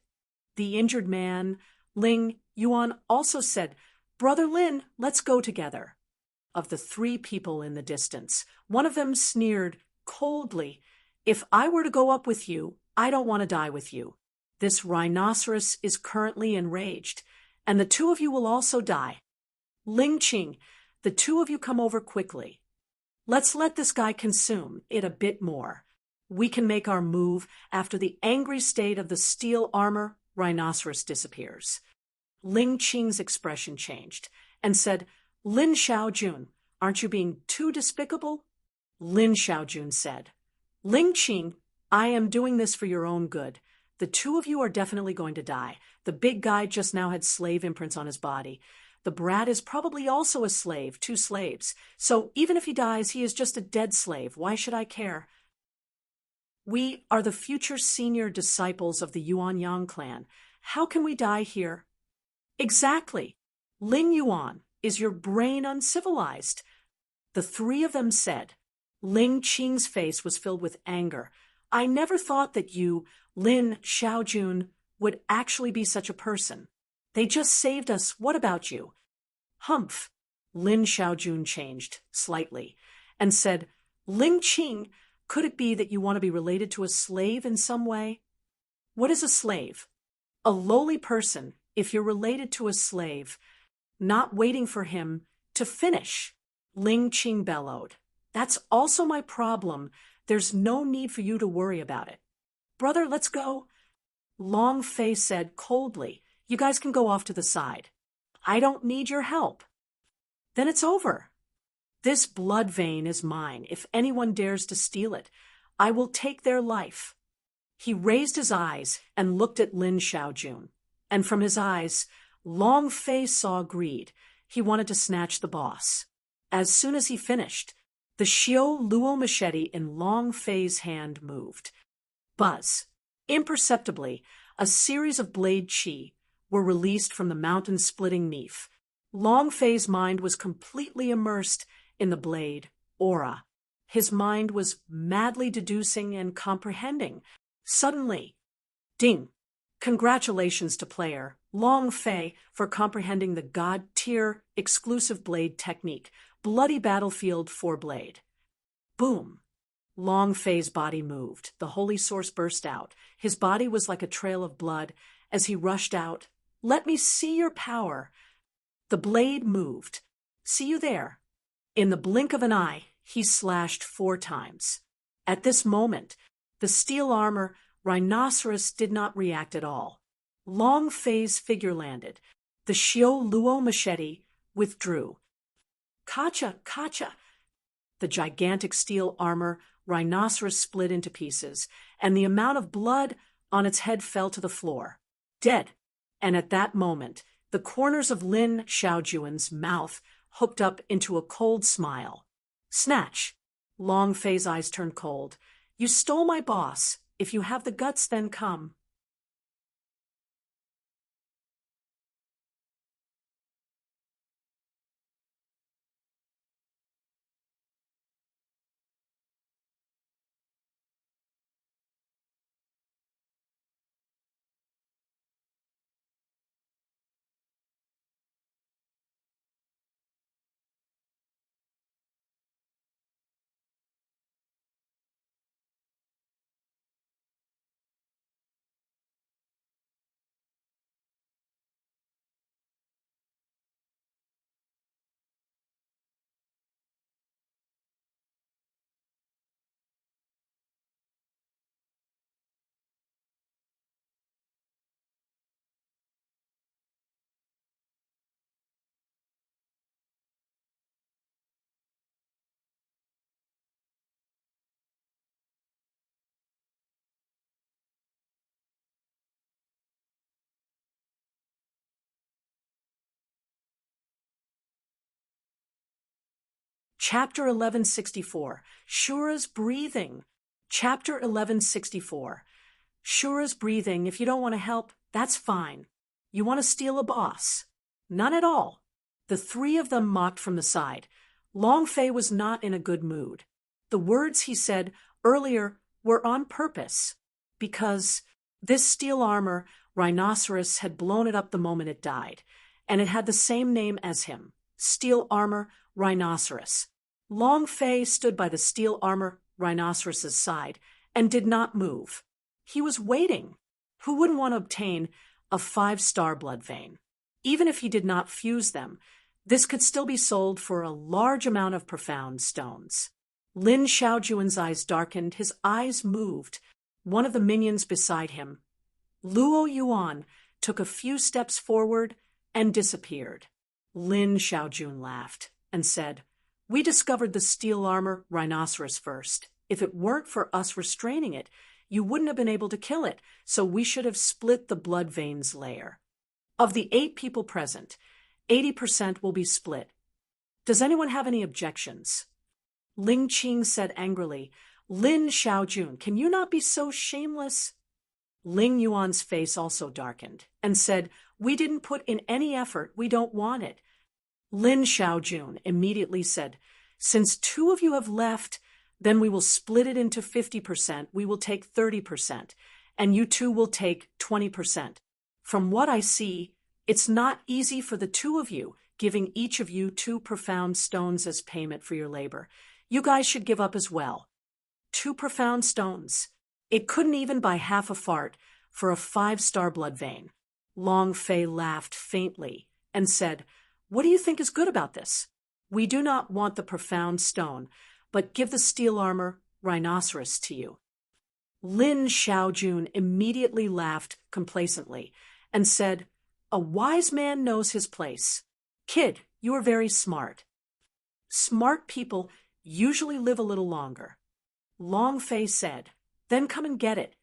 The injured man, Ling Yuan, also said, "Brother Lin, let's go together." of the three people in the distance. One of them sneered coldly, "If I were to go up with you, I don't want to die with you. This rhinoceros is currently enraged, and the two of you will also die. Ling Qing, the two of you come over quickly. Let's let this guy consume it a bit more. We can make our move after the angry state of the steel armor rhinoceros disappears." Ling Qing's expression changed and said, "Lin Xiaojun, aren't you being too despicable?" Lin Xiaojun said, "Ling Qing, I am doing this for your own good. The two of you are definitely going to die. The big guy just now had slave imprints on his body. The brat is probably also a slave, 2 slaves. So even if he dies, he is just a dead slave. Why should I care? We are the future senior disciples of the Yuanyang clan. How can we die here?" "Exactly. Ling Yuan, is your brain uncivilized?" the three of them said. Ling Qing's face was filled with anger. "I never thought that you, Lin Xiaojun, would actually be such a person. They just saved us. What about you?" "Humph." Lin Xiaojun changed slightly and said, "Ling Qing, could it be that you want to be related to a slave in some way?" "What is a slave?" "A lowly person, if you're related to a slave, not waiting for him to finish," Ling Qing bellowed. "That's also my problem. There's no need for you to worry about it." "Brother, let's go." Long Fei said coldly, "You guys can go off to the side. I don't need your help." "Then it's over." "This blood vein is mine. If anyone dares to steal it, I will take their life." He raised his eyes and looked at Lin Xiaojun, and from his eyes, Long Fei saw greed. He wanted to snatch the boss. As soon as he finished, the Xiao Luo machete in Long Fei's hand moved. Buzz. Imperceptibly, a series of blade chi were released from the mountain-splitting Neef. Long Fei's mind was completely immersed in the blade aura. His mind was madly deducing and comprehending. Suddenly, ding! Congratulations to player Long Fei for comprehending the God-tier exclusive blade technique, Bloody Battlefield 4-blade. Boom! Long Fei's body moved. The holy source burst out. His body was like a trail of blood as he rushed out. "Let me see your power." The blade moved. "See you there." In the blink of an eye, he slashed 4 times. At this moment, the steel armor rhinoceros did not react at all. Long Fei's figure landed. The Xiao Luo machete withdrew. "Kacha, kacha!" The gigantic steel armor rhinoceros split into pieces, and the amount of blood on its head fell to the floor. Dead. And at that moment, the corners of Lin Xiaojun's mouth hooked up into a cold smile. Snatch! Long Fei's eyes turned cold. "You stole my boss. If you have the guts, then come." Chapter 1164, Shura's Breathing. Chapter 1164. Shura's breathing. If you don't want to help, that's fine. You want to steal a boss? None at all. The three of them mocked from the side. Long Fei was not in a good mood. The words he said earlier were on purpose, because this steel armor rhinoceros had blown it up the moment it died, and it had the same name as him, steel armor rhinoceros. Long Fei stood by the steel armor rhinoceros's side and did not move. He was waiting. Who wouldn't want to obtain a 5-star blood vein? Even if he did not fuse them, this could still be sold for a large amount of profound stones. Lin Xiaojun's eyes darkened, his eyes moved. One of the minions beside him, Luo Yuan, took a few steps forward and disappeared. Lin Xiaojun laughed and said, "We discovered the steel armor rhinoceros first. If it weren't for us restraining it, you wouldn't have been able to kill it, so we should have split the blood veins layer. Of the 8 people present, 80% will be split. Does anyone have any objections?" Ling Qing said angrily, "Lin Xiaojun, can you not be so shameless?" Ling Yuan's face also darkened and said, "We didn't put in any effort. We don't want it." Lin Xiaojun immediately said, "Since 2 of you have left, then we will split it into 50%. We will take 30%, and you 2 will take 20%. From what I see, it's not easy for the 2 of you, giving each of you 2 profound stones as payment for your labor. You guys should give up as well. 2 profound stones. It couldn't even buy half a fart for a 5-star blood vein." Long Fei laughed faintly and said, "What do you think is good about this? We do not want the profound stone, but give the steel armor rhinoceros to you." Lin Xiaojun immediately laughed complacently and said, "A wise man knows his place. Kid, you are very smart. Smart people usually live a little longer." Long Fei said, "Then come and get it."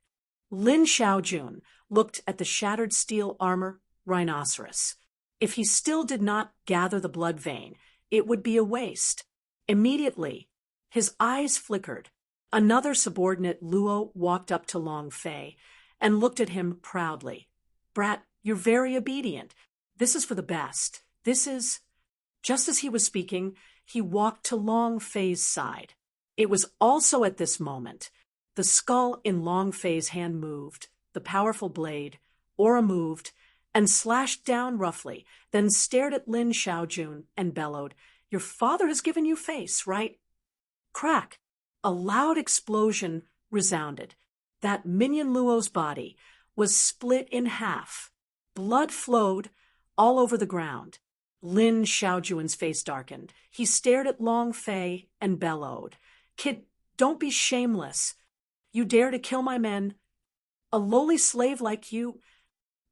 Lin Xiaojun looked at the shattered steel armor rhinoceros. If he still did not gather the blood vein, it would be a waste. Immediately, his eyes flickered. Another subordinate, Luo, walked up to Long Fei and looked at him proudly. "Brat, you're very obedient. This is for the best. This is—" Just as he was speaking, he walked to Long Fei's side. It was also at this moment the skull in Long Fei's hand moved, the powerful blade, aura moved, and slashed down roughly, then stared at Lin Xiaojun and bellowed, "Your father has given you face, right?" Crack! A loud explosion resounded. That minion Luo's body was split in half. Blood flowed all over the ground. Lin Xiaojun's face darkened. He stared at Long Fei and bellowed, "Kid, don't be shameless. You dare to kill my men? A lowly slave like you?"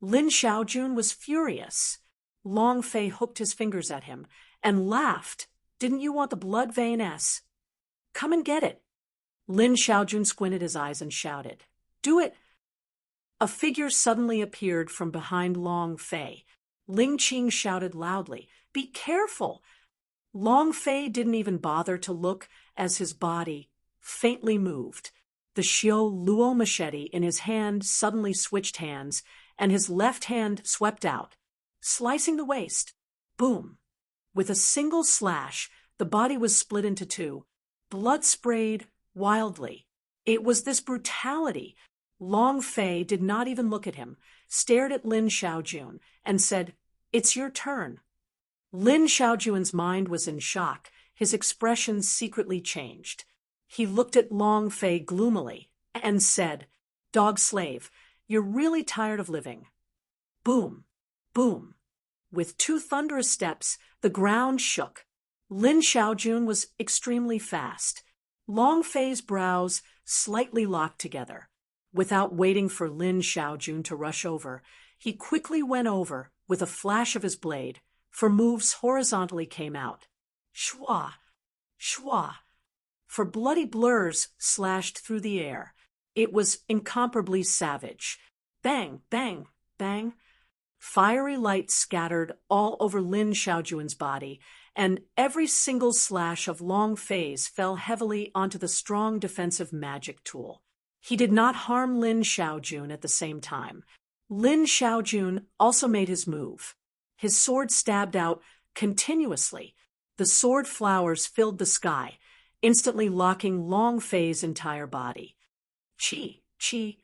Lin Xiaojun was furious. Long Fei hooked his fingers at him and laughed. "Didn't you want the blood vein S? Come and get it." Lin Xiaojun squinted his eyes and shouted, "Do it!" A figure suddenly appeared from behind Long Fei. Ling Qing shouted loudly, "Be careful!" Long Fei didn't even bother to look as his body faintly moved. The Xiao Luo machete in his hand suddenly switched hands, and his left hand swept out, slicing the waist. Boom! With a single slash, the body was split into 2. Blood sprayed wildly. It was this brutality. Long Fei did not even look at him, stared at Lin Xiaojun, and said, "It's your turn." Lin Xiaojun's mind was in shock. His expression secretly changed. He looked at Long Fei gloomily and said, "Dog slave, you're really tired of living." Boom! Boom! With 2 thunderous steps, the ground shook. Lin Xiaojun was extremely fast. Long Fei's brows slightly locked together. Without waiting for Lin Xiaojun to rush over, he quickly went over with a flash of his blade, for moves horizontally came out. Shwa! Shwa! For bloody blurs slashed through the air. It was incomparably savage. Bang! Bang! Bang! Fiery light scattered all over Lin Xiaojun's body, and every single slash of Long Fei's fell heavily onto the strong defensive magic tool. He did not harm Lin Xiaojun at the same time. Lin Xiaojun also made his move. His sword stabbed out continuously. The sword flowers filled the sky, instantly locking Long Fei's entire body. Chi! Chi!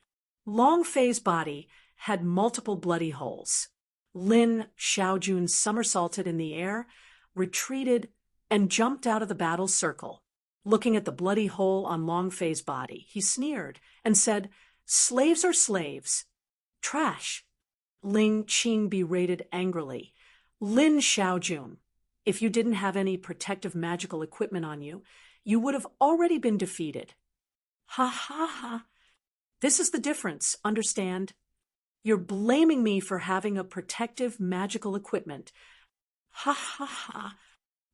Long Fei's body had multiple bloody holes. Lin Xiaojun somersaulted in the air, retreated, and jumped out of the battle circle. Looking at the bloody hole on Long Fei's body, he sneered and said, "Slaves are slaves." "Trash." Ling Qing berated angrily. "Lin Xiaojun, if you didn't have any protective magical equipment on you, you would have already been defeated." "Ha ha ha. This is the difference, understand? You're blaming me for having a protective magical equipment. Ha ha ha."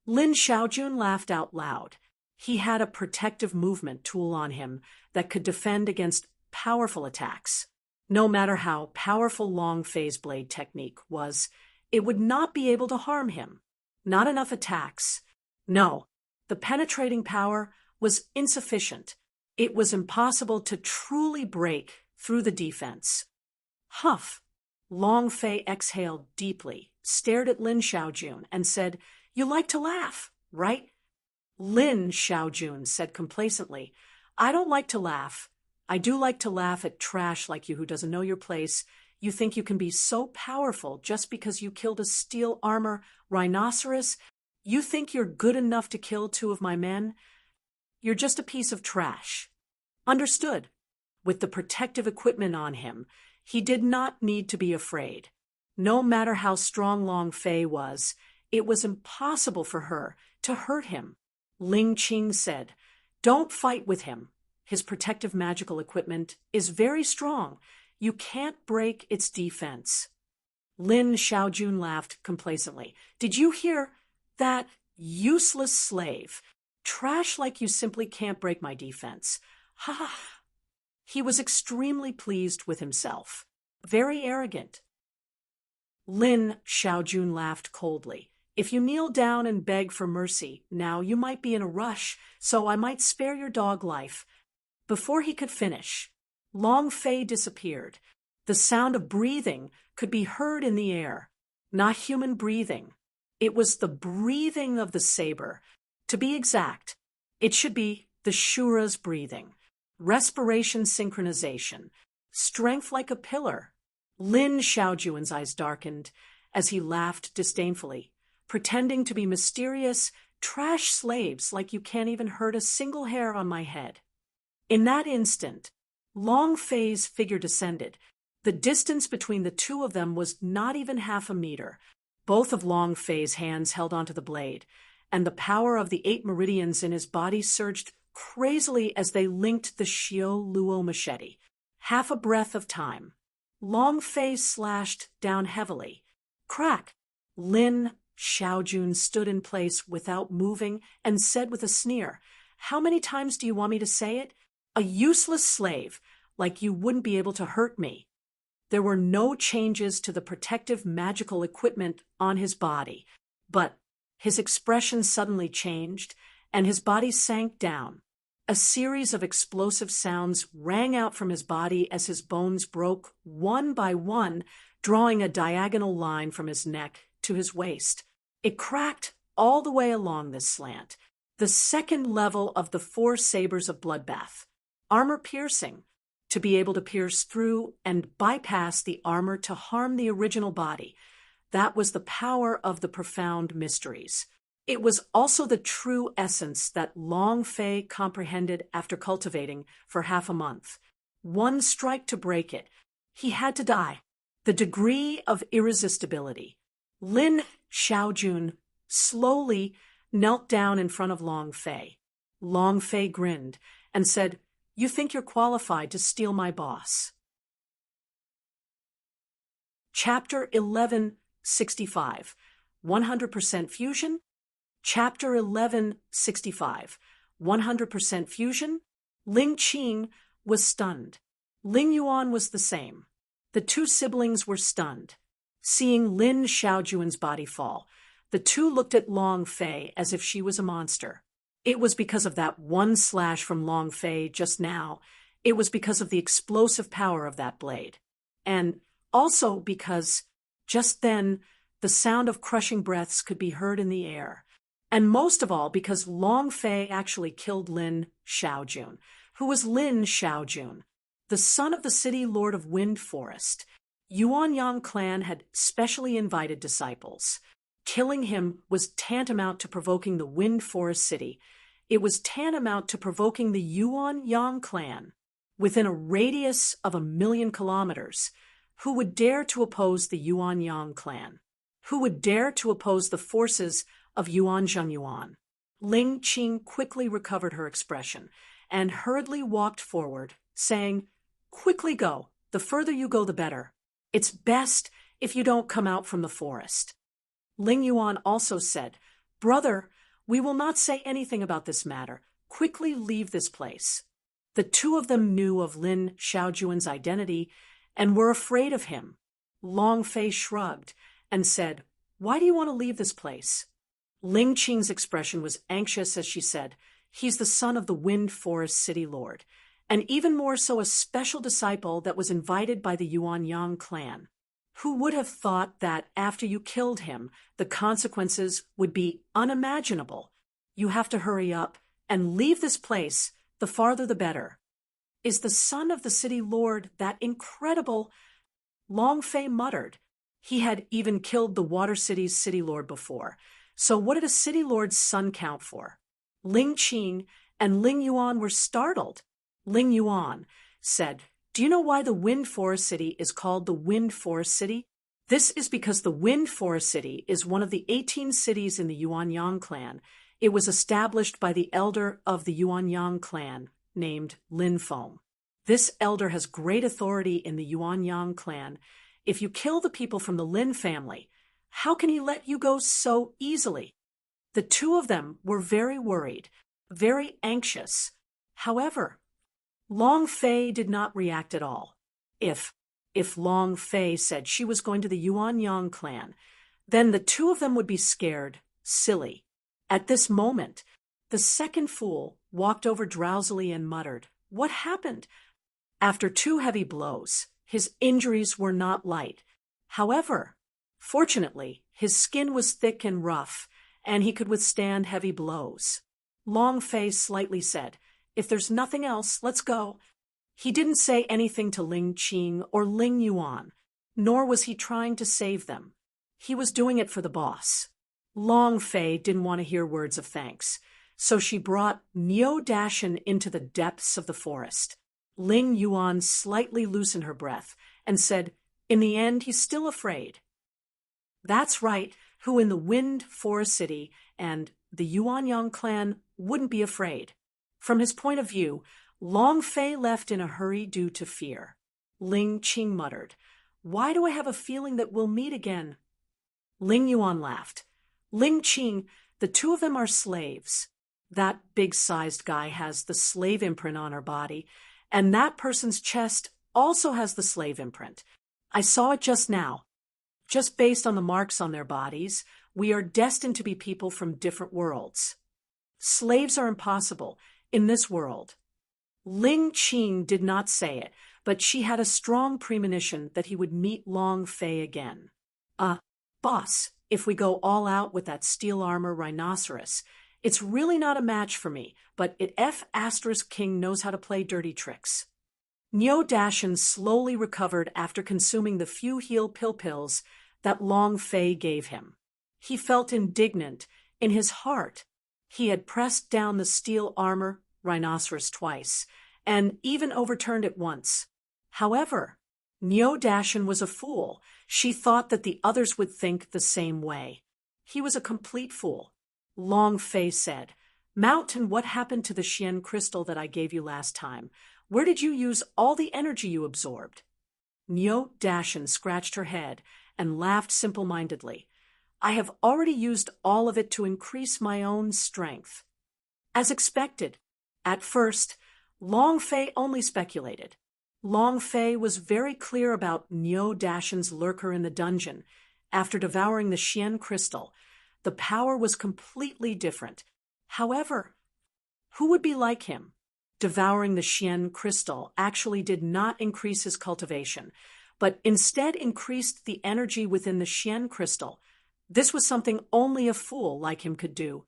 Lin Xiaojun laughed out loud. He had a protective movement tool on him that could defend against powerful attacks. No matter how powerful Long Fei's blade technique was, it would not be able to harm him. Not enough attacks. No, the penetrating power was insufficient. It was impossible to truly break through the defense. Huff. Long Fei exhaled deeply, stared at Lin Xiaojun, and said, "You like to laugh, right?" Lin Xiaojun said complacently, "I don't like to laugh. I do like to laugh at trash like you who doesn't know your place. You think you can be so powerful just because you killed a steel armor rhinoceros? You think you're good enough to kill 2 of my men? You're just a piece of trash." Understood. With the protective equipment on him, he did not need to be afraid. No matter how strong Long Fei was, it was impossible for her to hurt him. Ling Qing said, "Don't fight with him. His protective magical equipment is very strong. You can't break its defense." Lin Xiaojun laughed complacently. "Did you hear that, useless slave? Trash like you simply can't break my defense. Ha ha." He was extremely pleased with himself. Very arrogant. Lin Xiaojun laughed coldly. "If you kneel down and beg for mercy, now you might be in a rush, so I might spare your dog life." Before he could finish, Long Fei disappeared. The sound of breathing could be heard in the air. Not human breathing. It was the breathing of the saber. To be exact, it should be the Shura's breathing. Respiration synchronization. Strength like a pillar. Lin Xiaojun's eyes darkened as he laughed disdainfully, pretending to be mysterious, "Trash slaves like you can't even hurt a single hair on my head." In that instant, Long Fei's figure descended. The distance between the 2 of them was not even half a meter. Both of Long Fei's hands held onto the blade, and the power of the 8 meridians in his body surged crazily as they linked the Xiao Luo machete. Half a breath of time. Long Fei slashed down heavily. Crack! Lin Xiaojun stood in place without moving and said with a sneer, "How many times do you want me to say it? A useless slave, like you wouldn't be able to hurt me." There were no changes to the protective magical equipment on his body, but his expression suddenly changed, and his body sank down. A series of explosive sounds rang out from his body as his bones broke one by one, drawing a diagonal line from his neck to his waist. It cracked all the way along this slant, the second level of the 4 sabers of bloodbath. Armor piercing, to be able to pierce through and bypass the armor to harm the original body. That was the power of the profound mysteries. It was also the true essence that Long Fei comprehended after cultivating for half a month. One strike to break it. He had to die. The degree of irresistibility. Lin Xiaojun slowly knelt down in front of Long Fei. Long Fei grinned and said, "You think you're qualified to steal my boss." Chapter 1165, 100% Fusion. Chapter 1165, 100% Fusion. Ling Qing was stunned. Ling Yuan was the same. The 2 siblings were stunned. Seeing Lin Xiaojun's body fall, the 2 looked at Long Fei as if she was a monster. It was because of that one slash from Long Fei just now. It was because of the explosive power of that blade. And also because, just then, the sound of crushing breaths could be heard in the air. And most of all, because Long Fei actually killed Lin Xiaojun, who was Lin Xiaojun, the son of the city lord of Wind Forest. Yuanyang clan had specially invited disciples Killing him was tantamount to provoking the Wind Forest City. It was tantamount to provoking the Yuan Yang clan within a radius of 1,000,000 kilometers. Who would dare to oppose the Yuan Yang clan? Who would dare to oppose the forces of Yuan Zhengyuan? Ling Qing quickly recovered her expression and hurriedly walked forward, saying, "Quickly go. The further you go, the better. It's best if you don't come out from the forest." Ling Yuan also said, "Brother, we will not say anything about this matter. Quickly leave this place." The two of them knew of Lin Xiaojuan's identity and were afraid of him. Long Fei shrugged and said, "Why do you want to leave this place?" Ling Qing's expression was anxious as she said, "He's the son of the Wind Forest City Lord, and even more so a special disciple that was invited by the Yuan Yang clan. Who would have thought that after you killed him, the consequences would be unimaginable? You have to hurry up and leave this place, the farther the better." "Is the son of the city lord that incredible?" Long Fei muttered. He had even killed the Water City's city lord before. So what did a city lord's son count for? Ling Qing and Ling Yuan were startled. Ling Yuan said, "Do you know why the Wind Forest City is called the Wind Forest City? This is because the Wind Forest City is one of the 18 cities in the Yuan Yang clan. It was established by the elder of the Yuan Yang clan, named Lin Feng. This elder has great authority in the Yuan Yang clan. If you kill the people from the Lin family, how can he let you go so easily?" The two of them were very worried, very anxious. However, Long Fei did not react at all. If Long Fei said she was going to the Yuan Yang clan, then the two of them would be scared, silly. At this moment, the second fool walked over drowsily and muttered, "What happened?" After 2 heavy blows, his injuries were not light. However, fortunately, his skin was thick and rough, and he could withstand heavy blows. Long Fei slightly said, "If there's nothing else, let's go." He didn't say anything to Ling Qing or Ling Yuan, nor was he trying to save them. He was doing it for the boss. Long Fei didn't want to hear words of thanks, so she brought Niu Dashan into the depths of the forest. Ling Yuan slightly loosened her breath and said, "In the end, he's still afraid." That's right, who in the Wind Forest City and the Yuan Yang clan wouldn't be afraid? From his point of view, Long Fei left in a hurry due to fear. Ling Qing muttered, "Why do I have a feeling that we'll meet again?" Ling Yuan laughed. "Ling Qing, the two of them are slaves. That big-sized guy has the slave imprint on her body, and that person's chest also has the slave imprint. I saw it just now. Just based on the marks on their bodies, we are destined to be people from different worlds. Slaves are impossible in this world." Ling Qing did not say it, but she had a strong premonition that he would meet Long Fei again. Boss, if we go all out with that steel armor rhinoceros, it's really not a match for me, but King knows how to play dirty tricks." Niu Dashan slowly recovered after consuming the few heal pills that Long Fei gave him. He felt indignant in his heart. He had pressed down the steel armor rhinoceros twice, and even overturned it once. However, Niu Dashan was a fool. She thought that the others would think the same way. He was a complete fool. Long Fei said, "Mountain, what happened to the Xian crystal that I gave you last time? Where did you use all the energy you absorbed?" Niu Dashan scratched her head and laughed simple-mindedly. "I have already used all of it to increase my own strength." As expected, at first, Long Fei only speculated. Long Fei was very clear about Niu Dashan's lurker in the dungeon. After devouring the Xian crystal, the power was completely different. However, who would be like him? Devouring the Xian crystal actually did not increase his cultivation, but instead increased the energy within the Xian crystal. This was something only a fool like him could do.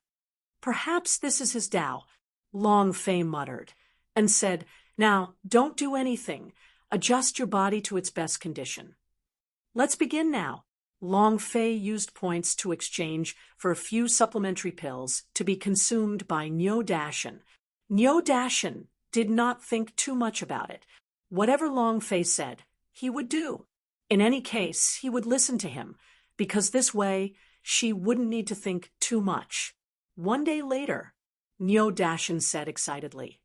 "Perhaps this is his Tao," Long Fei muttered, and said, "Now, don't do anything. Adjust your body to its best condition." "Let's begin now." Long Fei used points to exchange for a few supplementary pills to be consumed by Niu Dashan. Niu Dashan did not think too much about it. Whatever Long Fei said, he would do. In any case, he would listen to him, because this way she wouldn't need to think too much. One day later, Niu Dashan said excitedly,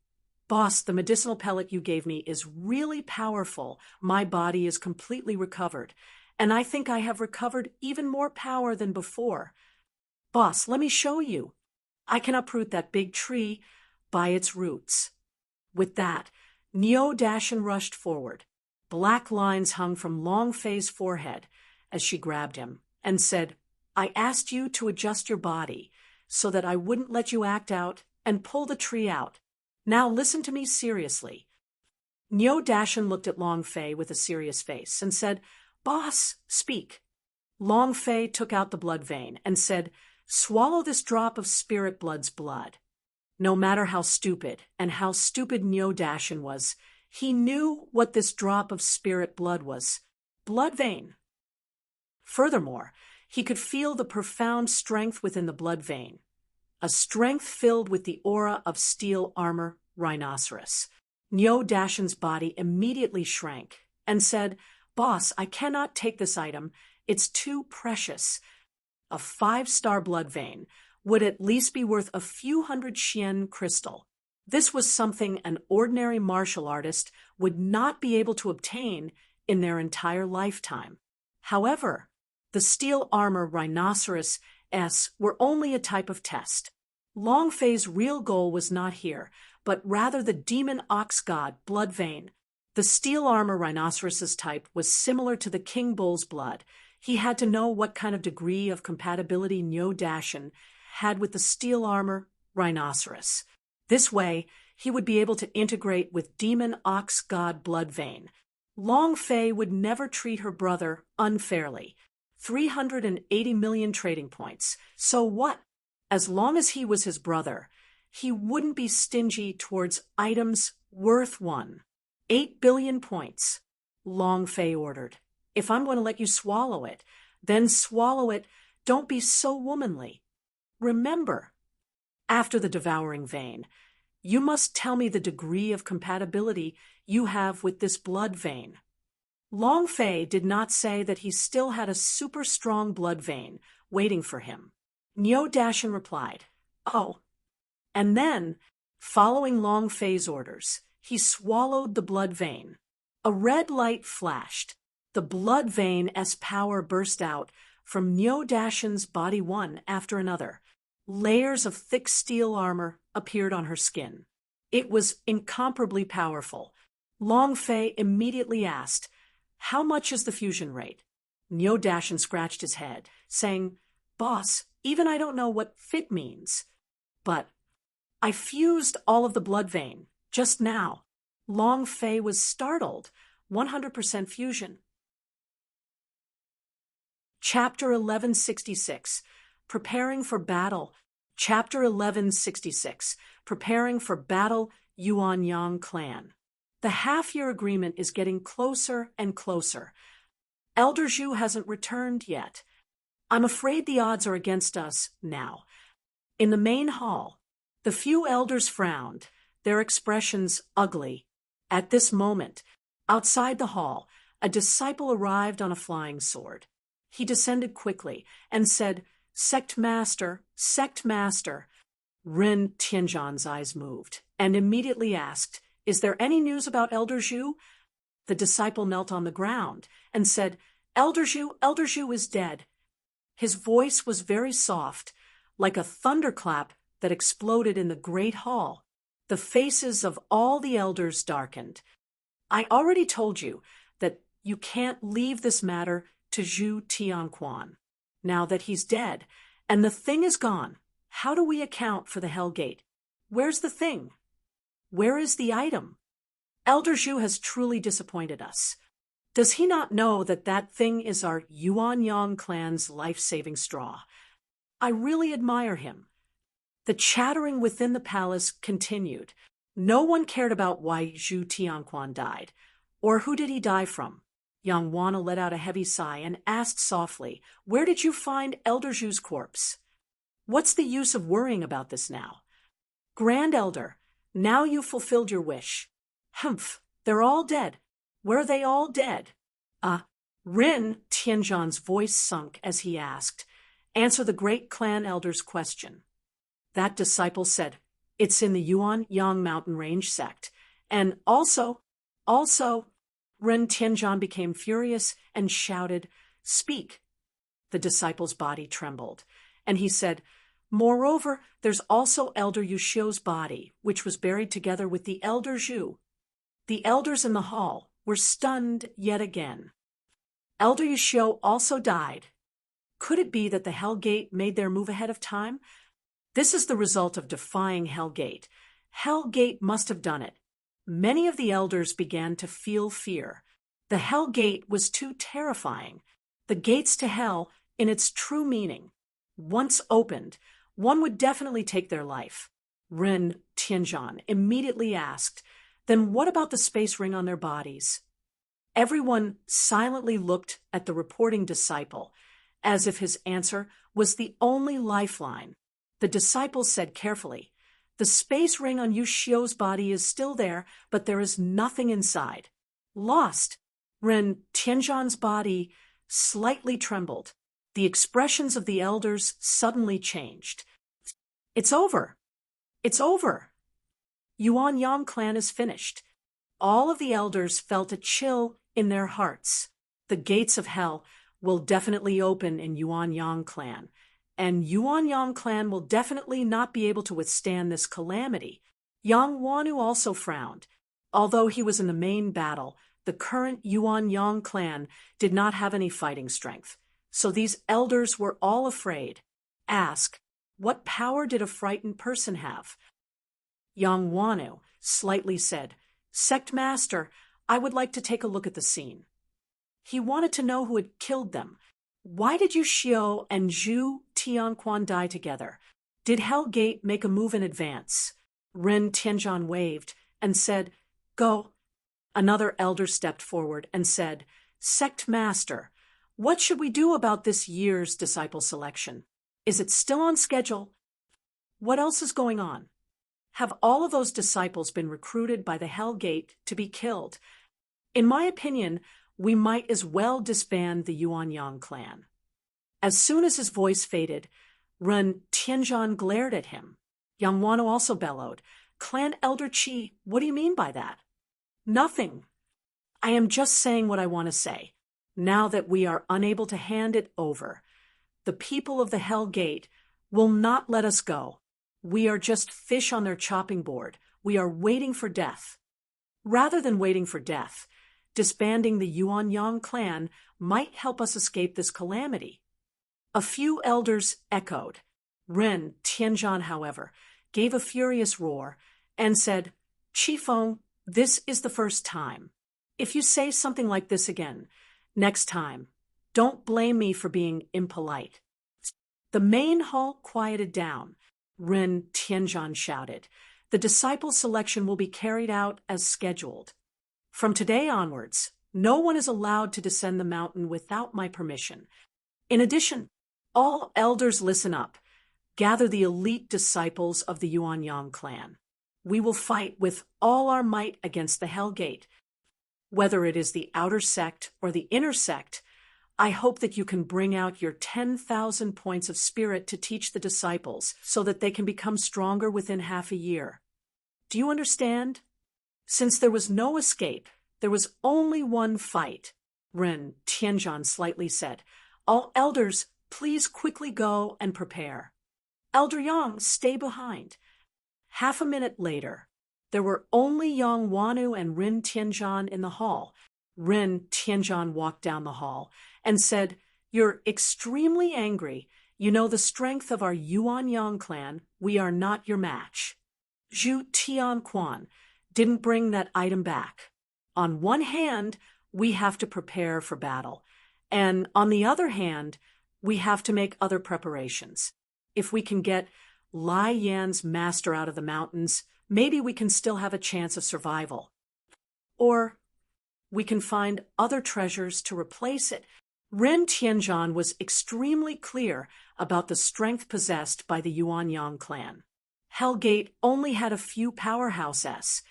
"Boss, the medicinal pellet you gave me is really powerful. My body is completely recovered, and I think I have recovered even more power than before. Boss, let me show you. I can uproot that big tree by its roots." With that, Niu Dashan rushed forward. Black lines hung from Long Fei's forehead as she grabbed him and said, "I asked you to adjust your body so that I wouldn't let you act out and pull the tree out. Now listen to me seriously." Niu Dashan looked at Long Fei with a serious face and said, "Boss, speak." Long Fei took out the blood vein and said, "Swallow this drop of spirit blood's blood." No matter how stupid Niu Dashan was, he knew what this drop of spirit blood was. Blood vein. Furthermore, he could feel the profound strength within the blood vein, a strength filled with the aura of steel armor rhinoceros. Niu Dashan's body immediately shrank and said, "Boss, I cannot take this item. It's too precious. A 5-star blood vein would at least be worth a few hundred Xian crystal. This was something an ordinary martial artist would not be able to obtain in their entire lifetime." However, the steel armor rhinoceros S were only a type of test. Long Fei's real goal was not here, but rather the demon ox god blood vein. The steel armor rhinoceros's type was similar to the king bull's blood. He had to know what kind of degree of compatibility Niu Dashan had with the steel armor rhinoceros. This way, he would be able to integrate with demon ox god blood vein. Long Fei would never treat her brother unfairly. 380 million trading points. So what? As long as he was his brother, he wouldn't be stingy towards items worth 8 billion points. Long Fei ordered, "If I'm going to let you swallow it, then swallow it. Don't be so womanly. Remember, after the devouring vein, you must tell me the degree of compatibility you have with this blood vein." Long Fei did not say that he still had a super strong blood vein waiting for him. Niu Dashan replied, "Oh." And then, following Long Fei's orders, he swallowed the blood vein. A red light flashed. The blood vein's power burst out from Niu Dashan's body one after another. Layers of thick steel armor appeared on her skin. It was incomparably powerful. Long Fei immediately asked, "How much is the fusion rate?" Niu Dashan scratched his head, saying, "Boss, even I don't know what fit means. But I fused all of the blood vein just now." Long Fei was startled. 100% fusion. Chapter 1166. Preparing for Battle. Chapter 1166. Preparing for Battle, Yuanyang Clan. The half-year agreement is getting closer and closer. Elder Zhu hasn't returned yet. I'm afraid the odds are against us now. In the main hall, the few elders frowned, their expressions ugly. At this moment, outside the hall, a disciple arrived on a flying sword. He descended quickly and said, "Sect Master, Sect Master." Ren Tianzhan's eyes moved and immediately asked, "Is there any news about Elder Zhu?" The disciple knelt on the ground and said, Elder Zhu is dead." His voice was very soft, like a thunderclap that exploded in the great hall. The faces of all the elders darkened. "I already told you that you can't leave this matter to Zhu Tianquan. Now that he's dead, and the thing is gone, how do we account for the Hell Gate? Where's the thing? Where is the item? Elder Zhu has truly disappointed us. Does he not know that that thing is our Yuanyang clan's life-saving straw? I really admire him." The chattering within the palace continued. No one cared about why Zhu Tianquan died, or who did he die from. Yang Wana let out a heavy sigh and asked softly, "Where did you find Elder Zhu's corpse? What's the use of worrying about this now? Grand Elder, now you've fulfilled your wish." "Humph, they're all dead. Where are they all dead?" Rin Tianzhan's voice sunk as he asked, "Answer the great clan elder's question." That disciple said, "It's in the Yuan Yang mountain range sect. And also, Ren Tianzhan became furious and shouted, "Speak." The disciple's body trembled, and he said, "Moreover, there's also Elder Yushio's body, which was buried together with the Elder Zhu." The elders in the hall were stunned yet again. Elder Yushio also died. Could it be that the Hell Gate made their move ahead of time? This is the result of defying Hell Gate. Hell Gate must have done it. Many of the elders began to feel fear. The Hell Gate was too terrifying. The gates to hell, in its true meaning, once opened, one would definitely take their life. Ren Tianzhan immediately asked, "Then what about the space ring on their bodies?" Everyone silently looked at the reporting disciple, as if his answer was the only lifeline. The disciple said carefully, "The space ring on Yushio's body is still there, but there is nothing inside." Lost. Ren Tianzhan's body slightly trembled. The expressions of the elders suddenly changed. "It's over. It's over. Yuan Yang clan is finished." All of the elders felt a chill in their hearts. The gates of hell will definitely open in Yuan Yang clan, and Yuan Yang clan will definitely not be able to withstand this calamity. Yang Wanu also frowned. Although he was in the main battle, the current Yuan Yang clan did not have any fighting strength, so these elders were all afraid. Ask, what power did a frightened person have? Yang Wanu slightly said, "Sect Master, I would like to take a look at the scene." He wanted to know who had killed them. Why did Yushio and Zhu Tianquan die together? Did Hell Gate make a move in advance? Ren Tianzhan waved and said, "Go." Another elder stepped forward and said, "Sect Master, what should we do about this year's disciple selection? Is it still on schedule? What else is going on? Have all of those disciples been recruited by the Hell Gate to be killed? In my opinion, we might as well disband the Yuan Yang clan." As soon as his voice faded, Ren Tianzhan glared at him. Yang Wano also bellowed, "Clan Elder Qi, what do you mean by that?" "Nothing. I am just saying what I want to say. Now that we are unable to hand it over, the people of the Hell Gate will not let us go. We are just fish on their chopping board. We are waiting for death. Rather than waiting for death, disbanding the Yuan Yang clan might help us escape this calamity." A few elders echoed. Ren Tianzhan, however, gave a furious roar and said, "Qifeng, this is the first time. If you say something like this again, next time, don't blame me for being impolite." The main hall quieted down. Ren Tianzhan shouted, "The disciple selection will be carried out as scheduled. From today onwards, no one is allowed to descend the mountain without my permission. In addition, all elders listen up. Gather the elite disciples of the Yuan Yang clan. We will fight with all our might against the Hell Gate. Whether it is the outer sect or the inner sect, I hope that you can bring out your 10,000 points of spirit to teach the disciples so that they can become stronger within half a year. Do you understand? Since there was no escape, there was only one fight," Ren Tianzhan slightly said. "All elders, please quickly go and prepare. Elder Yang, stay behind." Half a minute later, there were only Yang Wanu and Ren Tianzhan in the hall. Ren Tianzhan walked down the hall and said, "You're extremely angry. You know the strength of our Yuan Yang clan. We are not your match. Zhu Tianquan didn't bring that item back. On one hand, we have to prepare for battle, and on the other hand, we have to make other preparations. If we can get Lai Yan's master out of the mountains, maybe we can still have a chance of survival. Or we can find other treasures to replace it. Ren Tianzhan was extremely clear about the strength possessed by the Yuanyang clan. Hellgate only had a few powerhouses,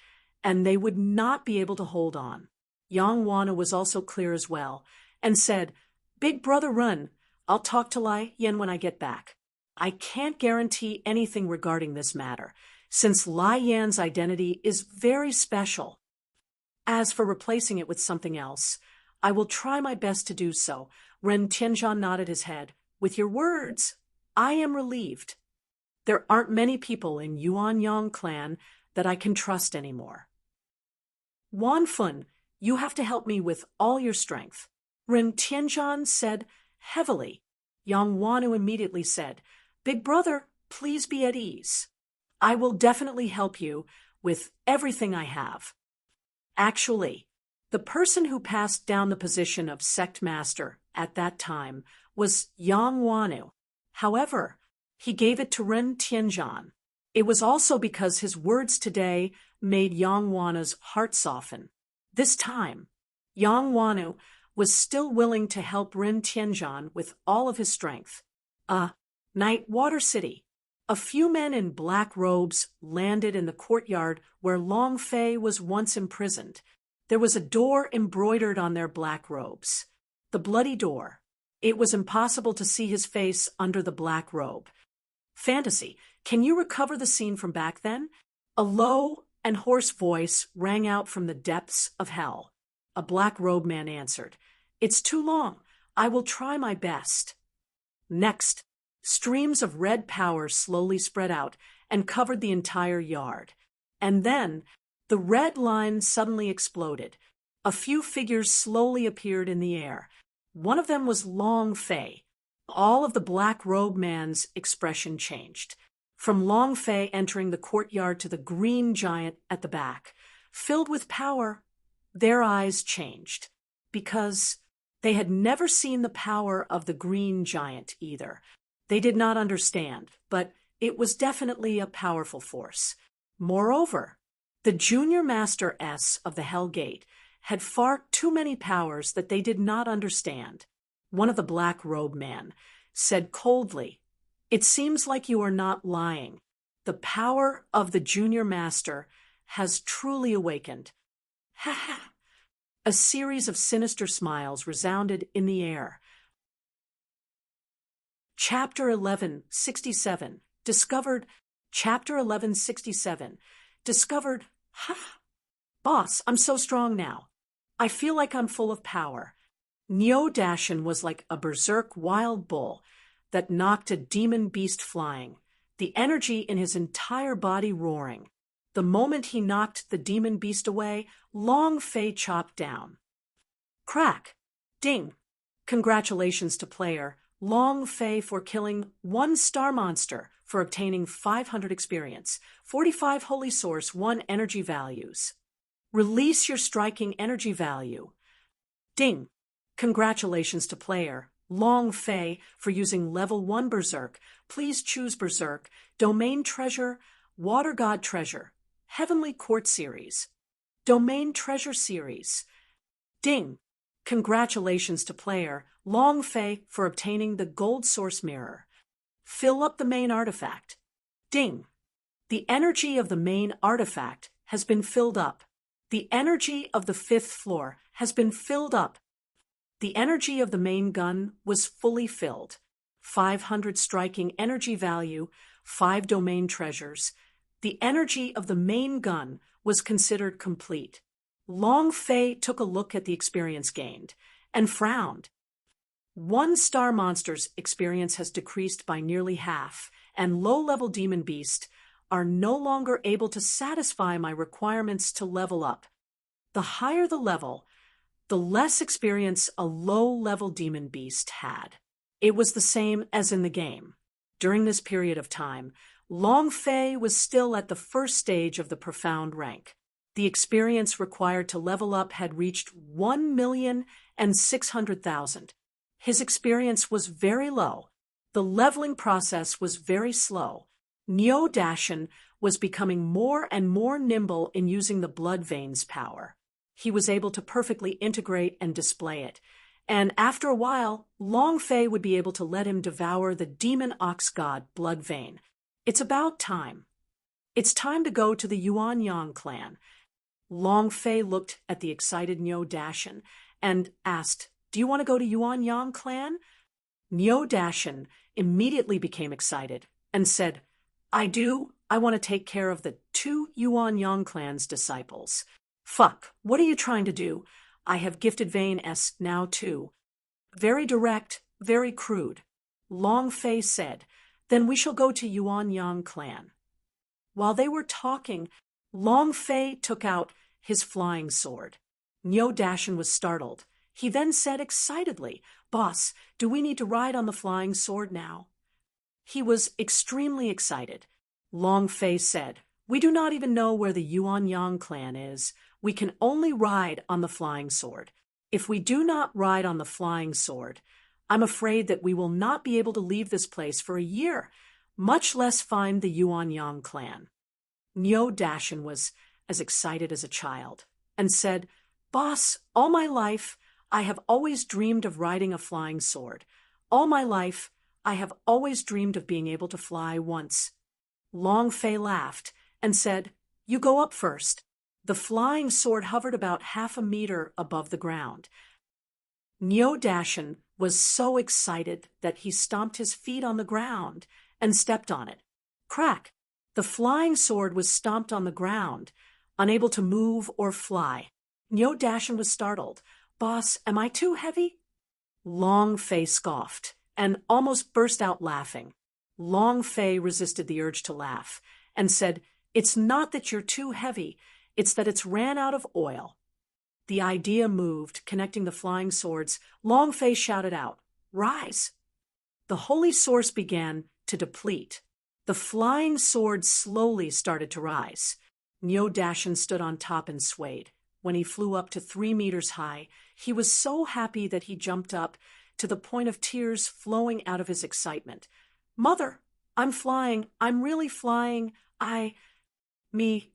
and they would not be able to hold on. Yang Wana was also clear as well, and said, "Big brother Ren, I'll talk to Lai Yan when I get back. I can't guarantee anything regarding this matter, since Lai Yan's identity is very special. As for replacing it with something else, I will try my best to do so." Ren Tianzhan nodded his head. "With your words, I am relieved. There aren't many people in Yuanyang clan that I can trust anymore. Wan Fun, you have to help me with all your strength," Ren Tianzhan said heavily. Yang Wanu immediately said, "Big brother, please be at ease. I will definitely help you with everything I have." Actually, the person who passed down the position of sect master at that time was Yang Wanu. However, he gave it to Ren Tianzhan. It was also because his words today made Yang Wanu's heart soften. This time, Yang Wanu was still willing to help Ren Tianzhan with all of his strength. Night Water City. A few men in black robes landed in the courtyard where Long Fei was once imprisoned. There was a door embroidered on their black robes. The bloody door. It was impossible to see his face under the black robe. "Fantasy, can you recover the scene from back then?" A low and hoarse voice rang out from the depths of hell. A black robe man answered, "It's too long. I will try my best." Next, streams of red power slowly spread out and covered the entire yard. And then, the red line suddenly exploded. A few figures slowly appeared in the air. One of them was Long Fei. All of the black robe man's expression changed. From Long Fei entering the courtyard to the green giant at the back, filled with power, their eyes changed, because they had never seen the power of the green giant either. They did not understand, but it was definitely a powerful force. Moreover, the Junior Master S of the Hell Gate had far too many powers that they did not understand. One of the black robe men said coldly, "It seems like you are not lying. The power of the Junior Master has truly awakened." Ha ha! A series of sinister smiles resounded in the air. Chapter 1167 discovered. Chapter 1167 discovered. Ha! "Boss, I'm so strong now. I feel like I'm full of power." Neo Dashin was like a berserk wild bull that knocked a demon beast flying, the energy in his entire body roaring. The moment he knocked the demon beast away, Long Fei chopped down. Crack! Ding! Congratulations to player Long Fei for killing 1 star monster for obtaining 500 experience, 45 holy source, 1 energy values. Release your striking energy value. Ding! Congratulations to player Long Fei for using level 1 Berserk. Please choose Berserk, Domain Treasure, Water God Treasure, Heavenly Court Series, Domain Treasure Series. Ding! Congratulations to player Long Fei for obtaining the Gold Source Mirror. Fill up the main artifact. Ding! The energy of the main artifact has been filled up. The energy of the 5th floor has been filled up. The energy of the main gun was fully filled. 500 striking energy value, 5 domain treasures. The energy of the main gun was considered complete. Long Fei took a look at the experience gained and frowned. 1 star monster's experience has decreased by nearly half, and low-level demon beasts are no longer able to satisfy my requirements to level up. The higher the level, the less experience a low-level demon beast had. It was the same as in the game. During this period of time, Long Fei was still at the first stage of the profound rank. The experience required to level up had reached 1,600,000. His experience was very low. The leveling process was very slow. Neo Dashin was becoming more and more nimble in using the blood veins power. He was able to perfectly integrate and display it. And after a while, Long Fei would be able to let him devour the demon ox god Blood Vein. It's about time. It's time to go to the Yuan Yang clan. Long Fei looked at the excited Niu Dashan and asked, "Do you want to go to Yuan Yang clan?" Niu Dashan immediately became excited and said, "I do. I want to take care of the 2 Yuan Yang clan's disciples." "Fuck, what are you trying to do? I have gifted Vein S now too." Very direct, very crude. Long Fei said, "Then we shall go to Yuan Yang clan." While they were talking, Long Fei took out his flying sword. Niu Dashan was startled. He then said excitedly, "Boss, do we need to ride on the flying sword now?" He was extremely excited. Long Fei said, "We do not even know where the Yuan Yang clan is. We can only ride on the flying sword. If we do not ride on the flying sword, I'm afraid that we will not be able to leave this place for a year, much less find the Yuan Yang clan." Niu Dashan was as excited as a child and said, "Boss, all my life, I have always dreamed of riding a flying sword. All my life, I have always dreamed of being able to fly once." Long Fei laughed and said, "You go up first." The flying sword hovered about half a meter above the ground. Niu Dashan was so excited that he stomped his feet on the ground and stepped on it. Crack! The flying sword was stomped on the ground, unable to move or fly. Niu Dashan was startled. "Boss, am I too heavy?" Long Fei scoffed and almost burst out laughing. Long Fei resisted the urge to laugh and said, "It's not that you're too heavy, it's that it's ran out of oil." The idea moved, connecting the flying swords. Long Fei shouted out, "Rise!" The holy source began to deplete. The flying sword slowly started to rise. Niu Dashan stood on top and swayed. When he flew up to 3 meters high, he was so happy that he jumped up to the point of tears flowing out of his excitement. "Mother, I'm flying. I'm really flying. Me."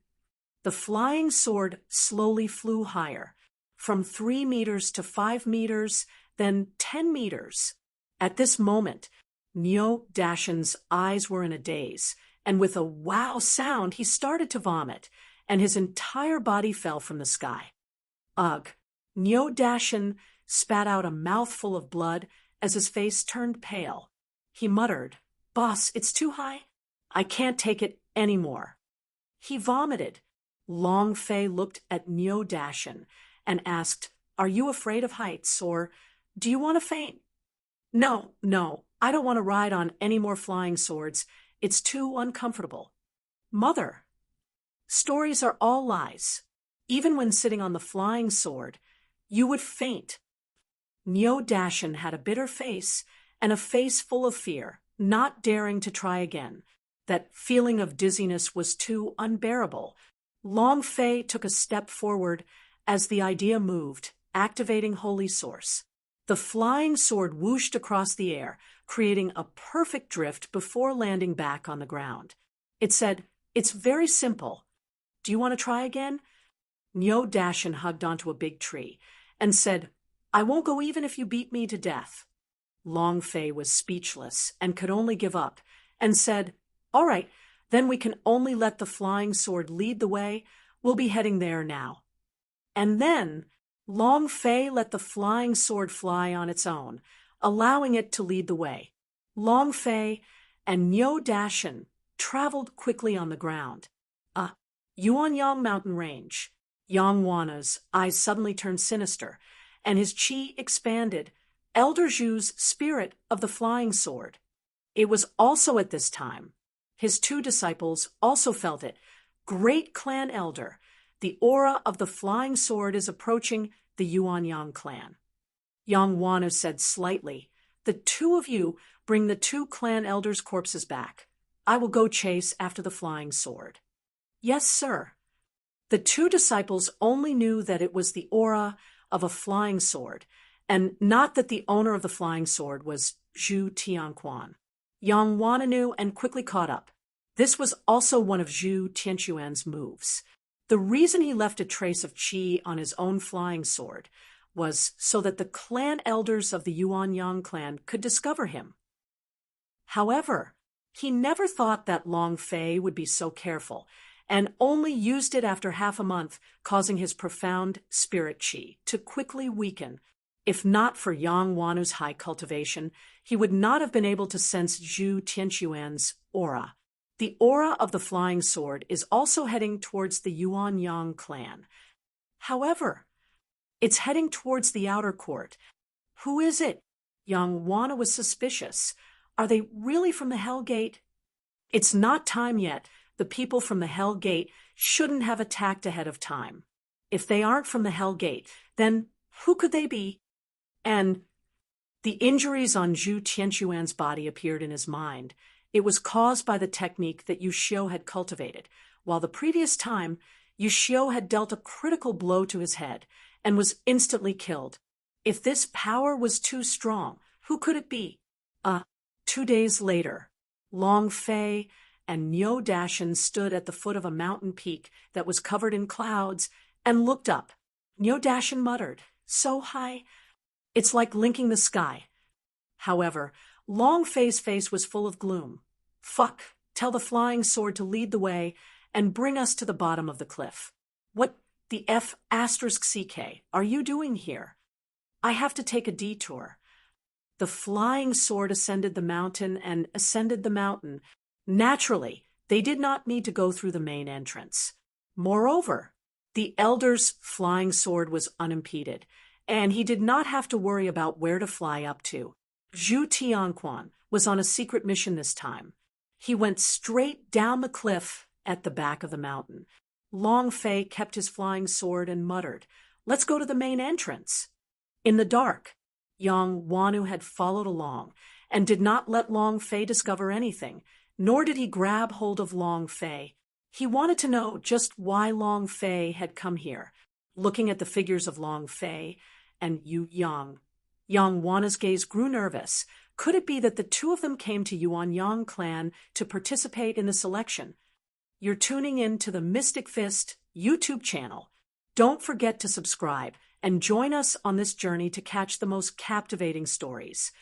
The flying sword slowly flew higher, from 3 meters to 5 meters, then 10 meters. At this moment, Niu Dashan's eyes were in a daze, and with a wow sound, he started to vomit, and his entire body fell from the sky. Ugh! Niu Dashan spat out a mouthful of blood as his face turned pale. He muttered, "Boss, it's too high. I can't take it anymore." He vomited. Long Fei looked at Niu Dashan and asked, "Are you afraid of heights, or do you want to faint?" No, I don't want to ride on any more flying swords. It's too uncomfortable." "Mother, stories are all lies. Even when sitting on the flying sword, you would faint." Niu Dashan had a bitter face and a face full of fear, not daring to try again. That feeling of dizziness was too unbearable. Long Fei took a step forward as the idea moved, activating Holy Source. The flying sword whooshed across the air, creating a perfect drift before landing back on the ground. It said, "It's very simple. Do you want to try again?" Niu Dashan hugged onto a big tree and said, "I won't go even if you beat me to death." Long Fei was speechless and could only give up and said, "All right, then we can only let the flying sword lead the way. We'll be heading there now." And then Long Fei let the flying sword fly on its own, allowing it to lead the way. Long Fei and Niu Dashan traveled quickly on the ground. Yuanyang mountain range. Yang Wana's eyes suddenly turned sinister, and his chi expanded. Elder Zhu's spirit of the flying sword. It was also at this time. His 2 disciples also felt it. "Great clan elder, the aura of the flying sword is approaching the Yuanyang clan." Yang Wana said slightly, "The 2 of you bring the 2 clan elders' corpses back. I will go chase after the flying sword." "Yes, sir." The 2 disciples only knew that it was the aura of a flying sword, and not that the owner of the flying sword was Zhu Tianquan. Yang Wana knew and quickly caught up. This was also one of Zhu Tianquan's moves. The reason he left a trace of qi on his own flying sword was so that the clan elders of the Yuanyang clan could discover him. However, he never thought that Long Fei would be so careful, and only used it after half a month, causing his profound spirit qi to quickly weaken. If not for Yang Wanu's high cultivation, he would not have been able to sense Zhu Tianxuan's aura. The aura of the flying sword is also heading towards the Yuanyang clan. However, it's heading towards the outer court. Who is it? Yang Wanu was suspicious. Are they really from the Hell Gate? It's not time yet. The people from the Hell Gate shouldn't have attacked ahead of time. If they aren't from the Hell Gate, then who could they be? And the injuries on Zhu Tianxuan's body appeared in his mind. It was caused by the technique that Yu Xiu had cultivated, while the previous time, Yu Xiu had dealt a critical blow to his head and was instantly killed. If this power was too strong, who could it be? 2 days later, Long Fei and Niu Dashan stood at the foot of a mountain peak that was covered in clouds and looked up. Niu Dashan muttered, "So high, it's like linking the sky." However, Long Fei's face was full of gloom. "Fuck, tell the flying sword to lead the way and bring us to the bottom of the cliff." "What the F***CK are you doing here?" "I have to take a detour." The flying sword ascended the mountain and ascended the mountain. Naturally, they did not need to go through the main entrance. Moreover, the elder's flying sword was unimpeded, and he did not have to worry about where to fly up to. Zhu Tianquan was on a secret mission this time. He went straight down the cliff at the back of the mountain. Long Fei kept his flying sword and muttered, "Let's go to the main entrance." In the dark, Yang Wanu had followed along and did not let Long Fei discover anything, nor did he grab hold of Long Fei. He wanted to know just why Long Fei had come here. Looking at the figures of Long Fei and Yu Yang, Yang Wanu's gaze grew nervous. Could it be that the two of them came to Yuanyang clan to participate in the selection? You're tuning in to the Mystic Fist YouTube channel. Don't forget to subscribe and join us on this journey to catch the most captivating stories.